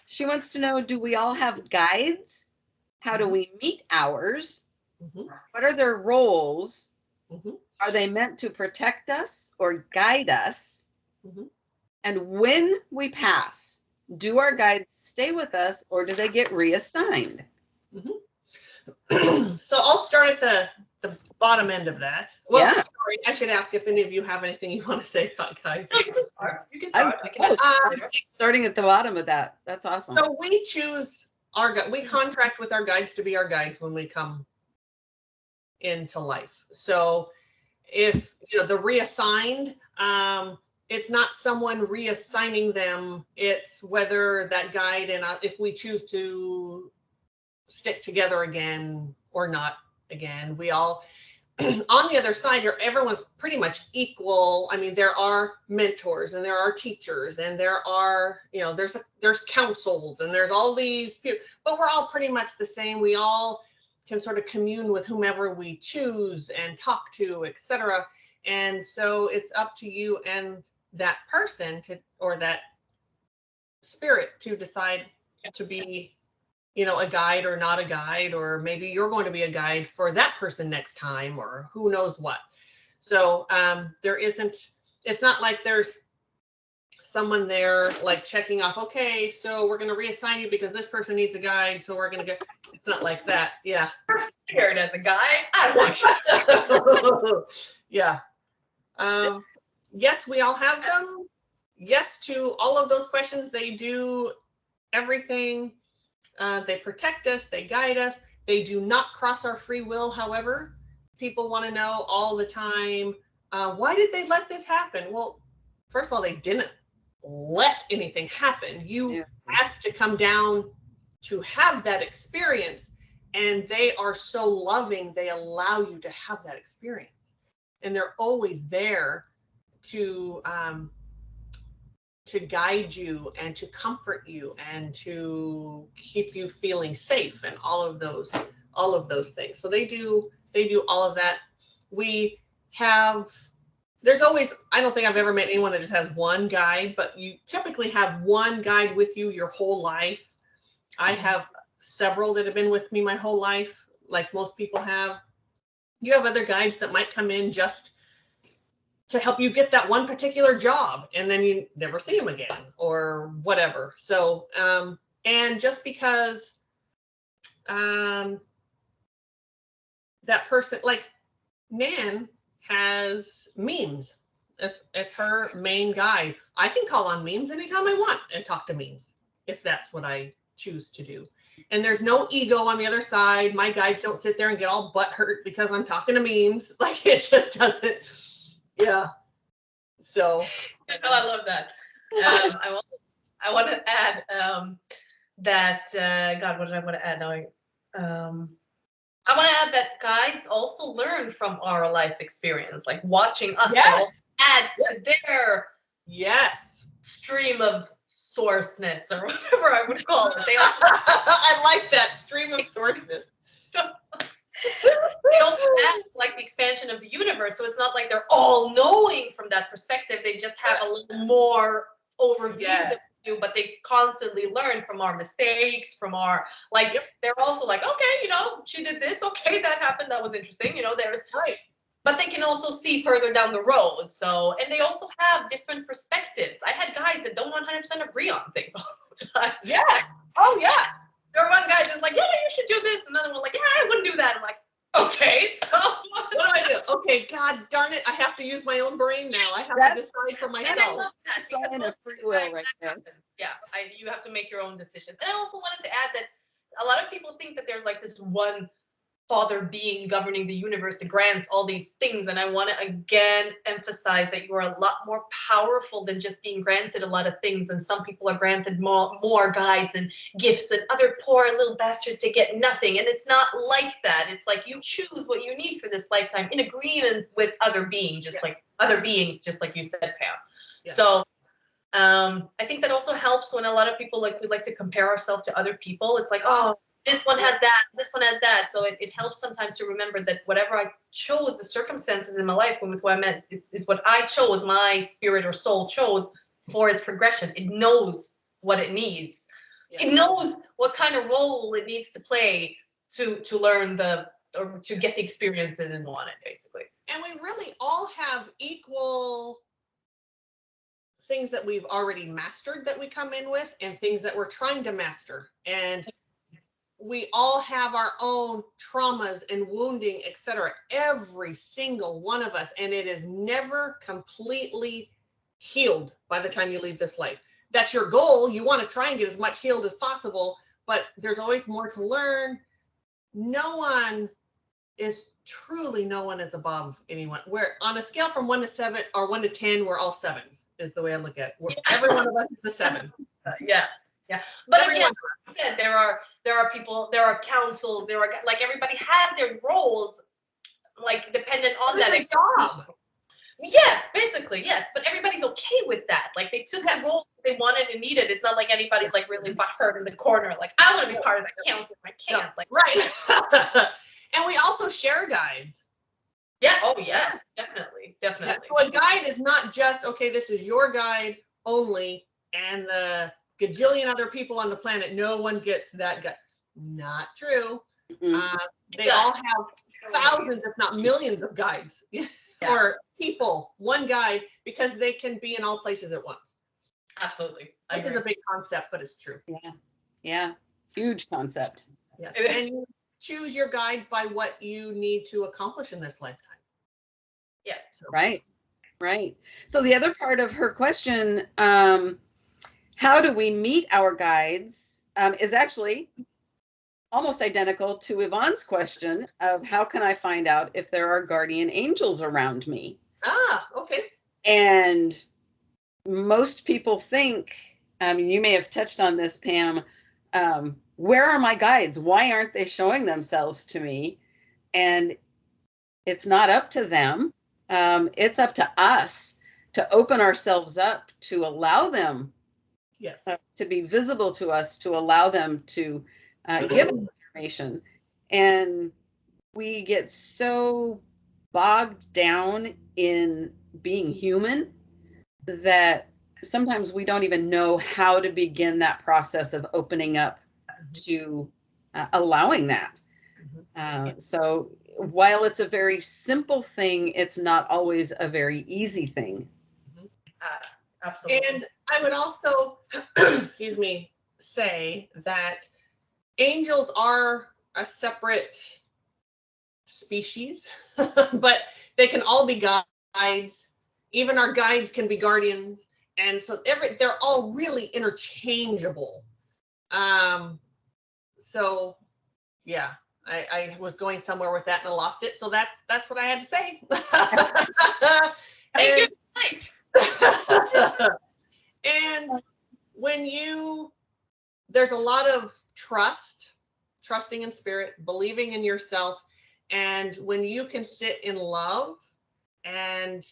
C: She wants to know, do we all have guides? How do we meet ours?
A: Mm-hmm.
C: What are their roles?
A: Mm-hmm.
C: Are they meant to protect us or guide us?
A: Mm-hmm.
C: And when we pass, do our guides stay with us, or do they get reassigned?
A: Mm-hmm. So I'll start at the bottom end of that. Well, sorry, I should ask if any of you have anything you want to say about guides.
B: No, you can start. You can start.
C: Starting at the bottom of that. That's awesome.
A: So we choose we contract with our guides to be our guides when we come into life. So if the reassigned, it's not someone reassigning them. It's whether that guide and if we choose to stick together again or not again. We all on the other side, everyone's pretty much equal. I mean, there are mentors and there are teachers and there are, there's councils and there's all these people, but we're all pretty much the same. We all can sort of commune with whomever we choose and talk to, etc. And so it's up to you and that person or that spirit to decide to be, a guide or not a guide, or maybe you're going to be a guide for that person next time, or who knows what. So it's not like there's someone there like checking off, okay, so we're going to reassign you because this person needs a guide, so we're going to go. It's not like that. Yeah.
B: Hired as a guide. I don't know.
A: Yeah. Yes, we all have them. Yes to all of those questions. They do everything. They protect us, they guide us. They do not cross our free will. However, people want to know all the time, why did they let this happen? Well, first of all, they didn't let anything happen. You asked to come down to have that experience, and they are so loving, they allow you to have that experience. And they're always there to guide you and to comfort you and to keep you feeling safe and all of those things. So they do all of that. There's always, I don't think I've ever met anyone that just has one guide, but you typically have one guide with you your whole life. I have several that have been with me my whole life, like most people have. You have other guides that might come in just to help you get that one particular job, and then you never see them again or whatever. So, and just because that person, like Nan has memes. It's her main guide. I can call on memes anytime I want and talk to memes if that's what I choose to do. And there's no ego on the other side. My guides don't sit there and get all butthurt because I'm talking to memes. Like, it just doesn't. Yeah. So.
B: Oh, I love that. I want to add that. God, what did I want to add now? I want to add that guides also learn from our life experience, like watching us.
A: Yes.
B: Add to their stream of sourceness, or whatever I would call it. They also
A: I like that, stream of sourceness.
B: They also add like the expansion of the universe, so it's not like they're all knowing from that perspective. They just have a little more overview than we do, but they constantly learn from our mistakes, from our they're also like, okay, she did this, okay, that happened, that was interesting, they're
A: right.
B: But they can also see further down the road. So, and they also have different perspectives. I had guides that don't 100% agree on things all the time.
A: Yes. Oh yeah.
B: There one guy just like, yeah, you should do this. Another one like, yeah, I wouldn't do that. I'm like, okay, so
A: what do I do? Okay, God darn it, I have to use my own brain now. I have to decide for myself.
B: And I love that.
C: Sign of free will right there.
B: Yeah, you have to make your own decisions. And I also wanted to add that a lot of people think that there's like this one father being governing the universe that grants all these things, and I want to again emphasize that you are a lot more powerful than just being granted a lot of things. And some people are granted more guides and gifts, and other poor little bastards to get nothing. And it's not like that. It's like you choose what you need for this lifetime in agreement with other beings, just like you said, Pam. Yes. So I think that also helps when a lot of people we like to compare ourselves to other people. It's like, oh, this one has that, this one has that. So it helps sometimes to remember that whatever I chose, the circumstances in my life with what I meant is what I chose, my spirit or soul chose for its progression. It knows what it needs. Yes. It knows what kind of role it needs to play to learn or to get the experiences it wanted, basically.
A: And we really all have equal things that we've already mastered that we come in with, and things that we're trying to master. And we all have our own traumas and wounding, etc. Every single one of us. And it is never completely healed by the time you leave this life. That's your goal. You want to try and get as much healed as possible, but there's always more to learn. No one is above anyone. We're on a scale from 1 to 7 or 1 to 10, we're all 7s is the way I look at it. Every one of us is a 7.
B: Yeah. But again, like I said, there are people, there are councils, there are everybody has their roles like dependent on
A: That's
B: that
A: a job.
B: Yes, basically, yes. But everybody's okay with that. Like they took the role they wanted and needed. It's not like anybody's like really butthurt in the corner. Like I want to be part of that council. I can't. Like
A: Right. And we also share guides.
B: yeah. Oh yes, definitely, definitely.
A: Yeah. So a guide is not just, okay, this is your guide only, and the gajillion other people on the planet, no one gets that guide. Not true.
C: Mhm.
A: They all have thousands, if not millions, of guides or people, one guide, because they can be in all places at once.
B: Absolutely.
A: This is a big concept, but it's true.
C: Yeah. Huge concept.
A: Yes. And you choose your guides by what you need to accomplish in this lifetime.
B: Yes.
A: So.
C: Right. So the other part of her question, how do we meet our guides, is actually almost identical to Yvonne's question of how can I find out if there are guardian angels around me?
A: Ah, okay.
C: And most people think, you may have touched on this, Pam, where are my guides? Why aren't they showing themselves to me? And it's not up to them. It's up to us to open ourselves up, to allow them
A: Yes.
C: to be visible to us, to allow them to give us information. And we get so bogged down in being human that sometimes we don't even know how to begin that process of opening up to allowing that. So while it's a very simple thing, it's not always a very easy thing.
B: Absolutely.
A: And I would also, excuse me, say that angels are a separate species, but they can all be guides. Even our guides can be guardians. And so they're all really interchangeable. So yeah, I was going somewhere with that and I lost it. So that's what I had to say.
B: Thank you.
A: And when there's a lot of trusting in spirit, believing in yourself. And when you can sit in love, and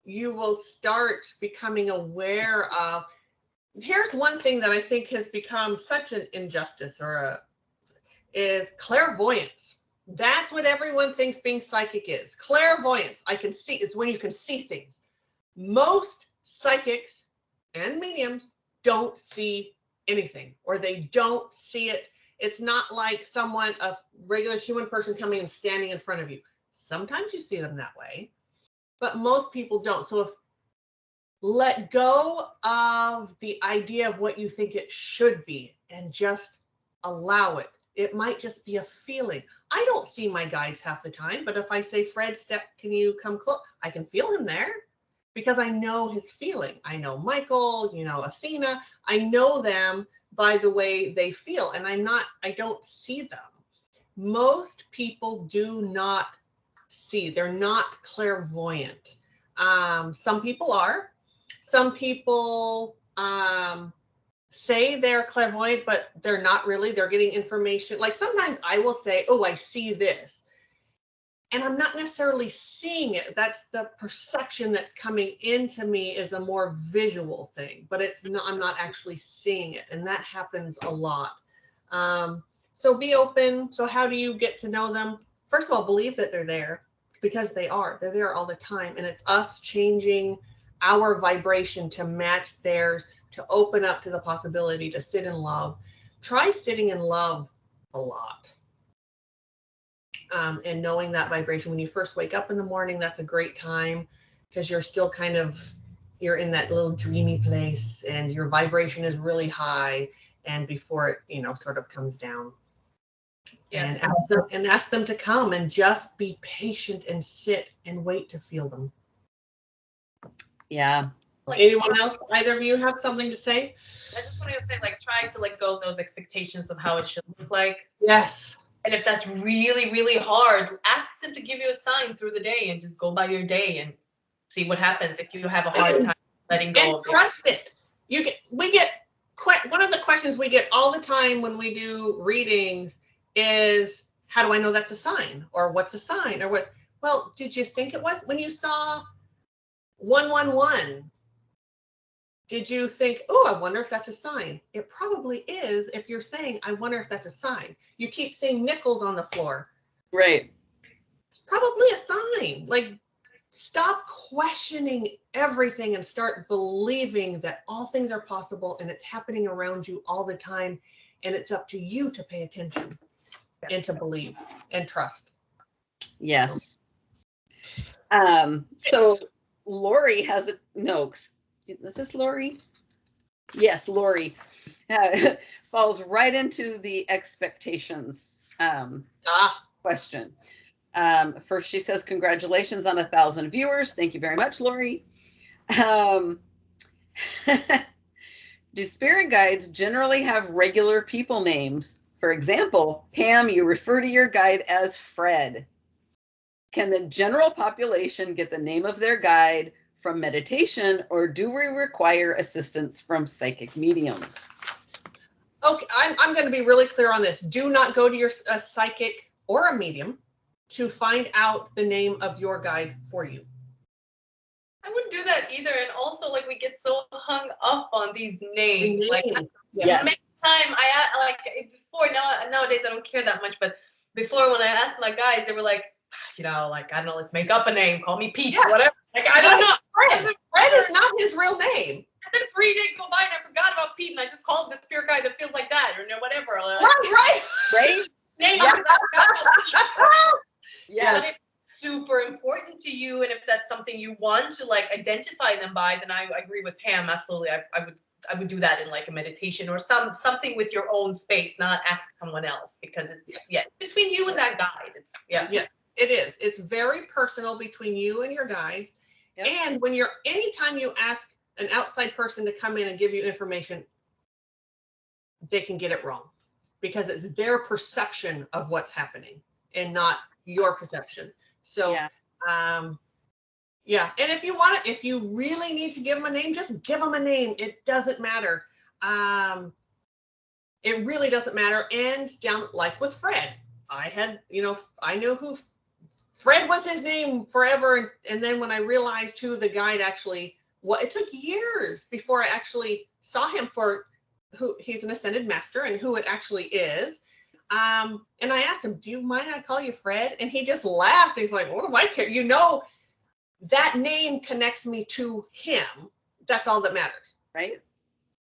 A: you will start becoming aware of, here's one thing that I think has become such an injustice is clairvoyance. That's what everyone thinks being psychic is. Clairvoyance. I can see, it's when you can see things. Most psychics and mediums don't see anything, or they don't see it. It's not like a regular human person coming and standing in front of you. Sometimes you see them that way, but most people don't. So let go of the idea of what you think it should be and just allow it. It might just be a feeling. I don't see my guides half the time, but if I say, Fred, can you come close? I can feel him there because I know his feeling. I know Michael, Athena. I know them by the way they feel, and I don't see them. Most people do not see. They're not clairvoyant. Some people are. Some people say they're clairvoyant, but they're not really. They're getting information. Like sometimes I will say, oh, I see this. And I'm not necessarily seeing it. That's the perception that's coming into me is a more visual thing, but I'm not actually seeing it. And that happens a lot. So be open. So how do you get to know them? First of all, believe that they're there, because they are. They're there all the time. And it's us changing our vibration to match theirs, to open up to the possibility to sit in love. Try sitting in love a lot. And knowing that vibration when you first wake up in the morning, that's a great time because you're still you're in that little dreamy place and your vibration is really high, and before it, sort of comes down. Yeah. And ask them to come and just be patient and sit and wait to feel them.
C: Yeah.
A: Anyone else? Either of you have something to say?
B: I just wanted to say, try to let go of those expectations of how it should look like.
A: Yes.
B: And if that's really, really hard, ask them to give you a sign through the day and just go by your day and see what happens if you have a hard time letting go
A: and
B: of
A: trust it. One of the questions we get all the time when we do readings is, how do I know that's a sign? Or what's a sign? Or what? Well, did you think it was when you saw 111? Did you think, oh, I wonder if that's a sign? It probably is if you're saying, I wonder if that's a sign. You keep seeing nickels on the floor.
C: Right.
A: It's probably a sign. Like, stop questioning everything and start believing that all things are possible and it's happening around you all the time. And it's up to you to pay attention and to believe and trust.
C: Yes. So Lori has a, no, is this Lori? Yes, Lori falls right into the expectations question. First, she says, congratulations on 1,000 viewers. Thank you very much, Lori. Do spirit guides generally have regular people names? For example, Pam, you refer to your guide as Fred. Can the general population get the name of their guide from meditation, or do we require assistance from psychic mediums?
A: Okay, I'm going to be really clear on this. Do not go to your psychic or a medium to find out the name of your guide for you.
B: I wouldn't do that either. And also, like, we get so hung up on these names. Like,
C: yes.
B: Many time before, nowadays I don't care that much, but before, when I asked my guys, they were like, I don't know, let's make up a name, call me Pete, whatever. Like, I don't know.
A: Fred is not his real name.
B: And then 3 days go by and I forgot about Pete, and I just called the spirit guide that feels like that, or whatever. Like,
A: right.
B: Name
C: Yeah.
B: Yeah. But it's super important to you, and if that's something you want to like identify them by, then I agree with Pam. Absolutely, I would do that in like a meditation or something with your own space, not ask someone else, because it's between you and that guide. It's
A: it is. It's very personal between you and your guide. Yep. And when anytime you ask an outside person to come in and give you information, they can get it wrong because it's their perception of what's happening and not your perception. So, And if you really need to give them a name, just give them a name. It doesn't matter. It really doesn't matter. And like with Fred, I knew who Fred was, his name forever. And then when I realized who the guide actually, it took years before I actually saw him for who he's an ascended master and who it actually is. And I asked him, do you mind I call you Fred? And he just laughed. He's like, what do I care? That name connects me to him. That's all that matters.
C: Right.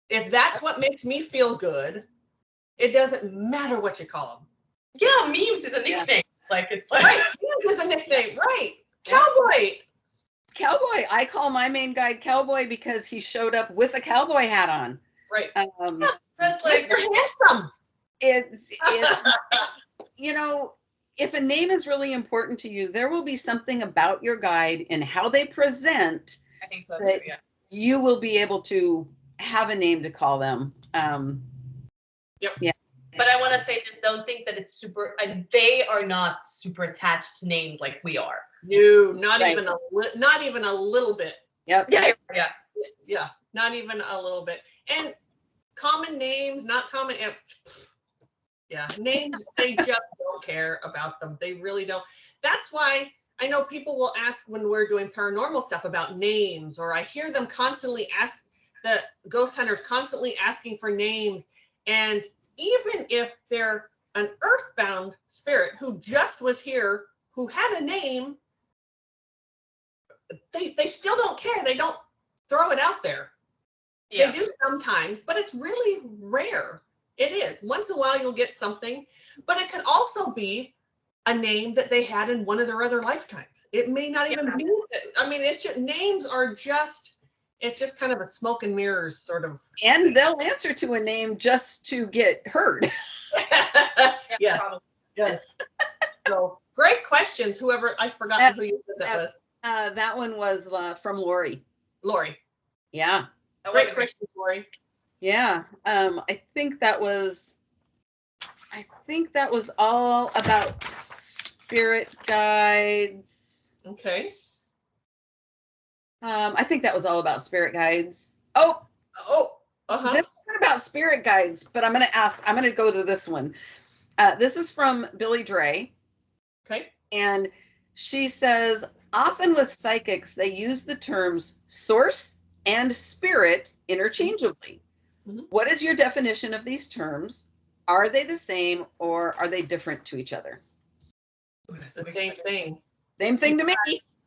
A: If that's what makes me feel good, it doesn't matter what you call him.
B: Yeah, memes is a nickname. Yeah. Like, it's like,
A: right, memes is a nickname, right? Cowboy.
C: Cowboy. I call my main guide Cowboy because he showed up with a cowboy hat on.
A: Right.
B: That's like
A: Mr. Handsome.
C: It's if a name is really important to you, there will be something about your guide and how they present.
B: I think so
C: that
B: too, yeah.
C: You will be able to have a name to call them.
A: Yep.
C: Yeah.
B: But I want to say, just don't think that it's super. They are not super attached to names like we are.
A: No, not even a little bit.
C: Yep.
A: Yeah. Not even a little bit. And common names, not common. Yeah, names, they just don't care about them. They really don't. That's why I know people will ask when we're doing paranormal stuff about names, or I hear them constantly ask, the ghost hunters constantly asking for names. And even if they're an earthbound spirit who just was here, who had a name, they still don't care. They don't throw it out there. Yeah. They do sometimes, but it's really rare. It is. Once in a while you'll get something, but it could also be a name that they had in one of their other lifetimes. It may not even be. I mean, it's just, names are just, it's just kind of a smoke and mirrors sort of.
C: And they'll answer to a name just to get heard.
A: Yes. Yes. So great questions. Whoever, I forgot who you said that was.
C: That one was from Lori.
A: Lori.
C: Yeah.
A: Great question, Lori.
C: Yeah. I think that was all about spirit guides.
A: Okay.
C: I think that was all about spirit guides. This isn't about spirit guides, but I'm going to go to this one. This is from Billy Dre.
A: Okay.
C: And she says, often with psychics, they use the terms source and spirit interchangeably.
A: Mhm.
C: What is your definition of these terms? Are they the same or are they different to each other?
A: It's the same thing.
C: Same thing to me.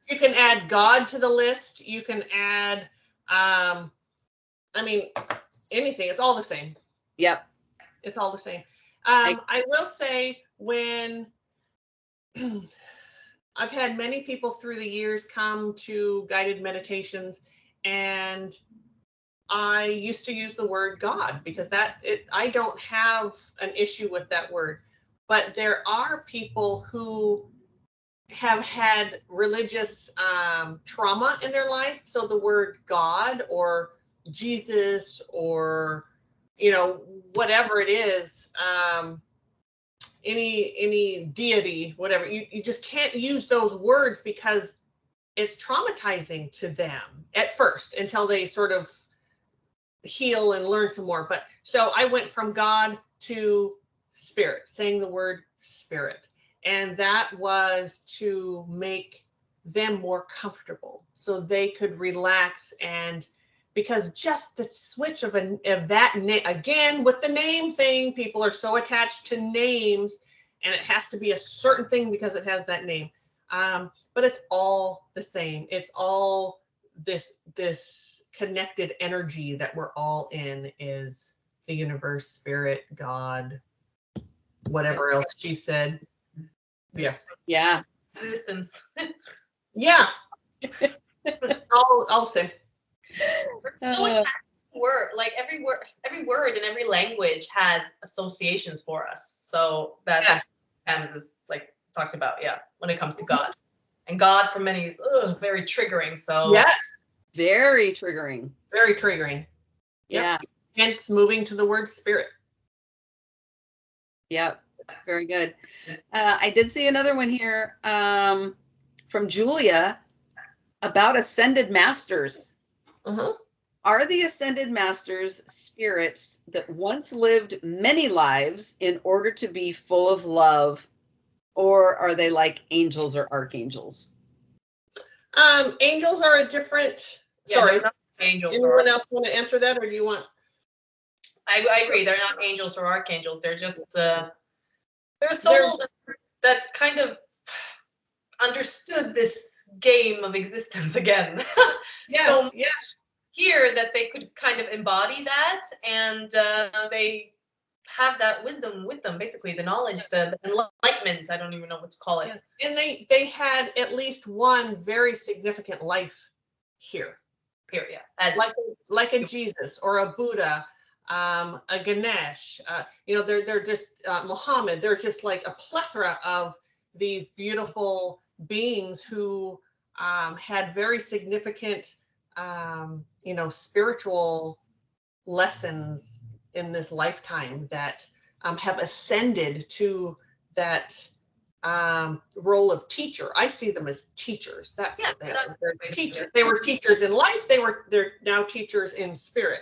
A: You can add God to the list. You can add, I mean, anything. It's all the same.
C: Yep.
A: It's all the same. I will say when I've had many people through the years come to guided meditations, and I used to use the word God because I don't have an issue with that word. But there are people who have had religious trauma in their life. So the word God or Jesus or, whatever it is, any deity, whatever, you just can't use those words because it's traumatizing to them at first until they sort of heal and learn some more. But so I went from God to spirit, saying the word spirit. And that was to make them more comfortable so they could relax. And because just the switch of that name, again, with the name thing, people are so attached to names and it has to be a certain thing because it has that name. But it's all the same. It's all this connected energy that we're all in is the universe, spirit, God, whatever else she said.
C: Yeah.
B: Existence.
A: Yeah. I'll say.
B: So attached to word, like every word in every language has associations for us. So that's Pam's is like talked about, when it comes to God. And God for many is very triggering. So
A: yes,
C: very triggering.
A: Very triggering. Yep.
C: Yeah.
A: Hence moving to the word spirit.
C: Yep. Very good. I did see another one here from Julia about ascended masters.
A: Uh-huh.
C: Are the ascended masters spirits that once lived many lives in order to be full of love, or are they like angels or archangels?
A: Angels are a different. Sorry,
B: angels.
A: Anyone else want to answer that, or do you want?
B: I agree. They're not angels or archangels. They're just they're a soul that kind of understood this game of existence again.
A: Yes.
B: So
A: yes.
B: here that they could kind of embody that, and they have that wisdom with them, basically the knowledge, the enlightenment. I don't even know what to call it.
A: Yes. And they had at least one very significant life here.
B: Here, yeah. As
A: like a Jesus or a Buddha, a Ganesh. They're just Muhammad. There's just like a plethora of these beautiful beings who had very significant, spiritual lessons in this lifetime that have ascended to that role of teacher. I see them as teachers. That's what they are. They're teachers. They were teachers in life. They're now teachers in spirit.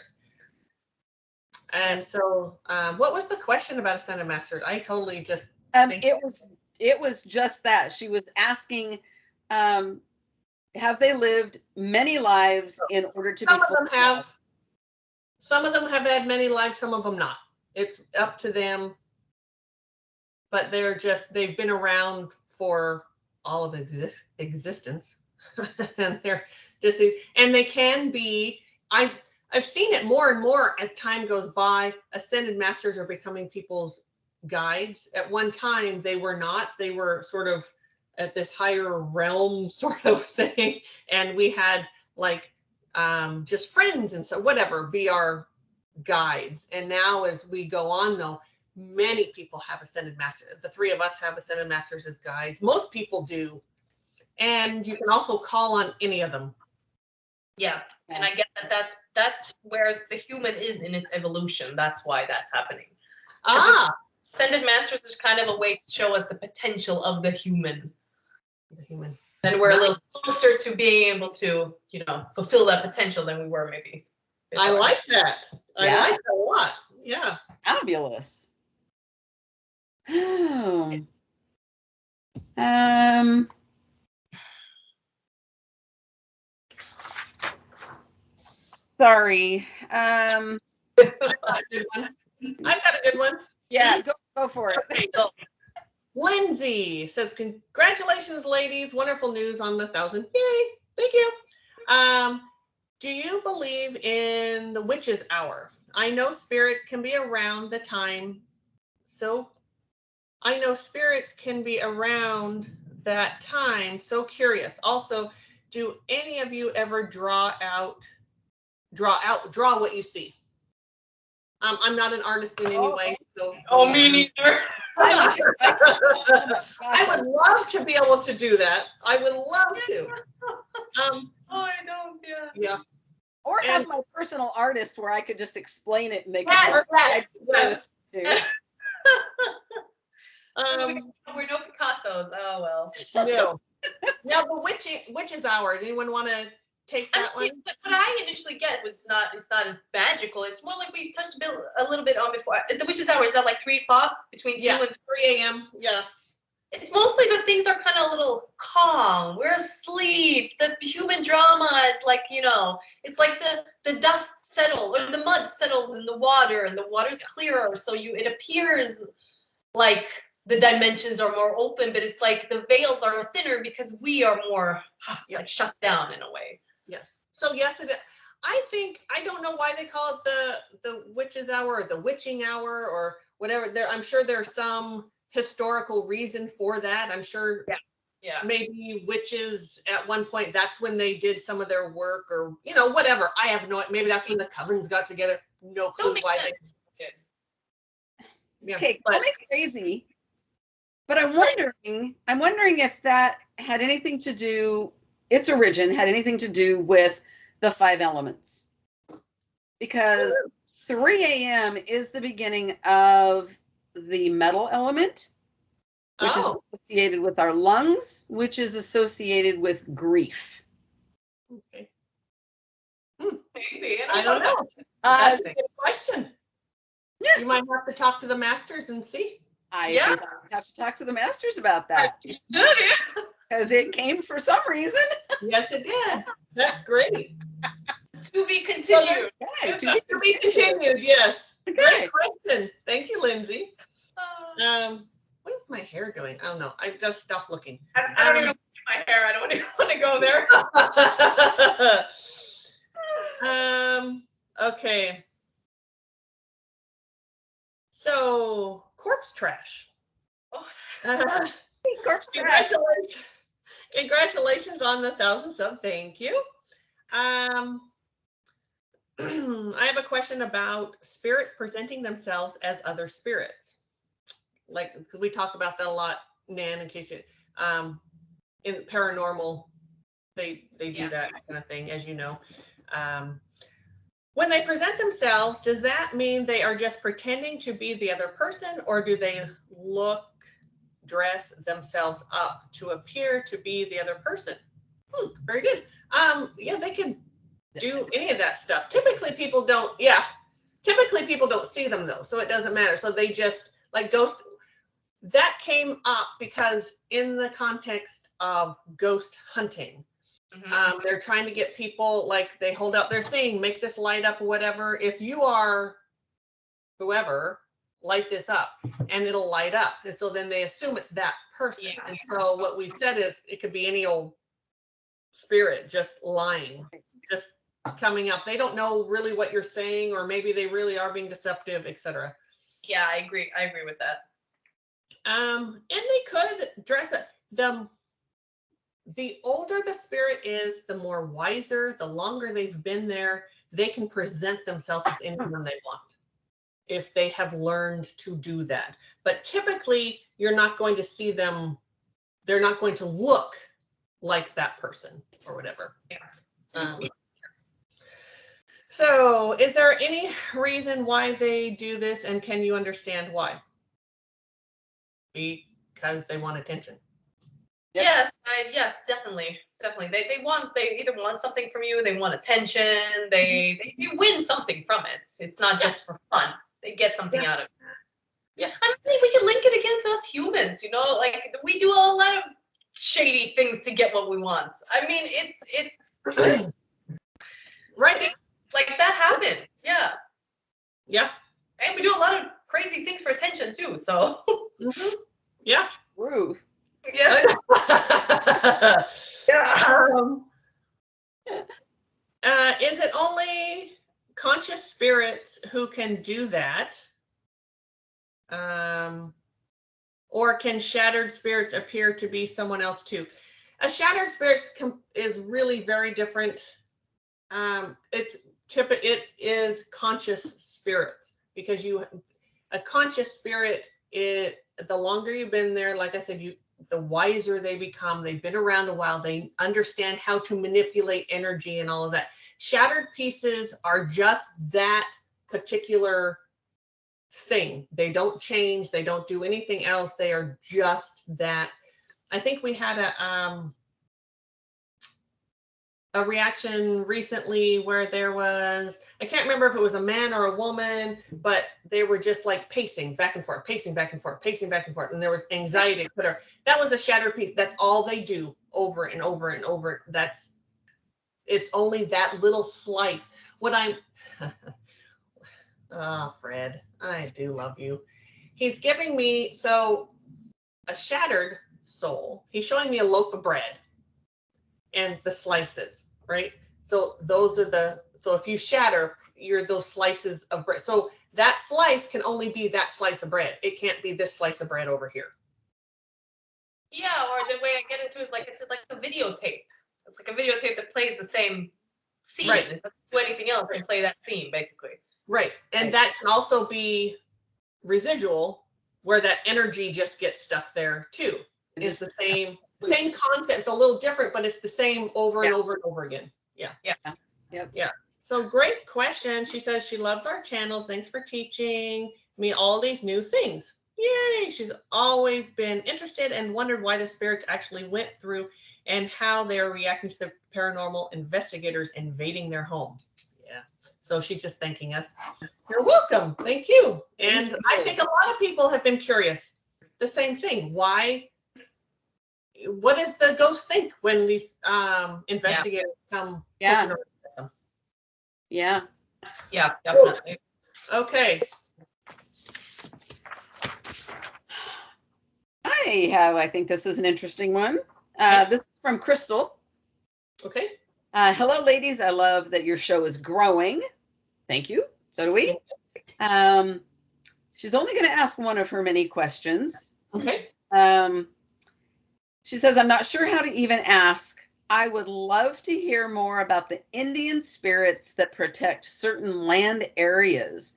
A: And so, what was the question about ascended masters? I totally just.
C: It was just that she was asking, have they lived many lives in order to be full?
A: Some of them have had many lives. Some of them not. It's up to them. But they've been around for all of existence. And they're just, and they can be, I've seen it more and more as time goes by. Ascended masters are becoming people's guides. At one time, they were not. They were sort of at this higher realm sort of thing. And we had like just friends and so whatever be our guides. And now as we go on, though, many people have ascended masters. The three of us have ascended masters as guides. Most people do. And you can also call on any of them.
B: Yeah. And I get that that's where the human is in its evolution. That's why that's happening. Ascended masters is kind of a way to show us the potential of the human. And we're a little closer to being able to, fulfill that potential than we were maybe before.
A: I like that. I like that a lot. Yeah.
C: Fabulous. Oh. Um. Sorry.
A: I've got a good one. I've got a good one.
C: Yeah, go for it.
A: Okay, go. Lindsay says, congratulations, ladies. Wonderful news on the 1,000. Yay. Thank you. Do you believe in the witch's hour? I know spirits can be around the time. So I know spirits can be around that time. So curious. Also, do any of you ever draw what you see? I'm not an artist in any way, so.
B: Oh, me neither.
C: I
A: would love to be able to do that. I would love to.
B: Oh, I don't. Yeah.
A: Yeah.
C: Or have my personal artist where I could just explain it and make
A: Yes,
C: it
A: yes.
B: We're no Picassos. Oh well.
A: No. Now the witch's hour. Does anyone want to take that one?
B: What I initially get was it's not as magical. It's more like we touched a little bit on before. The witch's hour, is that like 3 o'clock between 2 and
A: 3 a.m. Yeah.
B: It's mostly the things are kind of a little calm. We're asleep. The human drama is like, it's like the dust settled or the mud settled in the water and the water's clearer. So it appears like the dimensions are more open, but it's like the veils are thinner because we are more like shut down in a way.
A: Yes. So yes, it is. I don't know why they call it the witch's hour or the witching hour or whatever. I'm sure there's some historical reason for that. I'm sure maybe witches at one point, that's when they did some of their work or, whatever. I have maybe that's when the covens got together. No clue why they did.
C: Yeah, okay, call me crazy, but I'm wondering if that had anything to do, its origin had anything to do with the 5 elements. Because 3 a.m. is the beginning of the metal element, which is associated with our lungs, which is associated with grief.
A: Okay.
B: Maybe.
A: I don't know. That's a good question. Yeah. You might have to talk to the masters and see.
C: I think I have to talk to the masters about that. Because it came for some reason.
A: Yes, it did. That's great.
B: To be continued.
A: To be continued, yes. Okay. Great question. Thank you, Lindsay. What is my hair doing? I don't know. I just stopped looking.
B: I don't even see my hair. I don't even want to go
A: there. Okay. So, corpse trash.
C: Corpse trash.
A: Congratulations on the 1,000 sub. Thank you. I have a question about spirits presenting themselves as other spirits. Like, because we talk about that a lot, Nan, in case you, in paranormal, they do that kind of thing, as you know. When they present themselves, does that mean they are just pretending to be the other person, or do they dress themselves up to appear to be the other person? Very good. They can do any of that stuff. Typically people don't see them though, so it doesn't matter. So they just, like ghost, that came up because in the context of ghost hunting, they're trying to get people, like they hold out their thing, make this light up or whatever. If you are whoever, light this up and it'll light up. And so then they assume it's that person. And so what we said is it could be any old spirit just lying, just coming up. They don't know really what you're saying, or maybe they really are being deceptive, etc.
B: Yeah, I agree with that.
A: And they could dress it. The older the spirit is, the more wiser, the longer they've been there, they can present themselves as anyone they want, if they have learned to do that. But typically, you're not going to see them, they're not going to look like that person or whatever. So is there any reason why they do this, and can you understand why? Because they want attention.
B: Yep. Yes, definitely. They either want something from you, they want attention, they win something from it. It's not just for fun. They get something out of it. Yeah, I mean, we can link it again to us humans, you know, like we do a lot of shady things to get what we want. I mean, it's
A: Right.
B: like that happened. Yeah.
A: Yeah.
B: And we do a lot of crazy things for attention too. So
A: Mhm. Yeah.
C: Woo.
B: yeah.
A: Um, is it only conscious spirits who can do that? Or can shattered spirits appear to be someone else too? A shattered spirit is really very different. It is conscious spirits, because a conscious spirit, the longer you've been there, like I said, the wiser they become. They've been around a while. They understand how to manipulate energy and all of that. Shattered pieces are just that particular thing. They don't change. They don't do anything else. They are just that. I think we had a reaction recently where there was, I can't remember if it was a man or a woman, but they were just like pacing back and forth, pacing back and forth, pacing back and forth. And there was anxiety. That was a shattered piece. That's all they do over and over and over. It's only that little slice. Oh, Fred, I do love you. He's giving me, a shattered soul. He's showing me a loaf of bread and the slices, right? So if you shatter, you're those slices of bread. So that slice can only be that slice of bread. It can't be this slice of bread over here.
B: Yeah, or the way I get into it is like it's like a videotape. It's like a videotape that plays the same scene.
A: Right.
B: It doesn't do anything else than play that scene, basically.
A: Right. And that can also be residual, where that energy just gets stuck there too. It's the same concept. It's a little different, but it's the same over and over and over again. Yeah.
B: Yeah.
C: Yep.
A: Yeah. So great question. She says she loves our channels. Thanks for teaching me all these new things. Yay. She's always been interested and wondered why the spirits actually went through and how they're reacting to the paranormal investigators invading their home. Yeah. So she's just thanking us. You're welcome. Thank you. And I think a lot of people have been curious. The same thing. What does the ghost think when these investigators come?
C: Yeah. Yeah.
B: Yeah, definitely.
A: Okay.
C: I think this is an interesting one. This is from Crystal.
A: Okay.
C: Hello, ladies. I love that your show is growing. Thank you. So do we. She's only going to ask one of her many questions.
A: Okay.
C: She says, I'm not sure how to even ask. I would love to hear more about the Indian spirits that protect certain land areas.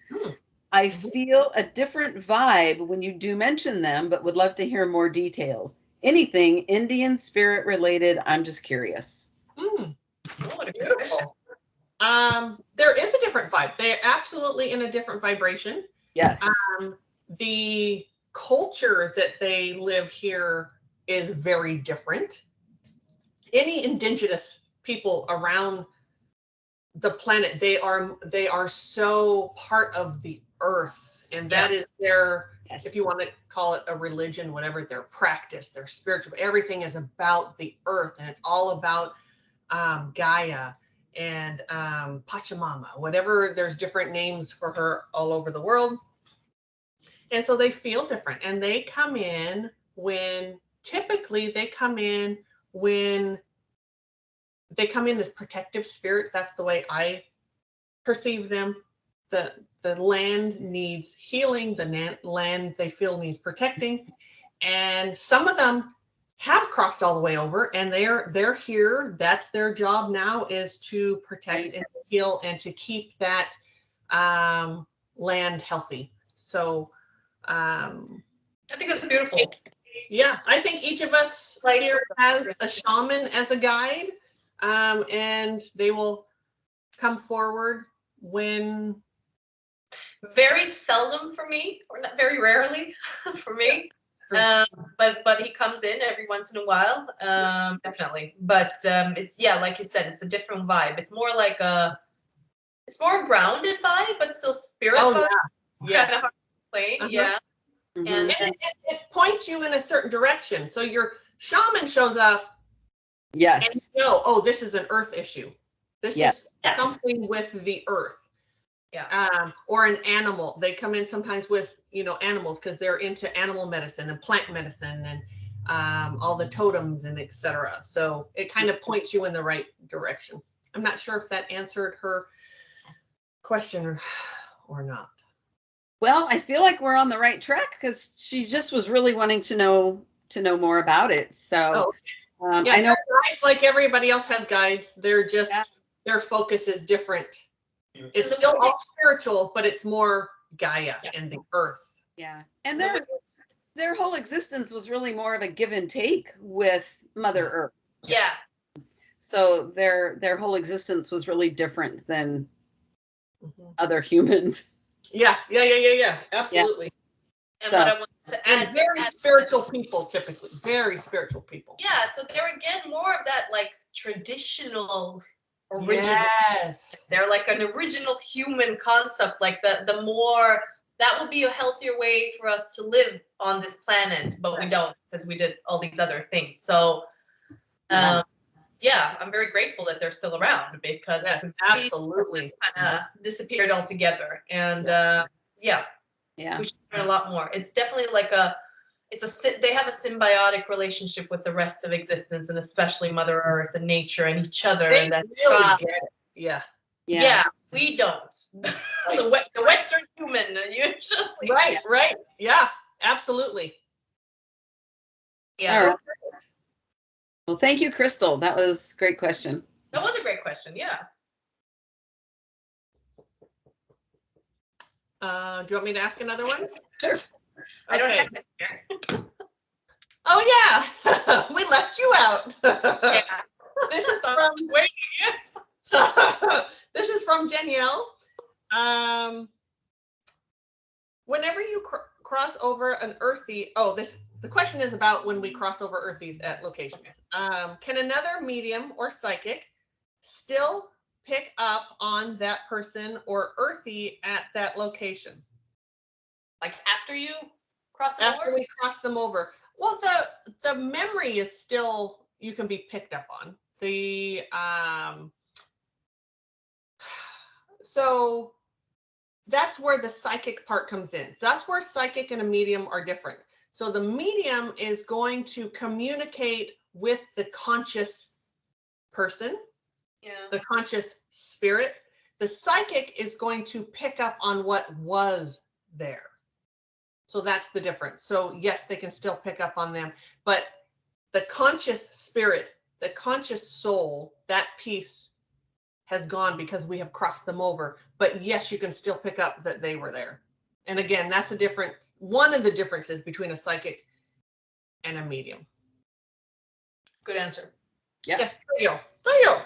C: I feel a different vibe when you do mention them, but would love to hear more details. Anything Indian spirit related, I'm just curious.
B: What a good question.
A: There is a different vibe. They're absolutely in a different vibration.
C: Yes.
A: The culture that they live here is very different. Any indigenous people around the planet, they are so part of the earth, and that is their, if you want to call it a religion, whatever, their practice, their spiritual, everything is about the earth, and it's all about Gaia and Pachamama, whatever. There's different names for her all over the world. And so they feel different, and they come in typically they come in as protective spirits. That's the way I perceive them. The land needs healing. The land they feel needs protecting. And some of them have crossed all the way over, and they're here. That's their job now, is to protect and heal and to keep that land healthy. So I
B: think that's beautiful.
A: Yeah, I think each of us here has a shaman as a guide, and they will come forward when.
B: Very seldom for me, or not very rarely for me. But he comes in every once in a while, definitely. But it's, yeah, like you said, it's a different vibe. It's more like it's more grounded vibe, but still spirit vibe.
A: Yeah.
B: Kind of hard to explain. Yeah.
C: Mhm.
B: And
A: it points you in a certain direction. So your shaman shows up and
C: Yes.
A: you know, oh, this is an earth issue. This
C: Yes.
A: is something with the earth.
B: Yeah.
A: Or an animal. They come in sometimes with, you know, animals because they're into animal medicine and plant medicine and all the totems and etc. So it kind of points you in the right direction. I'm not sure if that answered her question or not.
C: Well, I feel like we're on the right track because she just was really wanting to know more about it. So
A: Yeah,
C: I know
A: guides like everybody else has guides. They're just their focus is different. It's still all spiritual, but it's more Gaia and the earth.
C: Yeah. And their whole existence was really more of a give and take with Mother Earth.
B: Yeah.
C: So their whole existence was really different than other humans.
A: Yeah. Absolutely.
B: And
C: So-
B: what I wanted to add,
A: And very spiritual people, typically. Very spiritual people.
B: yeah, so they're again more of that like traditional original.
A: Yes.
B: They're like an original human concept. Like the more that would be a healthier way for us to live on this planet, but we don't because we did all these other things. So yeah, I'm very grateful that they're still around because
A: absolutely
B: kind of disappeared altogether. And yeah, we should learn a lot more. It's definitely like they have a symbiotic relationship with the rest of existence, and especially Mother Earth and nature and each other.
A: They
B: and that
A: really get it.
B: Yeah, we don't. the Western human usually.
A: Right. Yeah, absolutely.
B: Yeah.
C: All right. Well, thank you, Crystal. That was a great question.
B: That was a great question. Yeah.
A: Do you want me to ask another one?
C: Sure.
B: I don't
A: Okay.
B: have it here.
A: Oh yeah, we left you out.
B: Yeah.
A: This is from this is from Danielle. Whenever you cross over an earthy, the question is about when we cross over earthies at locations. Can another medium or psychic still pick up on that person or earthy at that location?
B: Like after you cross them
A: After
B: over?
A: we cross them over. Well, the memory is still, you can be picked up on. So that's where the psychic part comes in. That's where psychic and a medium are different. So the medium is going to communicate with the conscious person, the conscious spirit. The psychic is going to pick up on what was there. So that's the difference. So yes, they can still pick up on them, but the conscious spirit, the conscious soul, that piece has gone because we have crossed them over. But yes, you can still pick up that they were there. And again, that's the difference. One of the differences between a psychic and a medium.
B: Good answer.
A: Yeah. There you go.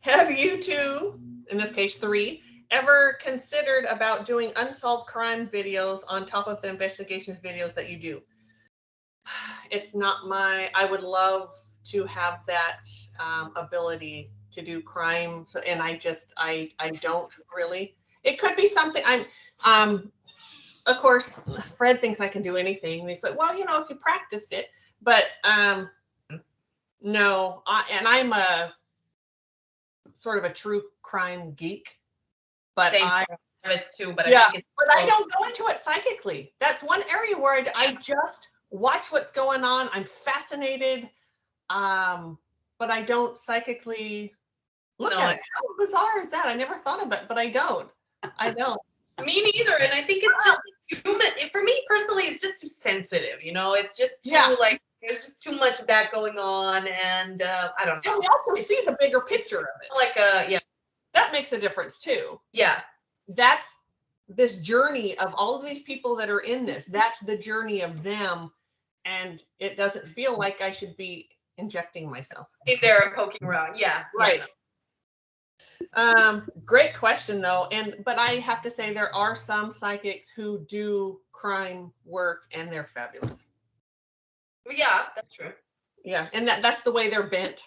A: Have you two, in this case 3, ever considered about doing unsolved crime videos on top of the investigation videos that you do? It's not I would love to have that ability to do crime. So, and I don't really. It could be something of course, Fred thinks I can do anything. And he's like, well, if you practiced it, but no, I'm a sort of a true crime geek, but
B: Same it too, but
A: yeah,
B: I think
A: but I don't go into it psychically. That's one area where I just watch what's going on. I'm fascinated, but I don't psychically look at it. How bizarre is that? I never thought of it, but I don't.
B: Me neither, and I think it's just human. For me personally, it's just too sensitive. It's just too like there's just too much of that going on, and I don't know.
A: And we also see the bigger picture of it.
B: Like
A: that makes a difference too.
B: Yeah.
A: That's this journey of all of these people that are in this. That's the journey of them, and it doesn't feel like I should be injecting myself.
B: In there poking around. Yeah.
A: Right. Great question though. But I have to say there are some psychics who do crime work and they're fabulous.
B: Yeah, that's true.
A: Yeah. And that's the way they're bent.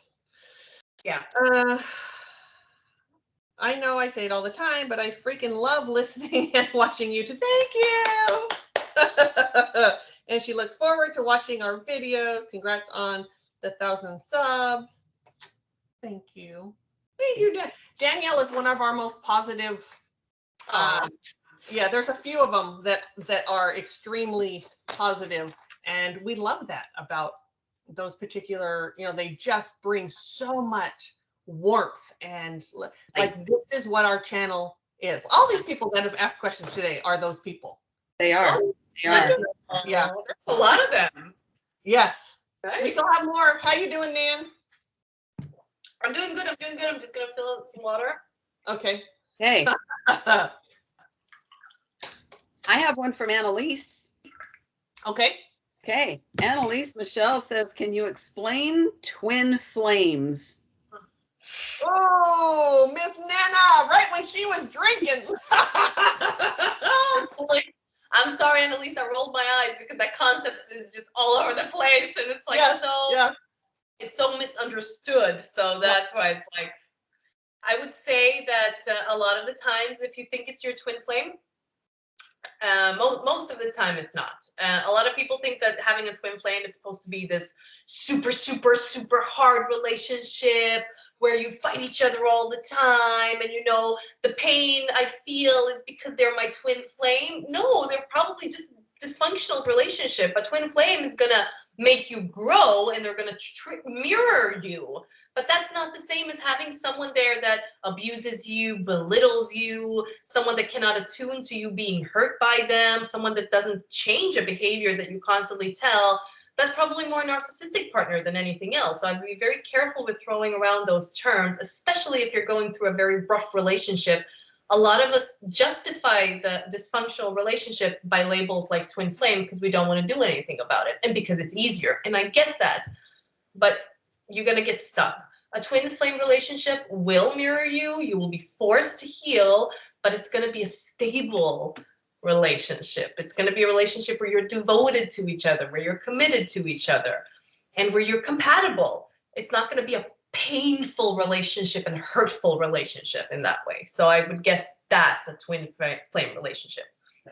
B: Yeah.
A: I know I say it all the time, but I freaking love listening and watching you. Thank you. And she looks forward to watching our videos. Congrats on the 1,000 subs. Thank you. Thank you, Danielle is one of our most positive. Yeah, there's a few of them that are extremely positive, and we love that about those particular, they just bring so much warmth, and like this is what our channel is. All these people that have asked questions today are those people.
C: They are. They are.
A: Yeah.
B: A lot of them.
A: Yes.
B: Right.
A: We still have more. How you doing, Nan?
B: I'm doing good. I'm just gonna fill out some water.
A: Okay.
C: Hey. I have one from Annalise.
A: Okay.
C: Okay. Annalise Michelle says, can you explain twin flames?
A: Oh, Miss Nana, right when she was drinking.
B: I'm sorry, Annalise, I rolled my eyes because that concept is just all over the place, and it's like it's so misunderstood. So that's why it's like, I would say that a lot of the times, if you think it's your twin flame, most of the time it's not. A lot of people think that having a twin flame is supposed to be this super, super, super hard relationship where you fight each other all the time, and the pain I feel is because they're my twin flame. No, they're probably just dysfunctional relationship. A twin flame is gonna make you grow, and they're gonna mirror you. But that's not the same as having someone there that abuses you, belittles you, someone that cannot attune to you being hurt by them, someone that doesn't change a behavior that you constantly tell. That's probably more a narcissistic partner than anything else. So I'd be very careful with throwing around those terms, especially if you're going through a very rough relationship. A lot of us justify the dysfunctional relationship by labels like twin flame because we don't want to do anything about it and because it's easier. And I get that, but you're going to get stuck. A twin flame relationship will mirror you. You will be forced to heal, but it's going to be a stable relationship. It's going to be a relationship where you're devoted to each other, where you're committed to each other, and where you're compatible. It's not going to be a painful relationship and hurtful relationship in that way. So I would guess that's a twin flame relationship.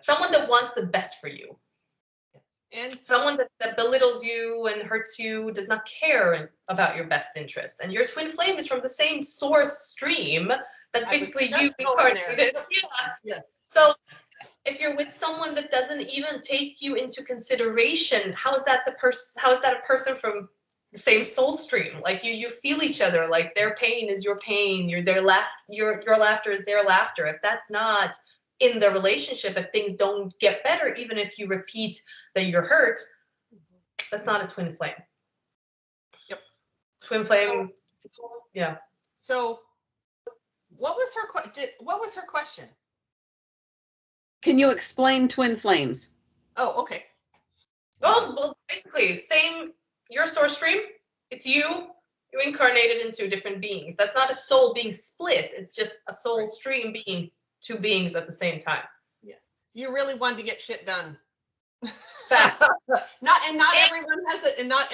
B: Someone that wants the best for you. And someone that belittles you and hurts you, does not care about your best interest. And your twin flame is from the same source stream. That's basically you incarnated.
A: Yeah.
B: So if you're with someone that doesn't even take you into consideration, how is that a person from the same soul stream? Like you feel each other, like their pain is your pain, your laughter is their laughter. If that's not in the relationship, if things don't get better, even if you repeat that you're hurt, that's not a twin flame.
A: Yep.
B: Twin flame. Yeah.
A: So what was her question?
C: Can you explain twin flames?
A: Oh, okay.
B: Well, basically, same, your source stream, it's you incarnated into different beings. That's not a soul being split. It's just a soul stream being two beings at the same time.
A: Yeah. You really wanted to get shit done.
B: Fact.
A: Not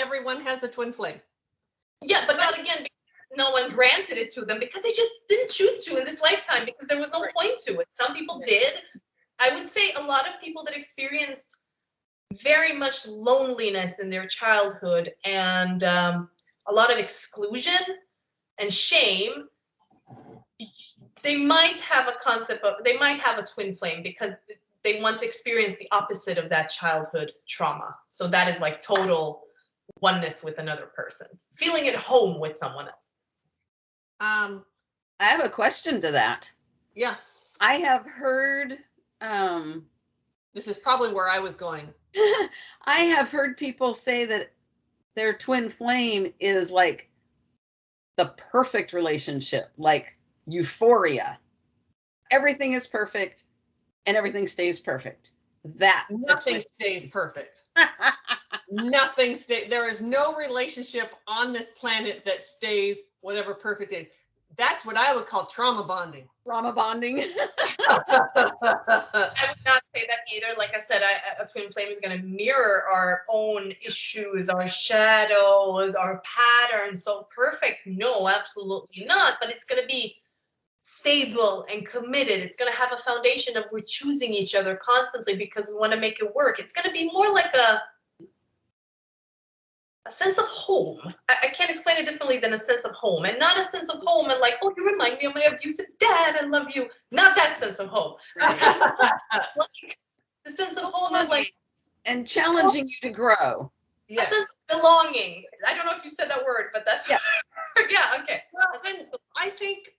A: everyone has a twin flame.
B: Yeah, but not again, because no one granted it to them because they just didn't choose to in this lifetime because there was no point to it. Some people did. I would say a lot of people that experienced very much loneliness in their childhood and a lot of exclusion and shame, they might have they might have a twin flame because they want to experience the opposite of that childhood trauma. So that is like total oneness with another person, feeling at home with someone else.
C: I have a question to that.
A: Yeah.
C: I have heard,
A: this is probably where I was going.
C: I have heard people say that their twin flame is like the perfect relationship, like euphoria. Everything is perfect and everything stays perfect.
A: Nothing stays perfect. Nothing stays. There is no relationship on this planet that stays whatever perfect is. That's what I would call trauma bonding.
C: Trauma bonding.
B: I would not say that either. Like I said, a twin flame is going to mirror our own issues, our shadows, our patterns. So perfect? No, absolutely not. But it's going to be stable and committed. It's going to have a foundation of we're choosing each other constantly because we want to make it work. It's going to be more like a sense of home. I can't explain it differently than a sense of home, and not a sense of home and like, oh, you remind me of my abusive dad. I love you. Not that sense of home. Like, the sense of home of like,
C: and challenging you to grow.
B: a sense of belonging. I don't know if you said that word, but that's
C: yeah.
B: Yeah. Okay.
A: Well, and I think,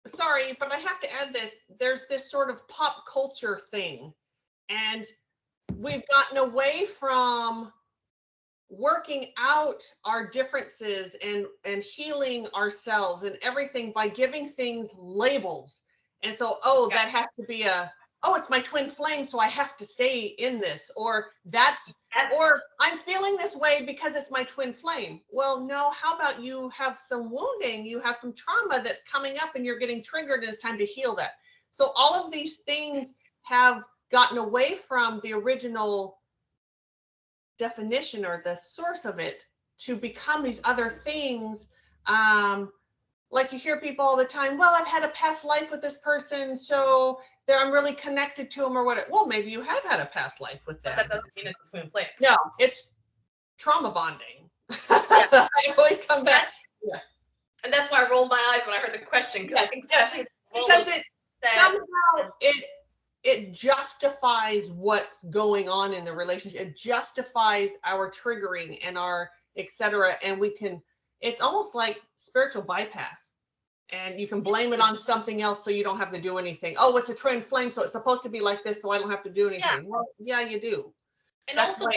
A: sorry, but I have to add this. There's this sort of pop culture thing, and we've gotten away from working out our differences and healing ourselves and everything by giving things labels. And so, oh, that has to be it's my twin flame, so I have to stay in this, or or I'm feeling this way because it's my twin flame. Well, no, how about you have some wounding, you have some trauma that's coming up and you're getting triggered and it's time to heal that. So all of these things have gotten away from the original definition or the source of it to become these other things. Like you hear people all the time, well, I've had a past life with this person, so I'm really connected to them or what. Well, maybe you have had a past life with them.
B: But that doesn't mean it's a twin flame.
A: No, it's trauma bonding. I always come back. Yeah.
B: And that's why I rolled my eyes when I heard the question. Because
A: because it somehow it justifies what's going on in the relationship. It justifies our triggering and our etc. And it's almost like spiritual bypass. And you can blame it on something else so you don't have to do anything. Oh, it's a twin flame, so it's supposed to be like this, so I don't have to do anything. Yeah. Well, yeah, you do.
B: And that's also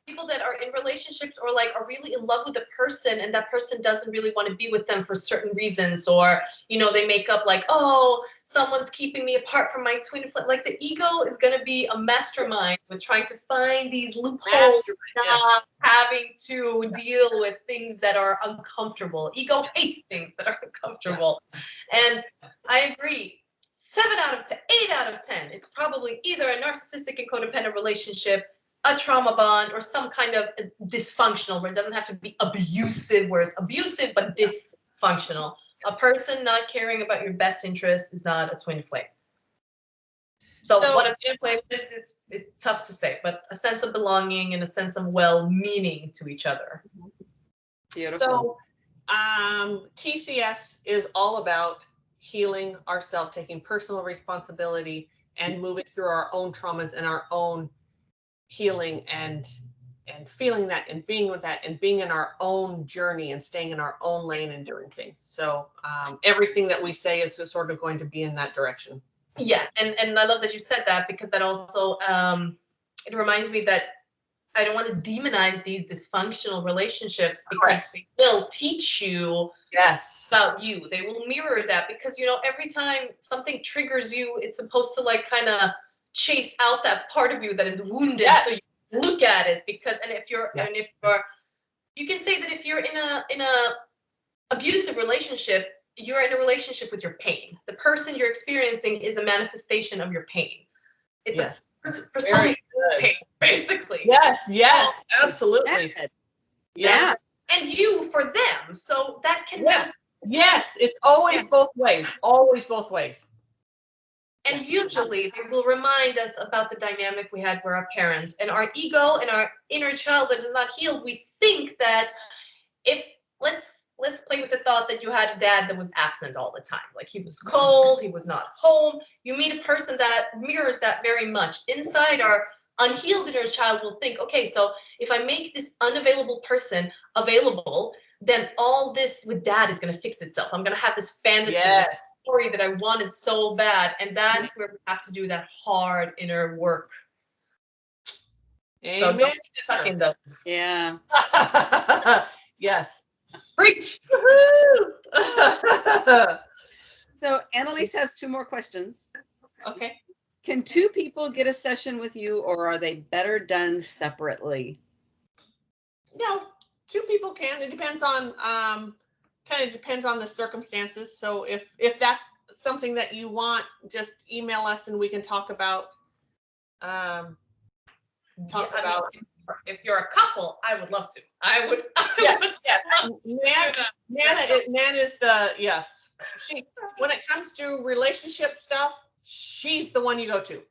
B: people that are in relationships or like are really in love with a person and that person doesn't really want to be with them for certain reasons, or they make up like, oh, someone's keeping me apart from my twin flame. Like the ego is going to be a mastermind with trying to find these loopholes, not having to deal with things that are uncomfortable. Ego hates things that are uncomfortable. And I agree. 7 out of 10, 8 out of 10, it's probably either a narcissistic and codependent relationship, a trauma bond, or some kind of dysfunctional, where it doesn't have to be abusive, where it's abusive but dysfunctional. A person not caring about your best interest is not a twin flame. So what a twin flame is, it's tough to say, but a sense of belonging and a sense of well-meaning to each other.
C: Beautiful.
A: So TCS is all about healing ourselves, taking personal responsibility and moving through our own traumas and our own healing and feeling that and being with that and being in our own journey and staying in our own lane and doing things. So everything that we say is sort of going to be in that direction.
B: Yeah, and I love that you said that, because that also it reminds me that I don't want to demonize these dysfunctional relationships, because they will teach you about you. They will mirror that, because every time something triggers you, it's supposed to like kind of chase out that part of you that is wounded. So you look at it, because if you're you can say that if you're in a abusive relationship, you're in a relationship with your pain. The person you're experiencing is a manifestation of your pain. It's a personified pain, basically.
A: Yes, absolutely.
C: Yeah.
B: And you for them. So that can
A: Yes, it's always both ways. Always both ways.
B: And usually they will remind us about the dynamic we had with our parents, and our ego and our inner child that is not healed. We think that if let's play with the thought that you had a dad that was absent all the time. Like he was cold, he was not home. You meet a person that mirrors that very much. Inside, our unhealed inner child will think, okay, so if I make this unavailable person available, then all this with dad is going to fix itself. I'm going to have this fantasy, this story that I wanted so bad. And that's where we have to do that hard inner work.
A: Amen.
B: So don't get stuck in those.
C: Yeah.
A: Yes.
B: Preach.
C: So Annalise has 2 more questions.
A: Okay.
C: Can 2 people get a session with you, or are they better done separately?
A: No, 2 people can. It depends on kind of depends on the circumstances. So if that's something that you want, just email us and we can talk about
B: if you're a couple, I would love to. I would.
A: Nana is the when it comes to relationship stuff, she's the one you go to.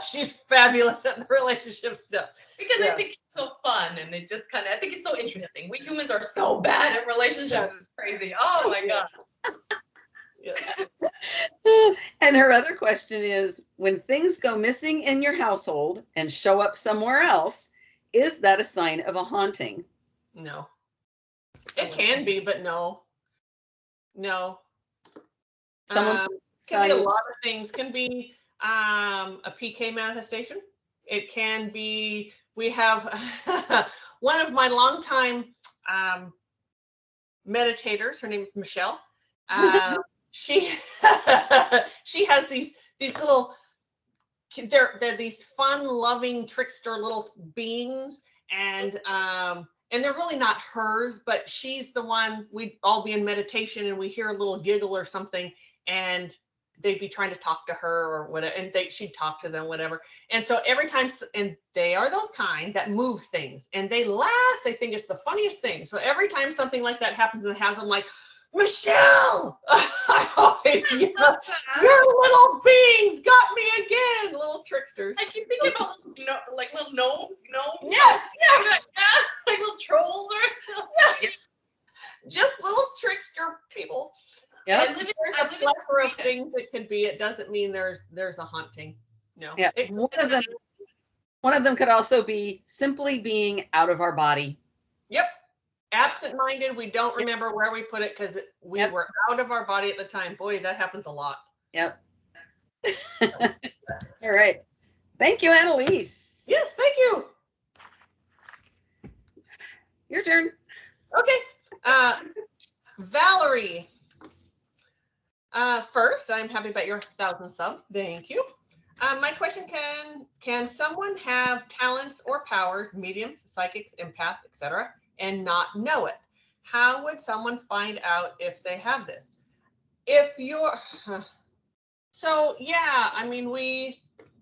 A: She's fabulous at the relationship stuff.
B: Because I think it's so fun and it just kind of, I think it's so interesting. We humans are so bad at relationships. It's crazy. Oh my God.
C: And her other question is, when things go missing in your household and show up somewhere else, is that a sign of a haunting?
A: No. It can be, but no. No. Can be a lot of things. Can be a PK manifestation. It can be, we have one of my longtime meditators, her name is Michelle. She she has these little, they're these fun loving trickster little beings, and they're really not hers, but she's the one. We'd all be in meditation and we hear a little giggle or something, and they'd be trying to talk to her or whatever, and she'd talk to them, whatever. And so every time, and they are those kind that move things and they laugh, they think it's the funniest thing. So every time something like that happens in the house, I'm like, Michelle, I always yell, your little beings got me again, little tricksters.
B: I keep thinking about like little gnomes,
A: Yes,
B: yeah, like little trolls or something.
A: Yeah. Just little trickster people.
C: Yeah,
A: there's a plethora of things that could be. It doesn't mean there's a haunting. No.
C: Yeah. One of them could also be simply being out of our body.
A: Yep. Absent-minded. We don't remember where we put it because we were out of our body at the time. Boy, that happens a lot.
C: Yep. All right. Thank you, Annalise.
A: Yes, thank you.
C: Your turn.
A: Okay. Valerie. First, I'm happy about your 1,000 subs. Thank you. My question, can someone have talents or powers, mediums, psychics, empath, etc., and not know it? How would someone find out if they have this? If you're, so yeah, I mean,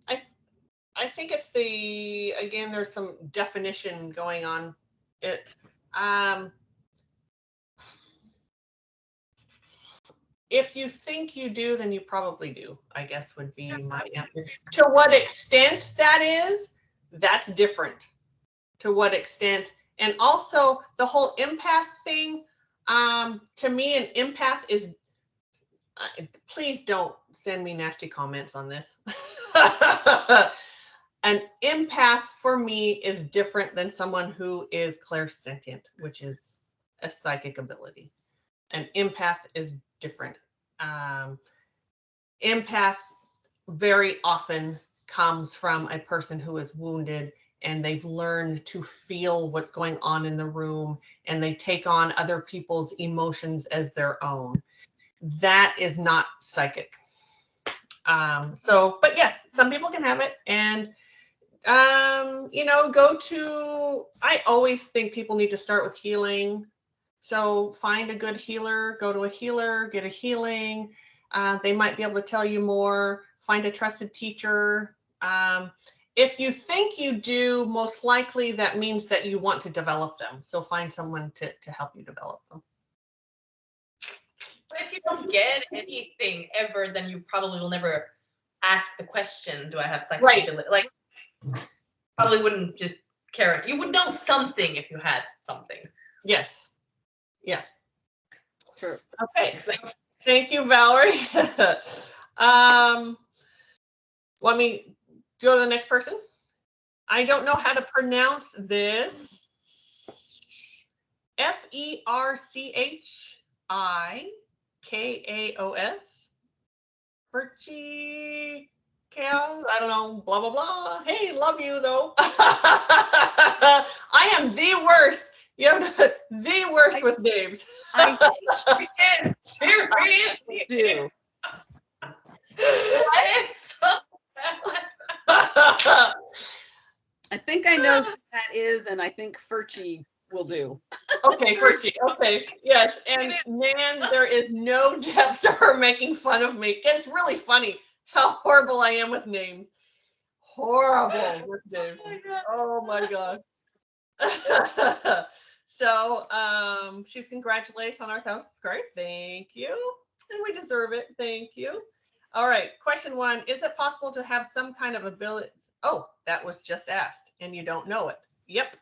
A: I think it's again, there's some definition going on. If you think you do, then you probably do, I guess would be my answer. To what extent that is, that's different. To what extent. And also the whole empath thing, to me, an empath is, please don't send me nasty comments on this. An empath for me is different than someone who is clairsentient, which is a psychic ability. An empath is different. Empath very often comes from a person who is wounded and they've learned to feel what's going on in the room, and they take on other people's emotions as their own. That is not psychic. But yes, some people can have it, and I always think people need to start with healing. So find a good healer, go to a healer, get a healing. They might be able to tell you more. Find a trusted teacher. If you think you do, most likely that means that you want to develop them. So find someone to help you develop them.
B: But if you don't get anything ever, then you probably will never ask the question, do I have psychic ability? Like, probably wouldn't just care. You would know something if you had something.
A: Yes. Yeah.
C: Sure.
A: Okay. Thank you, Valerie. Want me to go to the next person? I don't know how to pronounce this. Ferchikaos. Perchi. I don't know, blah, blah, blah. Hey, love you, though. I am the worst. You know, the worst with names.
C: I
B: She
C: do. I think I know who that is, and I think Furchie will do.
A: Okay, Furchie. Okay, yes. And man, there is no depth to her making fun of me. It's really funny how horrible I am with names. Horrible with names. Oh my God. So she's congratulations on our 1,000 subscribers. Thank you. And we deserve it. Thank you. All right. Question 1. Is it possible to have some kind of ability? Oh, that was just asked and you don't know it. Yep.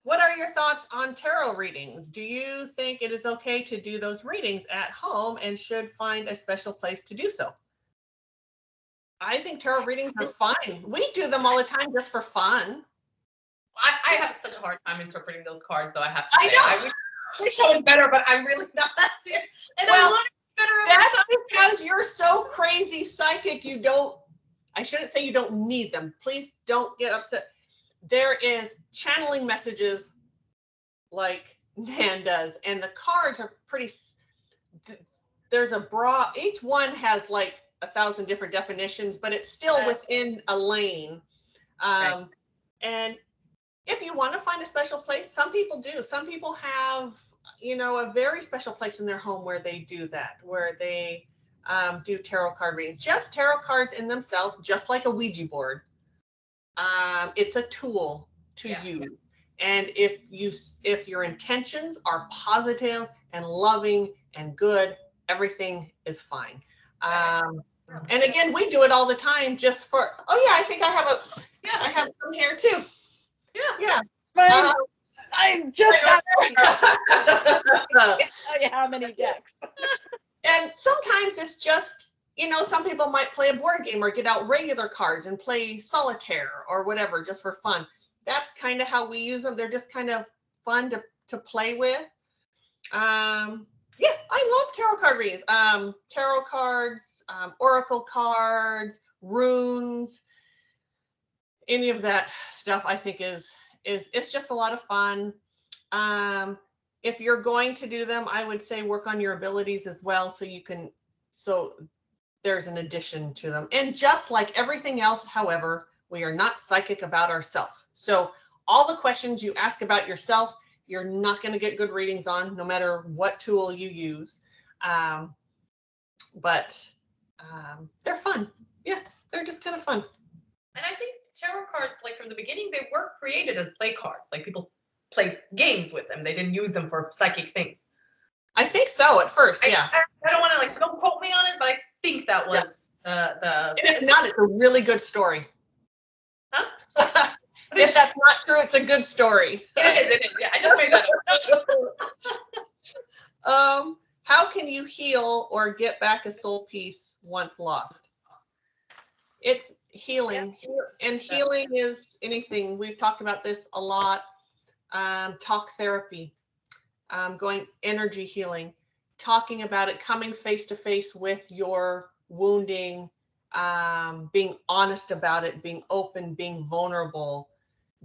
A: What are your thoughts on tarot readings? Do you think it is okay to do those readings at home and should find a special place to do so? I think tarot readings are fine. We do them all the time just for fun.
B: I have such a hard time interpreting those cards, though, I have to
A: I
B: say.
A: know.
B: I wish I was better, but I'm really not. And
A: Well,
B: I want to be better.
A: That's because you're so crazy psychic. You don't, I shouldn't say you don't need them. Please don't get upset. There is channeling messages like Nan does, and the cards are pretty, there's a broad, each one has like 1,000 different definitions, but it's still within a lane.
C: Right.
A: And if you want to find a special place, some people do. Some people have, you know, a very special place in their home where they do that, where they do tarot card readings. Just tarot cards in themselves, just like a Ouija board. It's a tool to use. And if your intentions are positive and loving and good, everything is fine. And again, we do it all the time just for, oh yeah, I think I have I have some here too. Yeah.
C: I just got tell you how many decks.
A: And sometimes it's just, you know, some people might play a board game or get out regular cards and play solitaire or whatever just for fun. That's kind of how we use them. They're just kind of fun to play with. Yeah, I love tarot card readings. Tarot cards, oracle cards, runes, any of that stuff I think is it's just a lot of fun. If you're going to do them, I would say work on your abilities as well, so there's an addition to them. And just like everything else, however, we are not psychic about ourselves. So all the questions you ask about yourself, you're not going to get good readings on, no matter what tool you use. But they're fun. Yeah, they're just kind of fun.
B: And I think tarot cards, like from the beginning, they were created as play cards. Like people played games with them. They didn't use them for psychic things.
A: I think so at first, yeah.
B: I don't want to, like, don't quote me on it, but I think that was the.
A: And if not, it's a really good story.
B: Huh?
A: If that's not true, it's a good story.
B: It is. Yeah, I just made that up.
A: How can you heal or get back a soul piece once lost? It's healing. Yeah. And healing is anything. We've talked about this a lot. Talk therapy, going energy healing, talking about it, coming face to face with your wounding, being honest about it, being open, being vulnerable,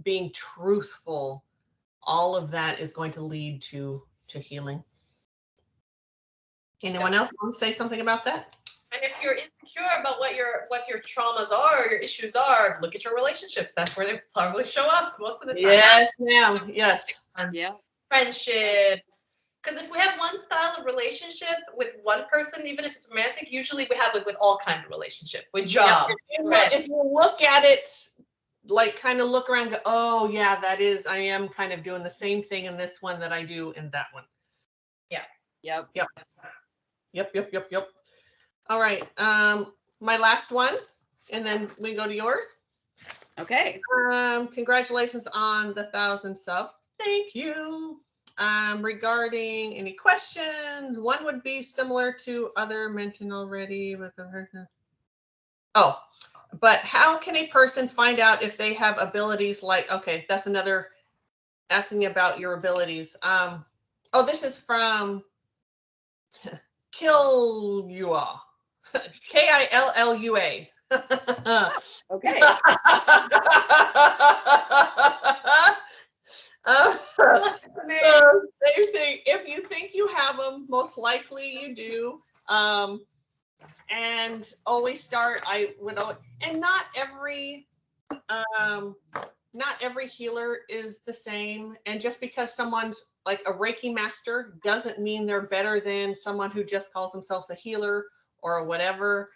A: being truthful. All of that is going to lead to healing. Anyone else want to say something about that?
B: And if you're insecure about what your traumas are, or your issues are, look at your relationships. That's where they probably show up most of the time.
A: Yes, ma'am. Yes.
B: Yeah. Friendships. Because if we have one style of relationship with one person, even if it's romantic, usually we have with all kinds of relationship, with job.
A: Yeah, if you look at it, like kind of look around, go, oh yeah, I am kind of doing the same thing in this one that I do in that one.
B: Yeah.
A: Yep. All right. My last one, and then we go to yours.
C: Okay.
A: Congratulations on the 1,000 subs. Thank you. Regarding any questions, one would be similar to other mentioned already with the person. Oh, but how can a person find out if they have abilities like, okay, that's another asking about your abilities. Oh, this is from Killua. Killua.
C: Okay.
A: Same thing. If you think you have them, most likely you do. And always start. And not every healer is the same. And just because someone's like a Reiki master doesn't mean they're better than someone who just calls themselves a healer or whatever.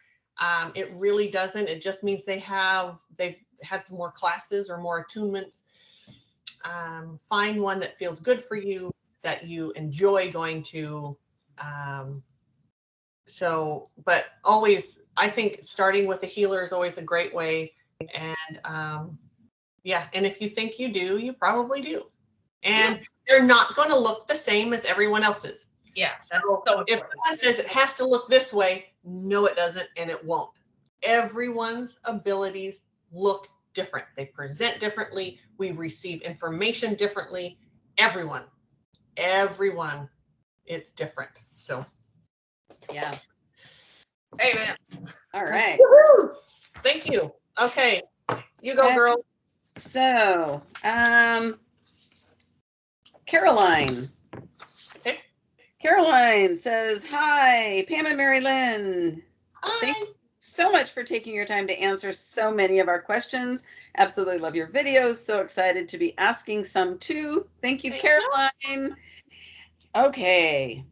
A: It really doesn't. It just means they've had some more classes or more attunements. find one that feels good for you, that you enjoy going to. But always, I think starting with a healer is always a great way. And and if you think you do, you probably do. And they're not going to look the same as everyone else's.
B: Yeah, that's so important.
A: If someone says it has to look this way, no, it doesn't, and it won't. Everyone's abilities look different. They present differently. We receive information differently. Everyone, it's different. So,
C: Yeah.
B: Amen.
C: All right.
A: woo-hoo! Thank you. Okay, you go, girl.
C: So, Caroline.
A: Okay.
C: Caroline says, "Hi, Pam and Mari-Lyn. Thank you so much for taking your time to answer so many of our questions. Absolutely love your videos. So excited to be asking some too. Thank you, Caroline." Okay.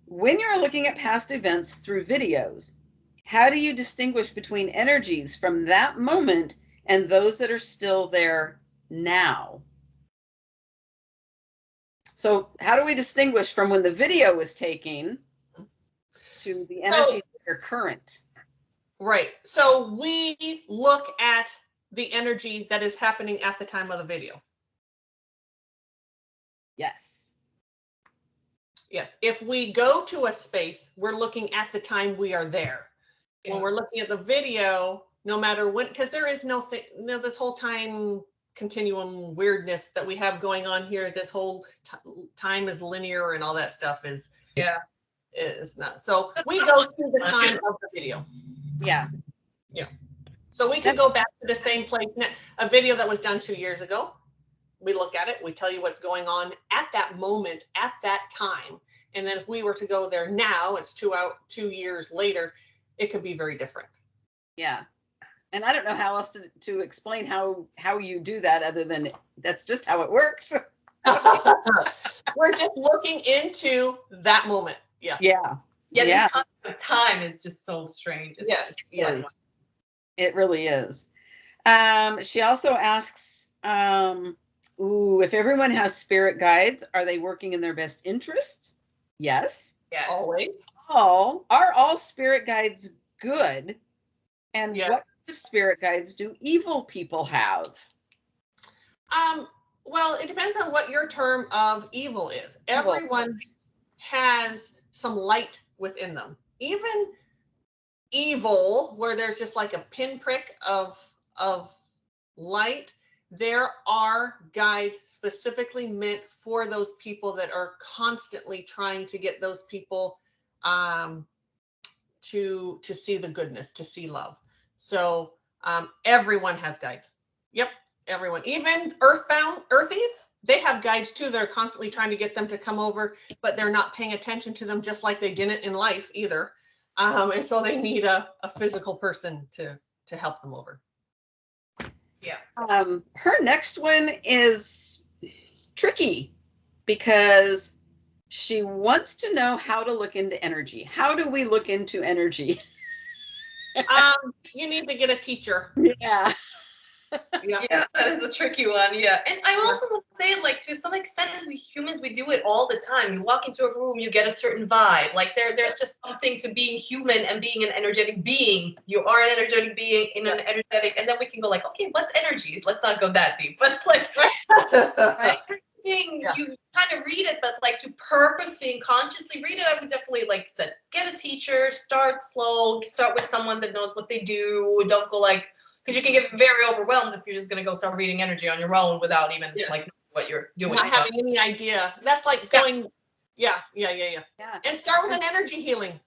C: When you're looking at past events through videos, how do you distinguish between energies from that moment and those that are still there now? So how do we distinguish from when the video was taken to the energies that are current?
A: Right. So we look at the energy that is happening at the time of the video.
C: Yes.
A: Yes. If we go to a space, we're looking at the time we are there. Yeah. When we're looking at the video, no matter when, because there is this whole time continuum weirdness that we have going on here. This whole time is linear and all that stuff is not. So we go to the time of the video.
C: Yeah.
A: Yeah. So we can go back to the same place. A video that was done 2 years ago. We look at it. We tell you what's going on at that moment, at that time. And then if we were to go there now, it's 2 years later, it could be very different.
C: Yeah. And I don't know how else to explain how you do that other than that's just how it works.
A: We're just looking into that moment. Yeah.
C: Yeah.
B: This concept of time is just so strange.
A: Yes.
C: It really is. She also asks, if everyone has spirit guides, are they working in their best interest? Yes.
B: Yes.
A: Always.
C: Are all spirit guides good? And what spirit guides do evil people have?
A: Well, it depends on what your term of evil is. Everyone has some light within them. Even evil, where there's just like a pinprick of light, there are guides specifically meant for those people that are constantly trying to get those people to see the goodness, to see love. So everyone has guides. Yep, everyone. Even earthies, they have guides too. They're constantly trying to get them to come over, but they're not paying attention to them, just like they didn't in life either. And so they need a physical person to help them over.
B: Yeah.
C: Her next one is tricky because she wants to know how to look into energy. How do we look into energy?
A: You need to get a teacher.
C: Yeah.
B: Yeah, that is a tricky one. Yeah. And I also want to say, like, to some extent, we humans, we do it all the time. You walk into a room, you get a certain vibe. Like there's just something to being human and being an energetic being. You are an energetic being in an energetic, and then we can go like, okay, what's energy? Let's not go that deep. But like everything, you kind of read it, but like to purposely and consciously read it, I would definitely, like said, get a teacher, start slow, start with someone that knows what they do. Don't go like, because you can get very overwhelmed if you're just going to go start reading energy on your own without even like what you're doing.
A: Not having any idea. That's like going, yeah. And start with an energy healing.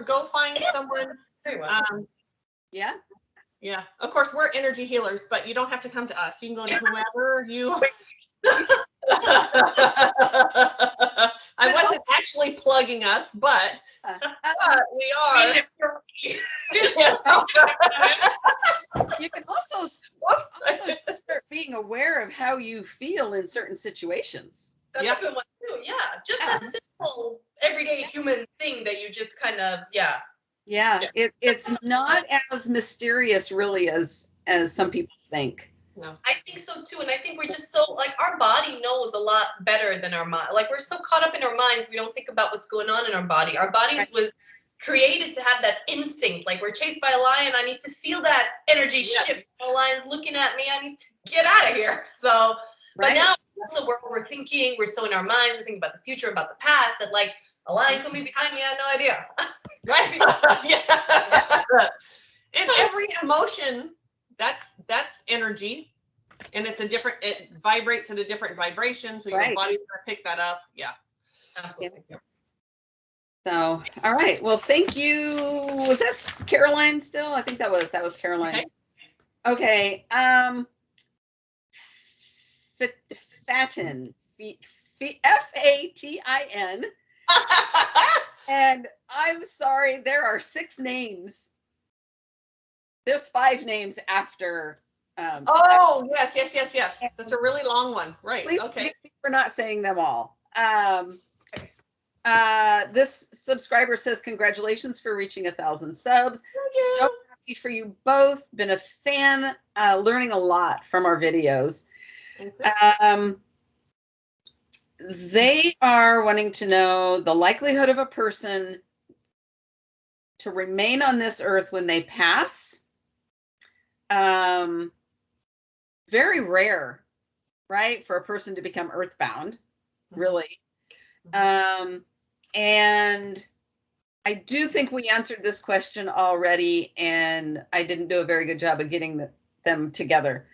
A: Go find someone.
B: Very well.
C: Yeah.
A: Of course, we're energy healers, but you don't have to come to us. You can go to whoever you. I wasn't actually plugging us, but we are.
C: You can also start being aware of how you feel in certain situations.
B: That's a good one too. Yeah, just that simple everyday human thing that you just kind of
C: it's not as mysterious really as some people think.
A: No.
B: I think so too, and I think we're just so like our body knows a lot better than our mind. Like we're so caught up in our minds, we don't think about what's going on in our body. Our bodies was created to have that instinct. Like we're chased by a lion, I need to feel that energy shift. The lion's looking at me, I need to get out of here. So, but now also we're overthinking. We're so in our minds. We're thinking about the future, about the past. That like a lion could be behind me. I had no idea.
A: Right. And every emotion, that's energy, and it's a different. It vibrates at a different vibration, so your body's gonna pick that up. Yeah, absolutely.
C: Yeah. So, all right. Well, thank you. Was that Caroline still? I think that was Caroline. Okay. Fatin. Fatin. And I'm sorry, there are 6 names. There's 5 names after.
A: Oh, yes. That's a really long one. Right.
C: Please
A: okay.
C: forgive me for not saying them all. This subscriber says, congratulations for reaching 1,000 subs. So happy for you both. Been a fan, learning a lot from our videos. They are wanting to know the likelihood of a person to remain on this earth when they pass. Very rare, right? For a person to become earthbound, really. And I do think we answered this question already, and I didn't do a very good job of getting them together.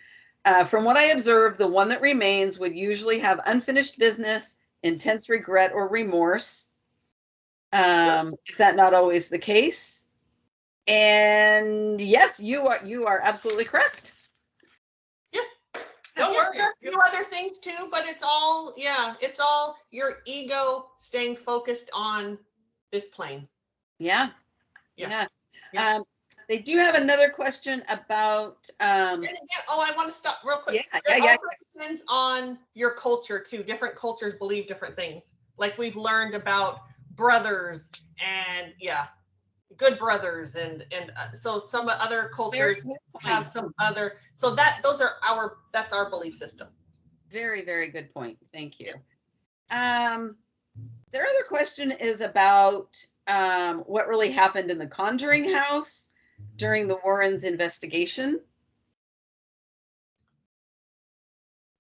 C: From what I observed, the one that remains would usually have unfinished business, intense regret or remorse. Is that not always the case? And yes, you are absolutely correct.
A: Yeah. Don't worry. There's a few other things too, but it's all your ego staying focused on this plane.
C: Yeah. They do have another question about.
A: And again, I want to stop real quick. It also depends on your culture too. Different cultures believe different things. Like we've learned about brothers and good brothers and so some other cultures have some other. So that's our belief system.
C: Very, very good point. Thank you. Their other question is about what really happened in the Conjuring house during the Warrens' investigation.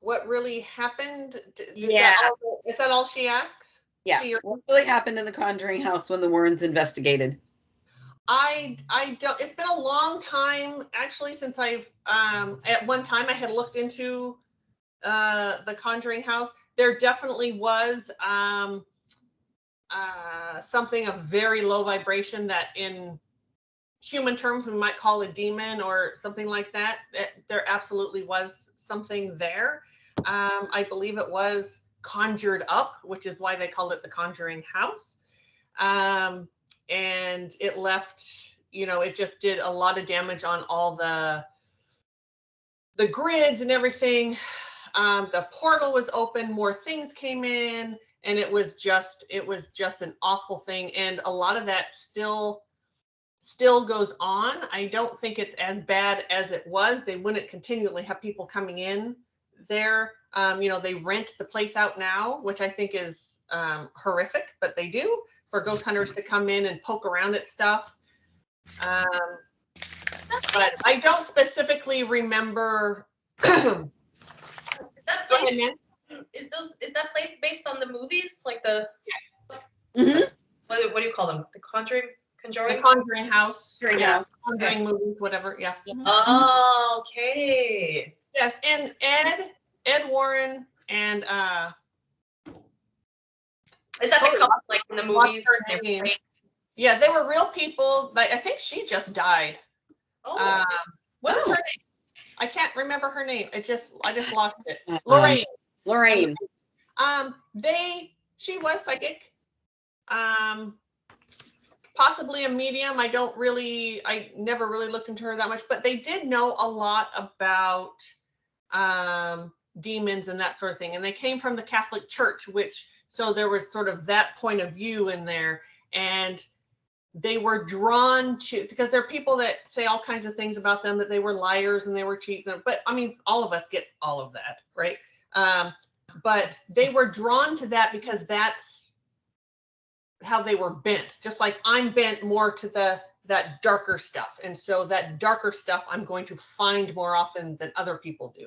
A: What really happened? Is that all she asks?
C: Yeah. What really happened in the Conjuring house when the Warrens investigated?
A: I don't. It's been a long time actually since I've. At one time I had looked into the Conjuring house. There definitely was something of very low vibration that in human terms we might call a demon or something like that. There absolutely was something there. I believe it was conjured up, which is why they called it the Conjuring house. And it left, it just did a lot of damage on all the grids and everything. The portal was open, more things came in, and it was just an awful thing. And a lot of that still goes on. I don't think it's as bad as it was. They wouldn't continually have people coming in there. They rent the place out now, which I think is horrific, but they do, for ghost hunters to come in and poke around at stuff. But I don't specifically remember.
B: Is that place based on the movies, like the?
C: Mm-hmm.
B: What do you call them? The Conjuring
A: house. Conjuring movies, whatever. Yeah.
B: Oh, okay.
A: Yes, and Ed Warren and
B: is that the couple like in the movies?
A: Yeah, they were real people. But I think she just died.
B: Oh.
A: What is her name? I can't remember her name. I just lost it.
C: Lorraine.
A: She was psychic. Possibly a medium. I never really looked into her that much, but they did know a lot about demons and that sort of thing. And they came from the Catholic Church, so there was sort of that point of view in there. And they were drawn to, because there are people that say all kinds of things about them, that they were liars and they were cheats. But I mean, all of us get all of that, right? But they were drawn to that because that's how they were bent. Just like I'm bent more to that darker stuff. And so that darker stuff I'm going to find more often than other people do.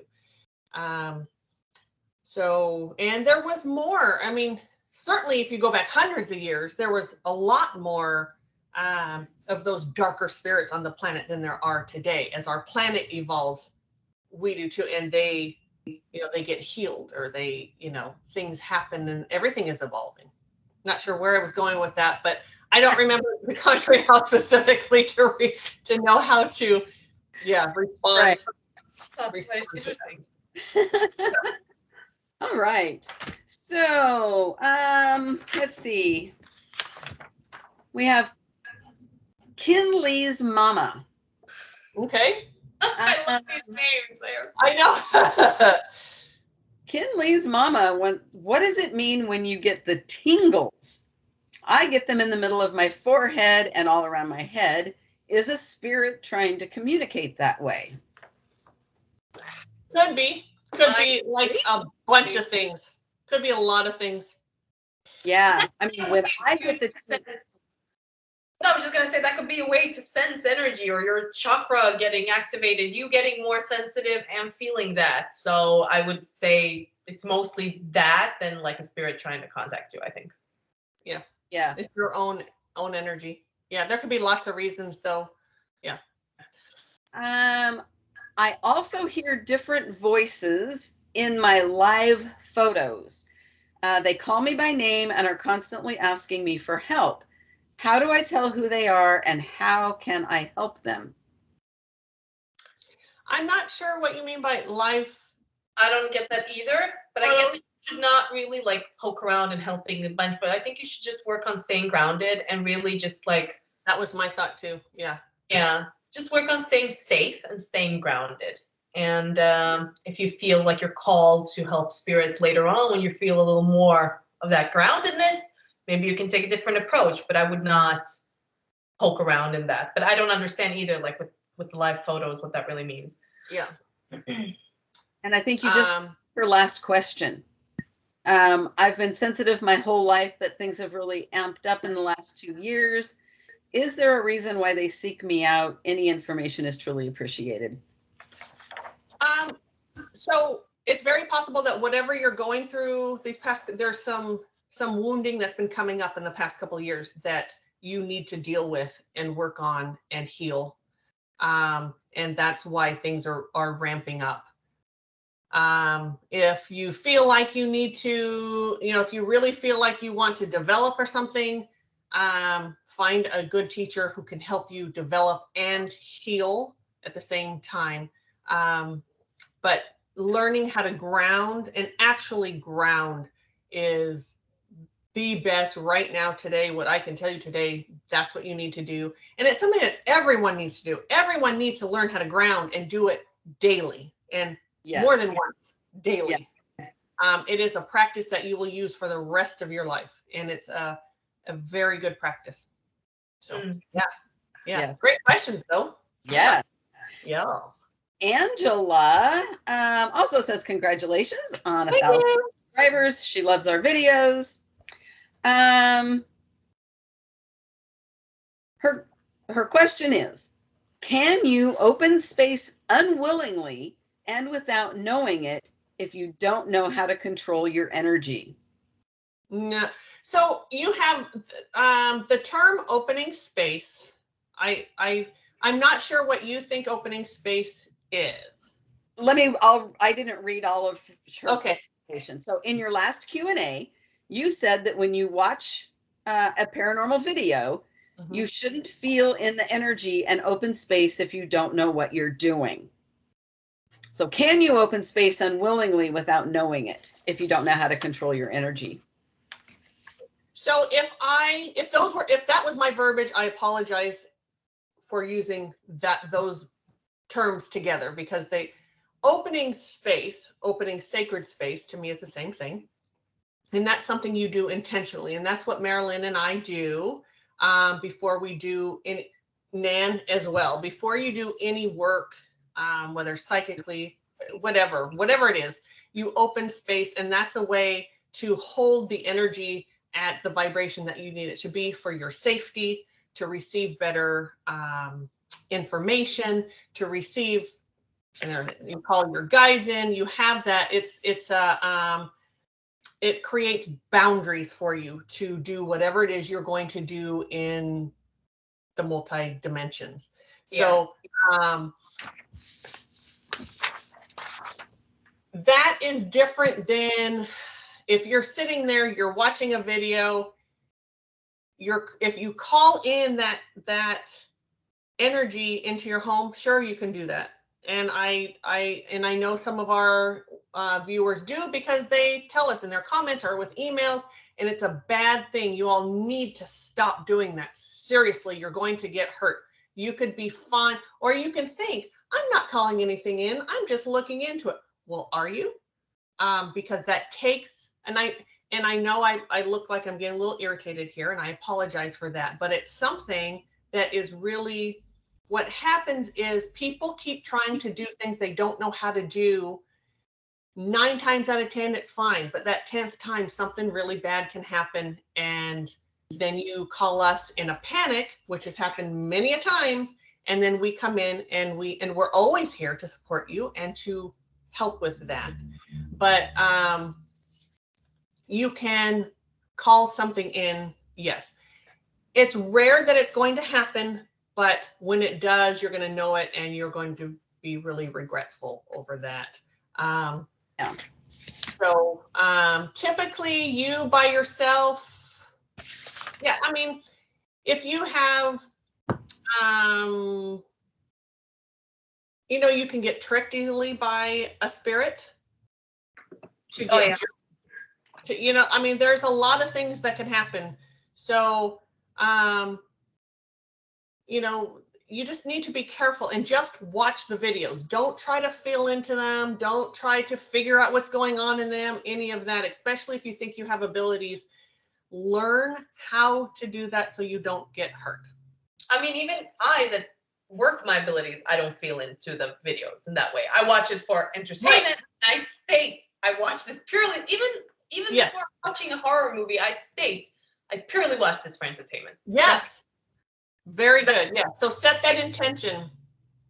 A: So, and there was more. I mean, certainly if you go back hundreds of years, there was a lot more of those darker spirits on the planet than there are today. As our planet evolves, we do too. And they, they get healed, or they, things happen, and everything is evolving. Not sure where I was going with that, but I don't remember the country house specifically to know how to, respond.
B: Right.
A: Respond to
B: Interesting.
C: All right. So, let's see. We have Kinley's mama.
A: Okay.
B: I love these names.
A: I know.
C: Kinley's mama, what does it mean when you get the tingles? I get them in the middle of my forehead and all around my head. Is a spirit trying to communicate that way?
A: Could be like a bunch of things. Could be a lot of things.
C: Yeah. I mean, when I get the
B: No, I was just going to say that could be a way to sense energy, or your chakra getting activated, you getting more sensitive and feeling that. So I would say it's mostly that than like a spirit trying to contact you, I think.
A: Yeah.
C: Yeah.
A: It's your own energy. Yeah, there could be lots of reasons though. Yeah.
C: I also hear different voices in my live photos. They call me by name and are constantly asking me for help. How do I tell who they are, and how can I help them?
A: I'm not sure what you mean by live.
B: I don't get that either, but I get that you should not really like poke around and helping a bunch, but I think you should just work on staying grounded and really just like.
A: That was my thought too. Yeah.
B: Yeah. Just work on staying safe and staying grounded. And if you feel like you're called to help spirits later on, when you feel a little more of that groundedness, maybe you can take a different approach, but I would not poke around in that. But I don't understand either, like with the live photos, what that really means.
A: Yeah.
C: And I think you just your last question. I've been sensitive my whole life, but things have really amped up in the last 2 years. Is there a reason why they seek me out? Any information is truly appreciated.
A: So it's very possible that whatever you're going through there's some wounding that's been coming up in the past couple of years that you need to deal with and work on and heal. And that's why things are ramping up. If you feel like you need to, if you really feel like you want to develop or something, find a good teacher who can help you develop and heal at the same time. But learning how to ground and actually ground is the best right now today. What I can tell you today, that's what you need to do. And it's something that everyone needs to do. Everyone needs to learn how to ground and do it daily, and more than once daily. Yes. It is a practice that you will use for the rest of your life. And it's a very good practice. So yeah. Yes. Great questions though.
C: Yes.
A: Yeah.
C: Angela also says congratulations on 1,000 subscribers. She loves our videos. Her question is, can you open space unwillingly and without knowing it if you don't know how to control your energy?
A: No. So you have the term opening space. I'm not sure what you think opening space is.
C: I didn't read all of her.
A: Okay.
C: So in your last Q&A, you said that when you watch a paranormal video, you shouldn't feel in the energy and open space if you don't know what you're doing. So can you open space unwillingly without knowing it if you don't know how to control your energy?
A: So if that was my verbiage, I apologize for using those terms together, because opening sacred space to me is the same thing. And that's something you do intentionally. And that's what Mari-Lyn and I do. before we do any, Nan as well, before you do any work, whether psychically, whatever it is, you open space, and that's a way to hold the energy at the vibration that you need it to be for your safety, to receive better information, to receive, you call your guides in, you have that. It creates boundaries for you to do whatever it is you're going to do in the multi dimensions. So that is different than if you're sitting there, you're watching a video, if you call in that energy into your home, sure, you can do that. And I know some of our viewers do, because they tell us in their comments or with emails, and it's a bad thing. You all need to stop doing that. Seriously, you're going to get hurt. You could be fine, or you can think, I'm not calling anything in, I'm just looking into it. Well, are you? Because that takes, and I know I look like I'm getting a little irritated here, and I apologize for that, but it's something that is really, what happens is people keep trying to do things they don't know how to do. 9 times out of 10, it's fine. But that 10th time, something really bad can happen. And then you call us in a panic, which has happened many a times. And then we come in and we're always here to support you and to help with that. But you can call something in. Yes. It's rare that it's going to happen, but when it does, you're going to know it, and you're going to be really regretful over that. So typically you by yourself, I mean, if you have, you can get tricked easily by a spirit to get, I mean, there's a lot of things that can happen. So, you just need to be careful and just watch the videos. Don't try to feel into them. Don't try to figure out what's going on in them, any of that, especially if you think you have abilities. Learn how to do that so you don't get hurt.
B: I mean, even I that work my abilities, I don't feel into the videos in that way. I watch it for entertainment. Right. I state I watch this purely, even before watching a horror movie, I purely watch this for entertainment.
A: Yes. Very good. Yeah. So set that intention.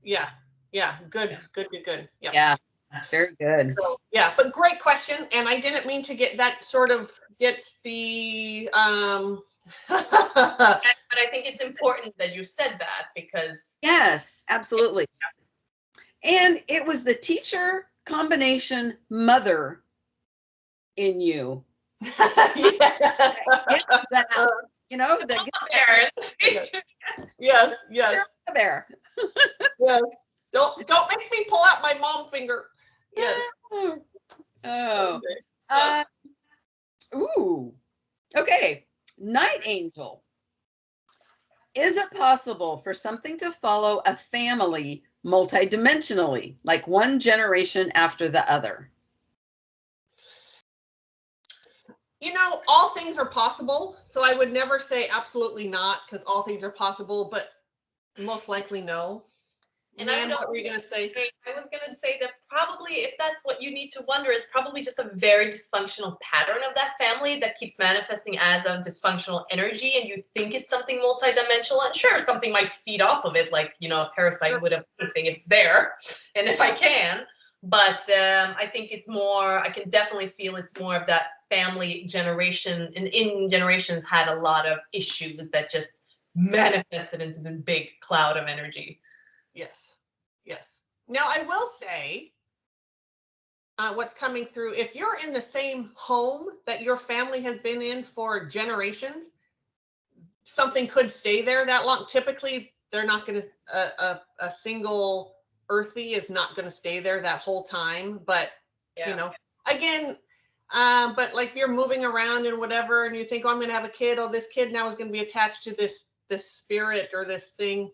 A: Yeah. Yeah. Good. Yeah.
C: Yeah. Very good.
A: So, yeah. But great question. And I didn't mean to get that sort of gets the
B: but I think it's important that you said that, because
C: yes, absolutely. And it was the teacher combination mother in you.
A: Yes.
C: There.
A: Yes. Don't make me pull out my mom finger. Yes.
C: Oh. Ooh. Okay. Night angel. Is it possible for something to follow a family multidimensionally, like one generation after the other?
A: All things are possible. So I would never say absolutely not, because all things are possible, but most likely no. And what were you going to say?
B: I was going to say that probably, if that's what you need to wonder, is probably just a very dysfunctional pattern of that family that keeps manifesting as a dysfunctional energy, and you think it's something multidimensional, and sure, something might feed off of it, like, a parasite would have anything if it's there, and if I can. But I think it's more, I can definitely feel it's more of that family generation, and in generations had a lot of issues that just manifested into this big cloud of energy.
A: Yes. Now, I will say what's coming through, if you're in the same home that your family has been in for generations, something could stay there that long. Typically, they're not going to, a single earthy is not going to stay there that whole time. But, again, but like if you're moving around and whatever, and you think, I'm going to have a kid, this kid now is going to be attached to this spirit or this thing.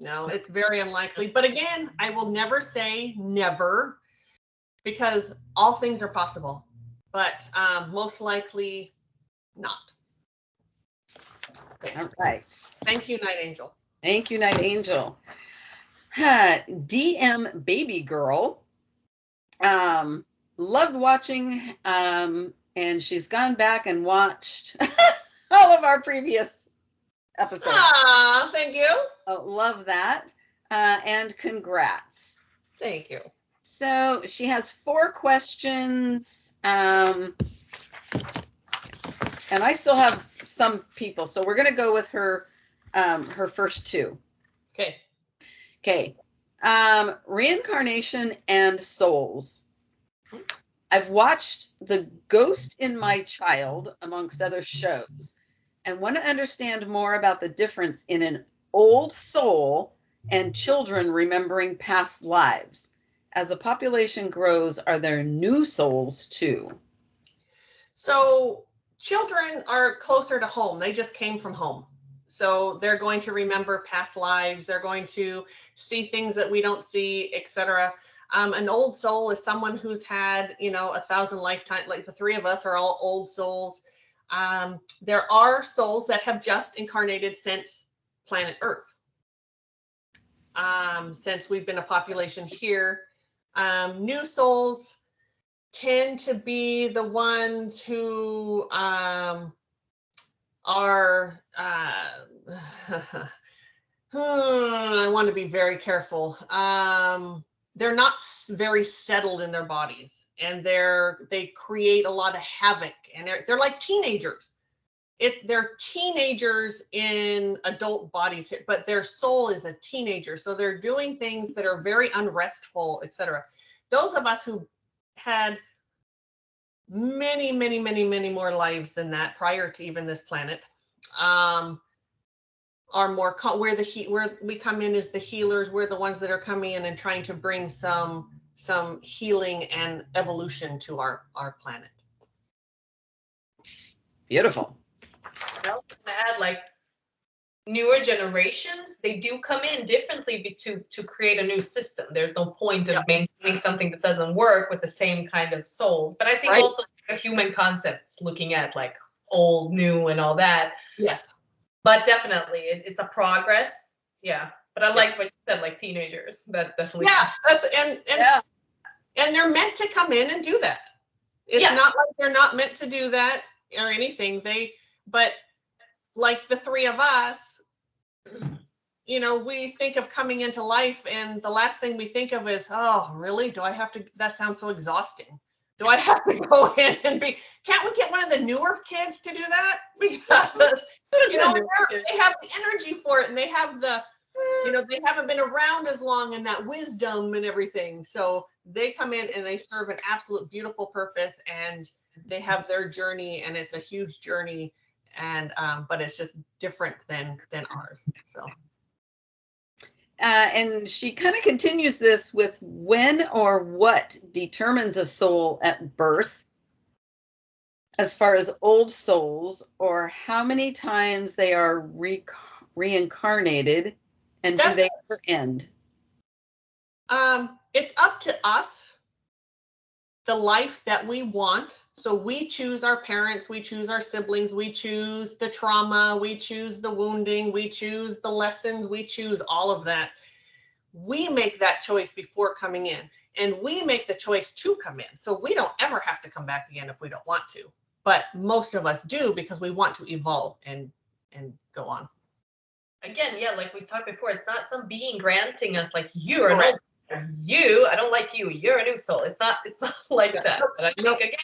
A: No, it's very unlikely. But again, I will never say never, because all things are possible, but most likely not.
C: All right.
A: Thank you, Night Angel.
C: Thank you, Night Angel. DM Baby Girl. Loved watching, and she's gone back and watched all of our previous episodes.
A: Ah, thank you.
C: Oh, love that. And congrats.
A: Thank you.
C: So she has 4 questions. And I still have some people, so we're gonna go with her her first 2.
A: Okay.
C: Okay. Reincarnation and souls. I've watched The Ghost in My Child, amongst other shows, and want to understand more about the difference in an old soul and children remembering past lives. As the population grows, are there new souls too?
A: So children are closer to home. They just came from home. So they're going to remember past lives. They're going to see things that we don't see, etc. An old soul is someone who's had, 1,000 lifetimes. Like the 3 of us are all old souls. There are souls that have just incarnated since planet Earth. Since we've been a population here. New souls tend to be the ones who are I want to be very careful. They're not very settled in their bodies, and they create a lot of havoc, and they're like teenagers. They're teenagers in adult bodies, but their soul is a teenager, so they're doing things that are very unrestful, etc. Those of us who had many, many, many, many more lives than that prior to even this planet, are more where we come in as the healers. We're the ones that are coming in and trying to bring some healing and evolution to our planet.
C: Beautiful.
B: I was gonna add, like, newer generations, they do come in differently to create a new system. There's no point of maintaining something that doesn't work with the same kind of souls. But I think also human concepts, looking at like old, new, and all that.
A: Yes.
B: But definitely, it's a progress. Yeah. But I like what you said, like teenagers. That's definitely
A: and they're meant to come in and do that. It's not like they're not meant to do that or anything. But like the 3 of us, we think of coming into life, and the last thing we think of is, oh, really? Do I have to? That sounds so exhausting. Do I have to go in and can't we get one of the newer kids to do that? Because, they have the energy for it, and they have the, they haven't been around as long, and that wisdom and everything. So they come in and they serve an absolute beautiful purpose, and they have their journey, and it's a huge journey. And but it's just different than ours. So
C: and she kind of continues this with when or what determines a soul at birth as far as old souls, or how many times they are reincarnated, and do they ever end?
A: It's up to us, the life that we want. So we choose our parents, we choose our siblings, we choose the trauma, we choose the wounding, we choose the lessons, we choose all of that. We make that choice before coming in, and we make the choice to come in. So we don't ever have to come back again if we don't want to. But most of us do, because we want to evolve and go on.
B: Again, like we talked before, it's not some being granting us like, you're an old soul. I don't like you. You're a new soul. It's not like that. But I think again,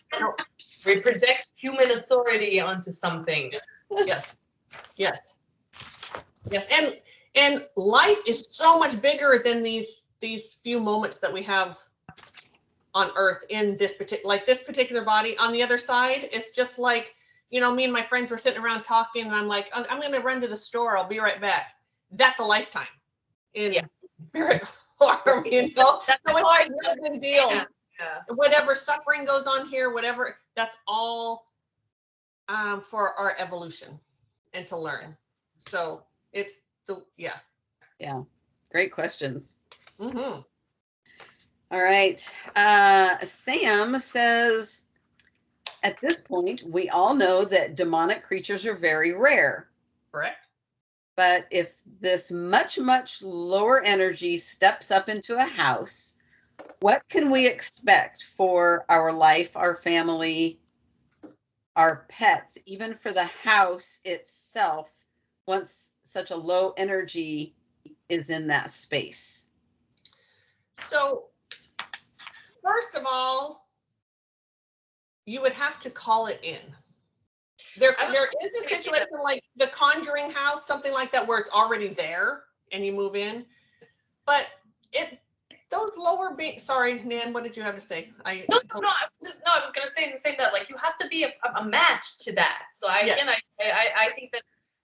B: we project human authority onto something.
A: Yes. And life is so much bigger than these few moments that we have on Earth in this particular body. On the other side, it's just like, me and my friends were sitting around talking, and I'm like, I'm going to run to the store. I'll be right back. That's a lifetime in spirit form,
B: That's
A: so
B: hard.
A: It's a big deal.
B: Yeah.
A: Whatever suffering goes on here, whatever, that's all for our evolution and to learn. So it's
C: Yeah, great questions.
A: Mm-hmm.
C: All right. Sam says, at this point, we all know that demonic creatures are very rare.
A: Correct.
C: But if this much, much lower energy steps up into a house, what can we expect for our life, our family, our pets, even for the house itself, once such a low energy is in that space?
A: So, first of all, you would have to call it in. There is a situation like the Conjuring house, something like that, where it's already there and you move in. But those lower beings. Sorry, Nan, what did you have to say?
B: I was gonna say the same, that like you have to be a match to that. So I think that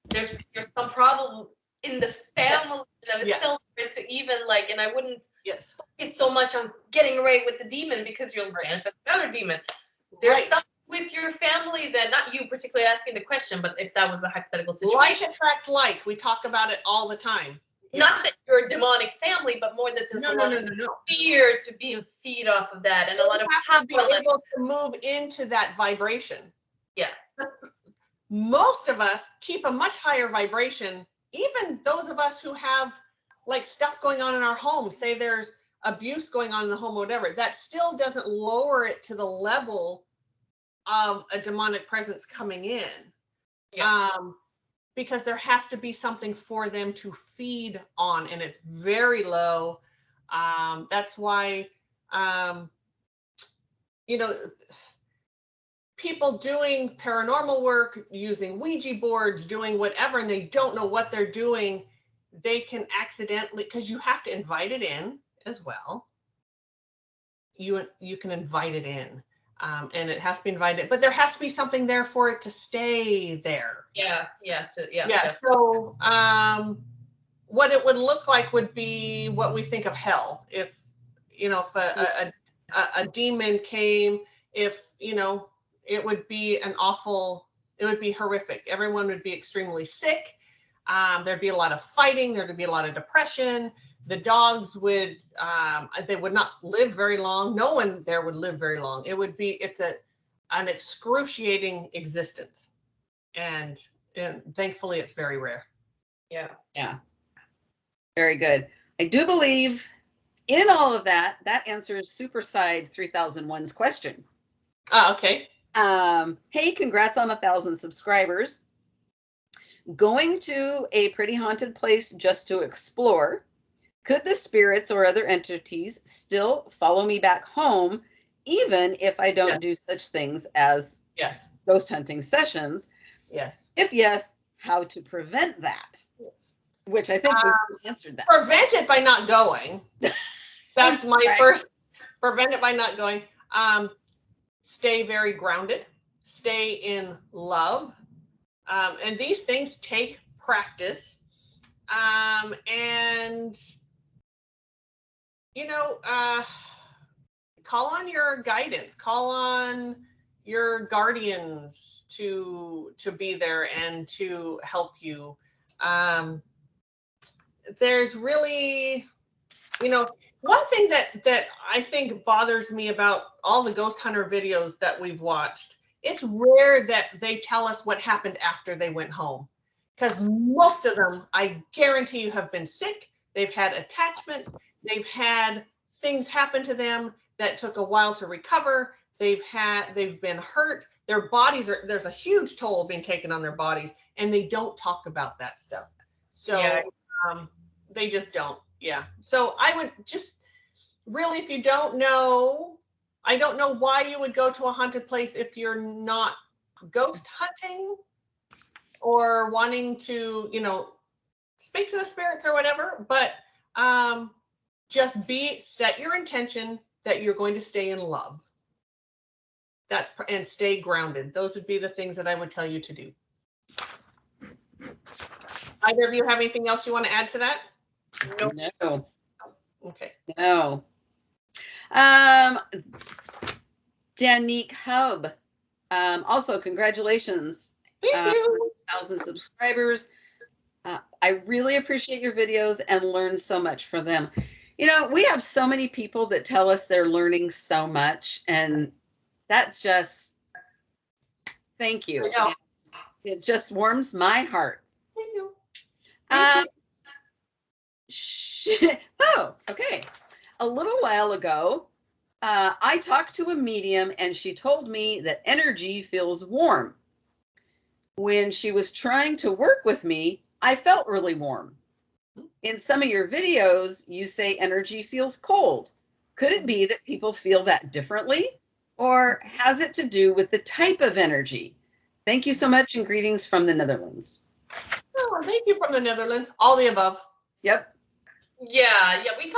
B: there's some problem in the family of itself to even like, and I wouldn't focus so much on getting right with the demon, because you'll manifest another demon. There's something with your family that, not you particularly asking the question, but if that was a hypothetical situation.
A: Like attracts like. We talk about it all the time.
B: Not that you're a demonic family, but more that there's a lot of fear to being feed off of that, and a lot of
A: have to be able to move into that vibration.
B: Yeah.
A: Most of us keep a much higher vibration. Even those of us who have like stuff going on in our home, say there's abuse going on in the home or whatever, that still doesn't lower it to the level of a demonic presence coming in. Because there has to be something for them to feed on, and it's very low. That's why, people doing paranormal work, using Ouija boards, doing whatever, and they don't know what they're doing, they can accidentally, because you have to invite it in as well. You can invite it in. And it has to be invited, but there has to be something there for it to stay there.
B: Yeah.
A: So, what it would look like would be what we think of hell. If a demon came, it would be it would be horrific. Everyone would be extremely sick. There'd be a lot of fighting. There'd be a lot of depression. The dogs would, they would not live very long. No one there would live very long. It's an excruciating existence. And thankfully it's very rare.
B: Yeah.
C: Yeah. Very good. I do believe in all of that answers Superside 3001's question.
A: Okay.
C: Hey, congrats on 1,000 subscribers. Going to a pretty haunted place just to explore. Could the spirits or other entities still follow me back home, even if I don't do such things as ghost hunting sessions?
A: Yes.
C: If yes, how to prevent that?
A: Yes.
C: Which I think we answered that.
A: Prevent it by not going. That's my first. Prevent it by not going. Stay very grounded. Stay in love. And these things take practice. And call on your guidance, call on your guardians to be there and to help you. There's really, one thing that I think bothers me about all the ghost hunter videos that we've watched, it's rare that they tell us what happened after they went home. Because most of them, I guarantee you, have been sick. They've had attachments. They've had things happen to them that took a while to recover. They've been hurt. Their bodies there's a huge toll being taken on their bodies, and they don't talk about that stuff. So they just don't. Yeah. So I would just really, if you don't know, I don't know why you would go to a haunted place if you're not ghost hunting or wanting to, speak to the spirits or whatever, but just set your intention that you're going to stay in love. And stay grounded. Those would be the things that I would tell you to do. Either of you have anything else you want to add to that?
C: No.
A: Okay.
C: No. Danique Hub. Also, congratulations.
A: Thank you.
C: 1,000 subscribers. I really appreciate your videos and learn so much from them. We have so many people that tell us they're learning so much, and that's just, thank you. It just warms my heart.
A: you.
C: Um, oh, okay. A little while ago, I talked to a medium and she told me that energy feels warm. When she was trying to work with me, I felt really warm. In some of your videos, you say energy feels cold. Could it be that people feel that differently? Or has it to do with the type of energy? Thank you so much and greetings from the Netherlands.
A: Oh, thank you from the Netherlands. All the above.
C: Yep.
B: Yeah, we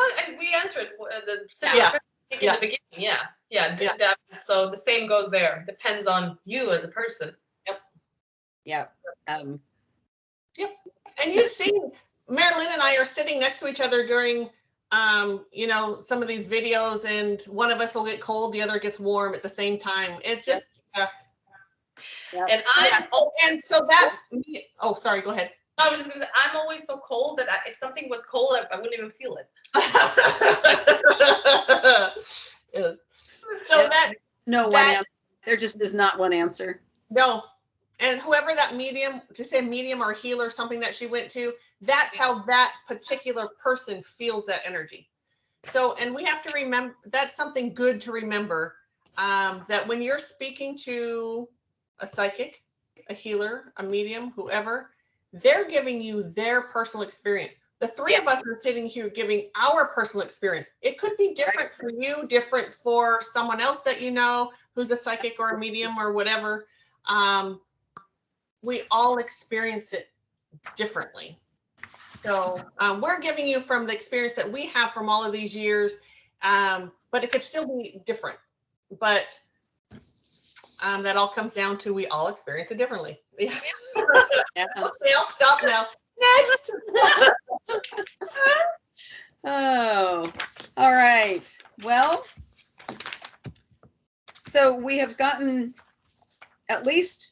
B: answered the similar
A: Yeah.
B: question in
A: Yeah.
B: the beginning. Yeah, yeah.
A: Yeah.
B: So the same goes there. Depends on you as a person.
C: Yep.
A: Yep. And you've seen Mari-Lyn and I are sitting next to each other during, some of these videos, and one of us will get cold, the other gets warm at the same time. It's just,
C: Yep.
B: And
A: and so that. Oh, sorry. Go ahead.
B: I was just gonna say, I'm always so cold that if something was cold, I wouldn't even feel it.
A: Yes. So
C: Yep. One answer. There just is not one answer.
A: No. And whoever that medium, to say medium or healer, something that she went to, that's how that particular person feels that energy. So, and we have to remember, that's something good to remember, that when you're speaking to a psychic, a healer, a medium, whoever, they're giving you their personal experience. The three of us are sitting here giving our personal experience. It could be different for you, different for someone else that you know who's a psychic or a medium or whatever. We all experience it differently. So we're giving you from the experience that we have from all of these years, but it could still be different. But that all comes down to we all experience it differently. Yeah. Okay, I'll stop now. Next.
C: Oh, all right. Well, so we have gotten at least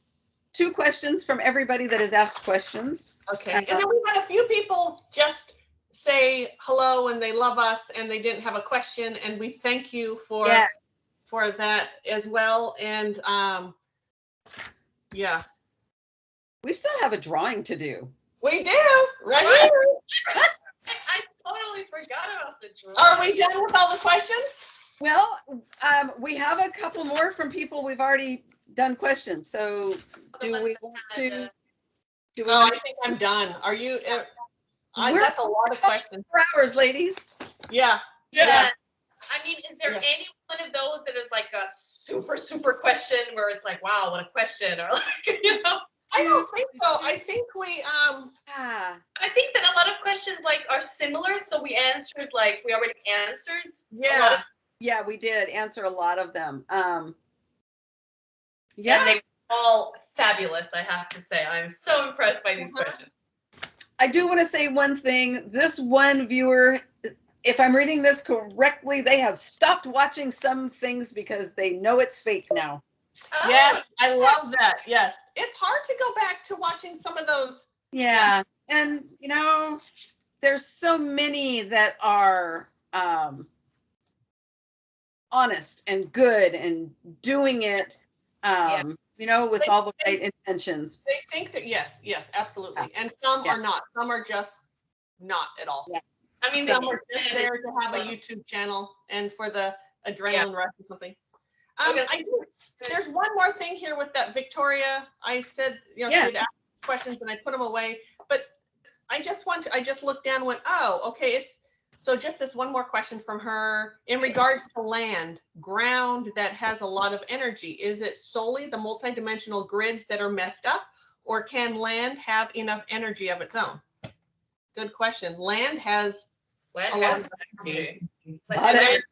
C: 2 questions from everybody that has asked questions.
A: Okay. And then we had a few people just say hello and they love us and they didn't have a question, and we thank you for that as well. And yeah.
C: We still have a drawing to do.
A: We do, right here.
B: I totally forgot about the drawing.
A: Are we done with all the questions?
C: Well, we have a couple more from people we've already done questions. So do we want to?
A: I think I'm done. Are you? That's a lot of questions.
C: 4 hours, ladies.
A: Yeah.
B: Yeah. I mean, is there any one of those that is like a super, super question where it's like, wow, what a question, or like,
A: I don't think so. I think we
B: I think that a lot of questions like are similar, so we already answered.
A: Yeah.
C: Yeah, we did answer a lot of them.
B: And they're all fabulous, I have to say. I'm so impressed by these questions.
C: I do want to say one thing. This one viewer, if I'm reading this correctly, they have stopped watching some things because they know it's fake now.
A: Oh. Yes, I love that. Yes. It's hard to go back to watching some of those.
C: Yeah. And, there's so many that are honest and good and doing it, with all the right intentions.
A: They think that, yes, absolutely. And some are not. Some are just not at all.
C: Yeah.
B: I mean,
A: some are just there to have a YouTube channel and for the adrenaline rush or something. There's one more thing here with that Victoria. I said, she had asked questions and I put them away, but I just looked down and went, oh, okay. So just this one more question from her in regards to land, ground that has a lot of energy. Is it solely the multidimensional grids that are messed up, or can land have enough energy of its own? Good question. Land has a lot of energy. And there's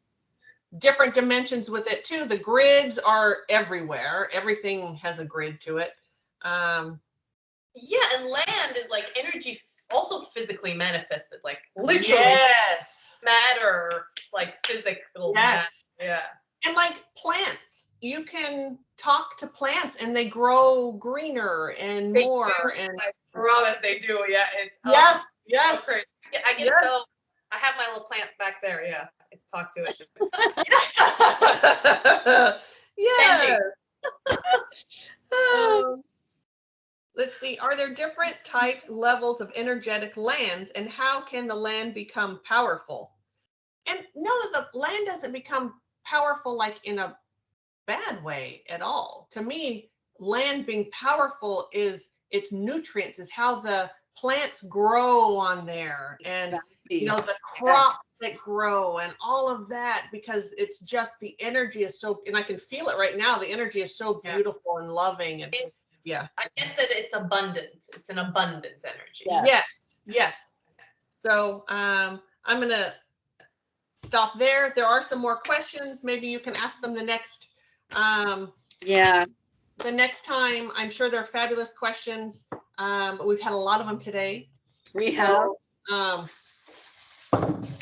A: different dimensions with it too. The grids are everywhere. Everything has a grid to it.
B: And land is like energy also physically manifested, like literally matter, like physical matter. Yeah.
A: And like plants, you can talk to plants and they grow greener and more. And
B: I promise they do. Yeah. It's
A: yes.
B: So so I have my little plant back there. Yeah. Let's talk to it.
A: Yeah. let's see, are there different types, levels of energetic lands, and how can the land become powerful? And know that the land doesn't become powerful like in a bad way at all. To me, land being powerful is its nutrients, is how the plants grow on there, and the crops that grow and all of that, because it's just the energy is so, and I can feel it right now, the energy is so beautiful and loving, and yeah.
B: I get that it's abundant. It's an abundant energy.
A: Yes. So I'm gonna stop there. There are some more questions. Maybe you can ask them the next the next time. I'm sure they're fabulous questions. But we've had a lot of them today.
C: We have.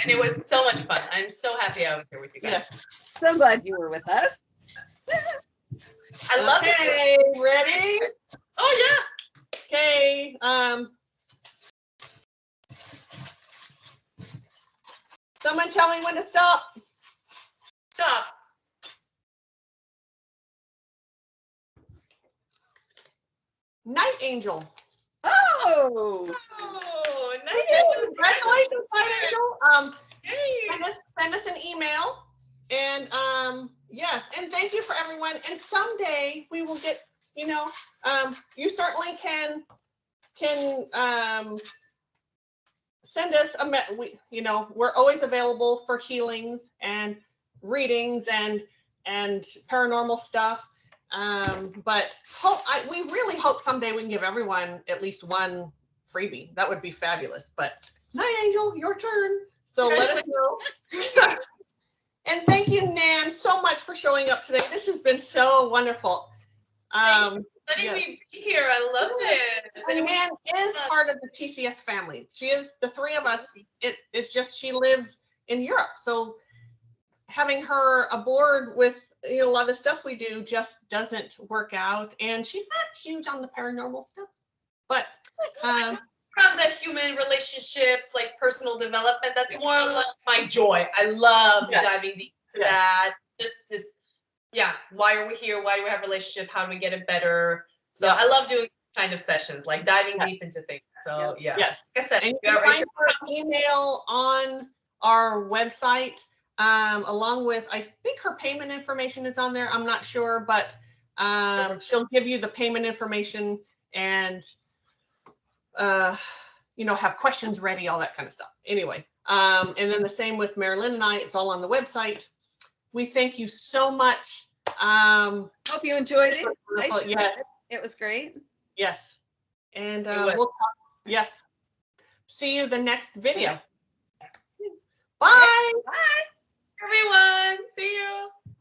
B: And it was so much fun. I'm so happy I was here with you guys.
A: Yes.
C: So glad you were with us.
B: I love it.
A: Okay, ready?
B: Oh yeah.
A: Okay. Someone tell me when to stop.
B: Stop.
A: Night Angel.
C: Oh,
B: Night
A: Angel. Congratulations, Night Angel.
B: Hey.
A: Send us an email, and yes, and thank you for everyone. And someday we will get, you certainly can send us we're always available for healings and readings and paranormal stuff. But we really hope someday we can give everyone at least one freebie. That would be fabulous. But Night Angel, your turn. So let us know. And thank you, Nan, so much for showing up today. This has been so wonderful.
B: Letting me be here. I loved it.
A: And Nan is part of the TCS family. She is, the three of us. It's just she lives in Europe. So having her aboard with a lot of stuff we do just doesn't work out. And she's not huge on the paranormal stuff. But
B: around the human relationships, like personal development, that's more like my joy. I love diving deep into that. Just this, why are we here? Why do we have a relationship? How do we get it better? So I love doing kind of sessions, like diving deep into things. So
A: yes.
B: Like I said,
A: and you can find her email on our website, along with, I think her payment information is on there. I'm not sure, but she'll give you the payment information and have questions ready, all that kind of stuff. Anyway, and then the same with Mari-Lyn and I, it's all on the website. We thank you so much.
C: Hope you enjoyed it.
A: Yes.
C: It was great.
A: Yes. And we'll talk. Yes. See you the next video. Bye.
B: Bye, everyone. See you.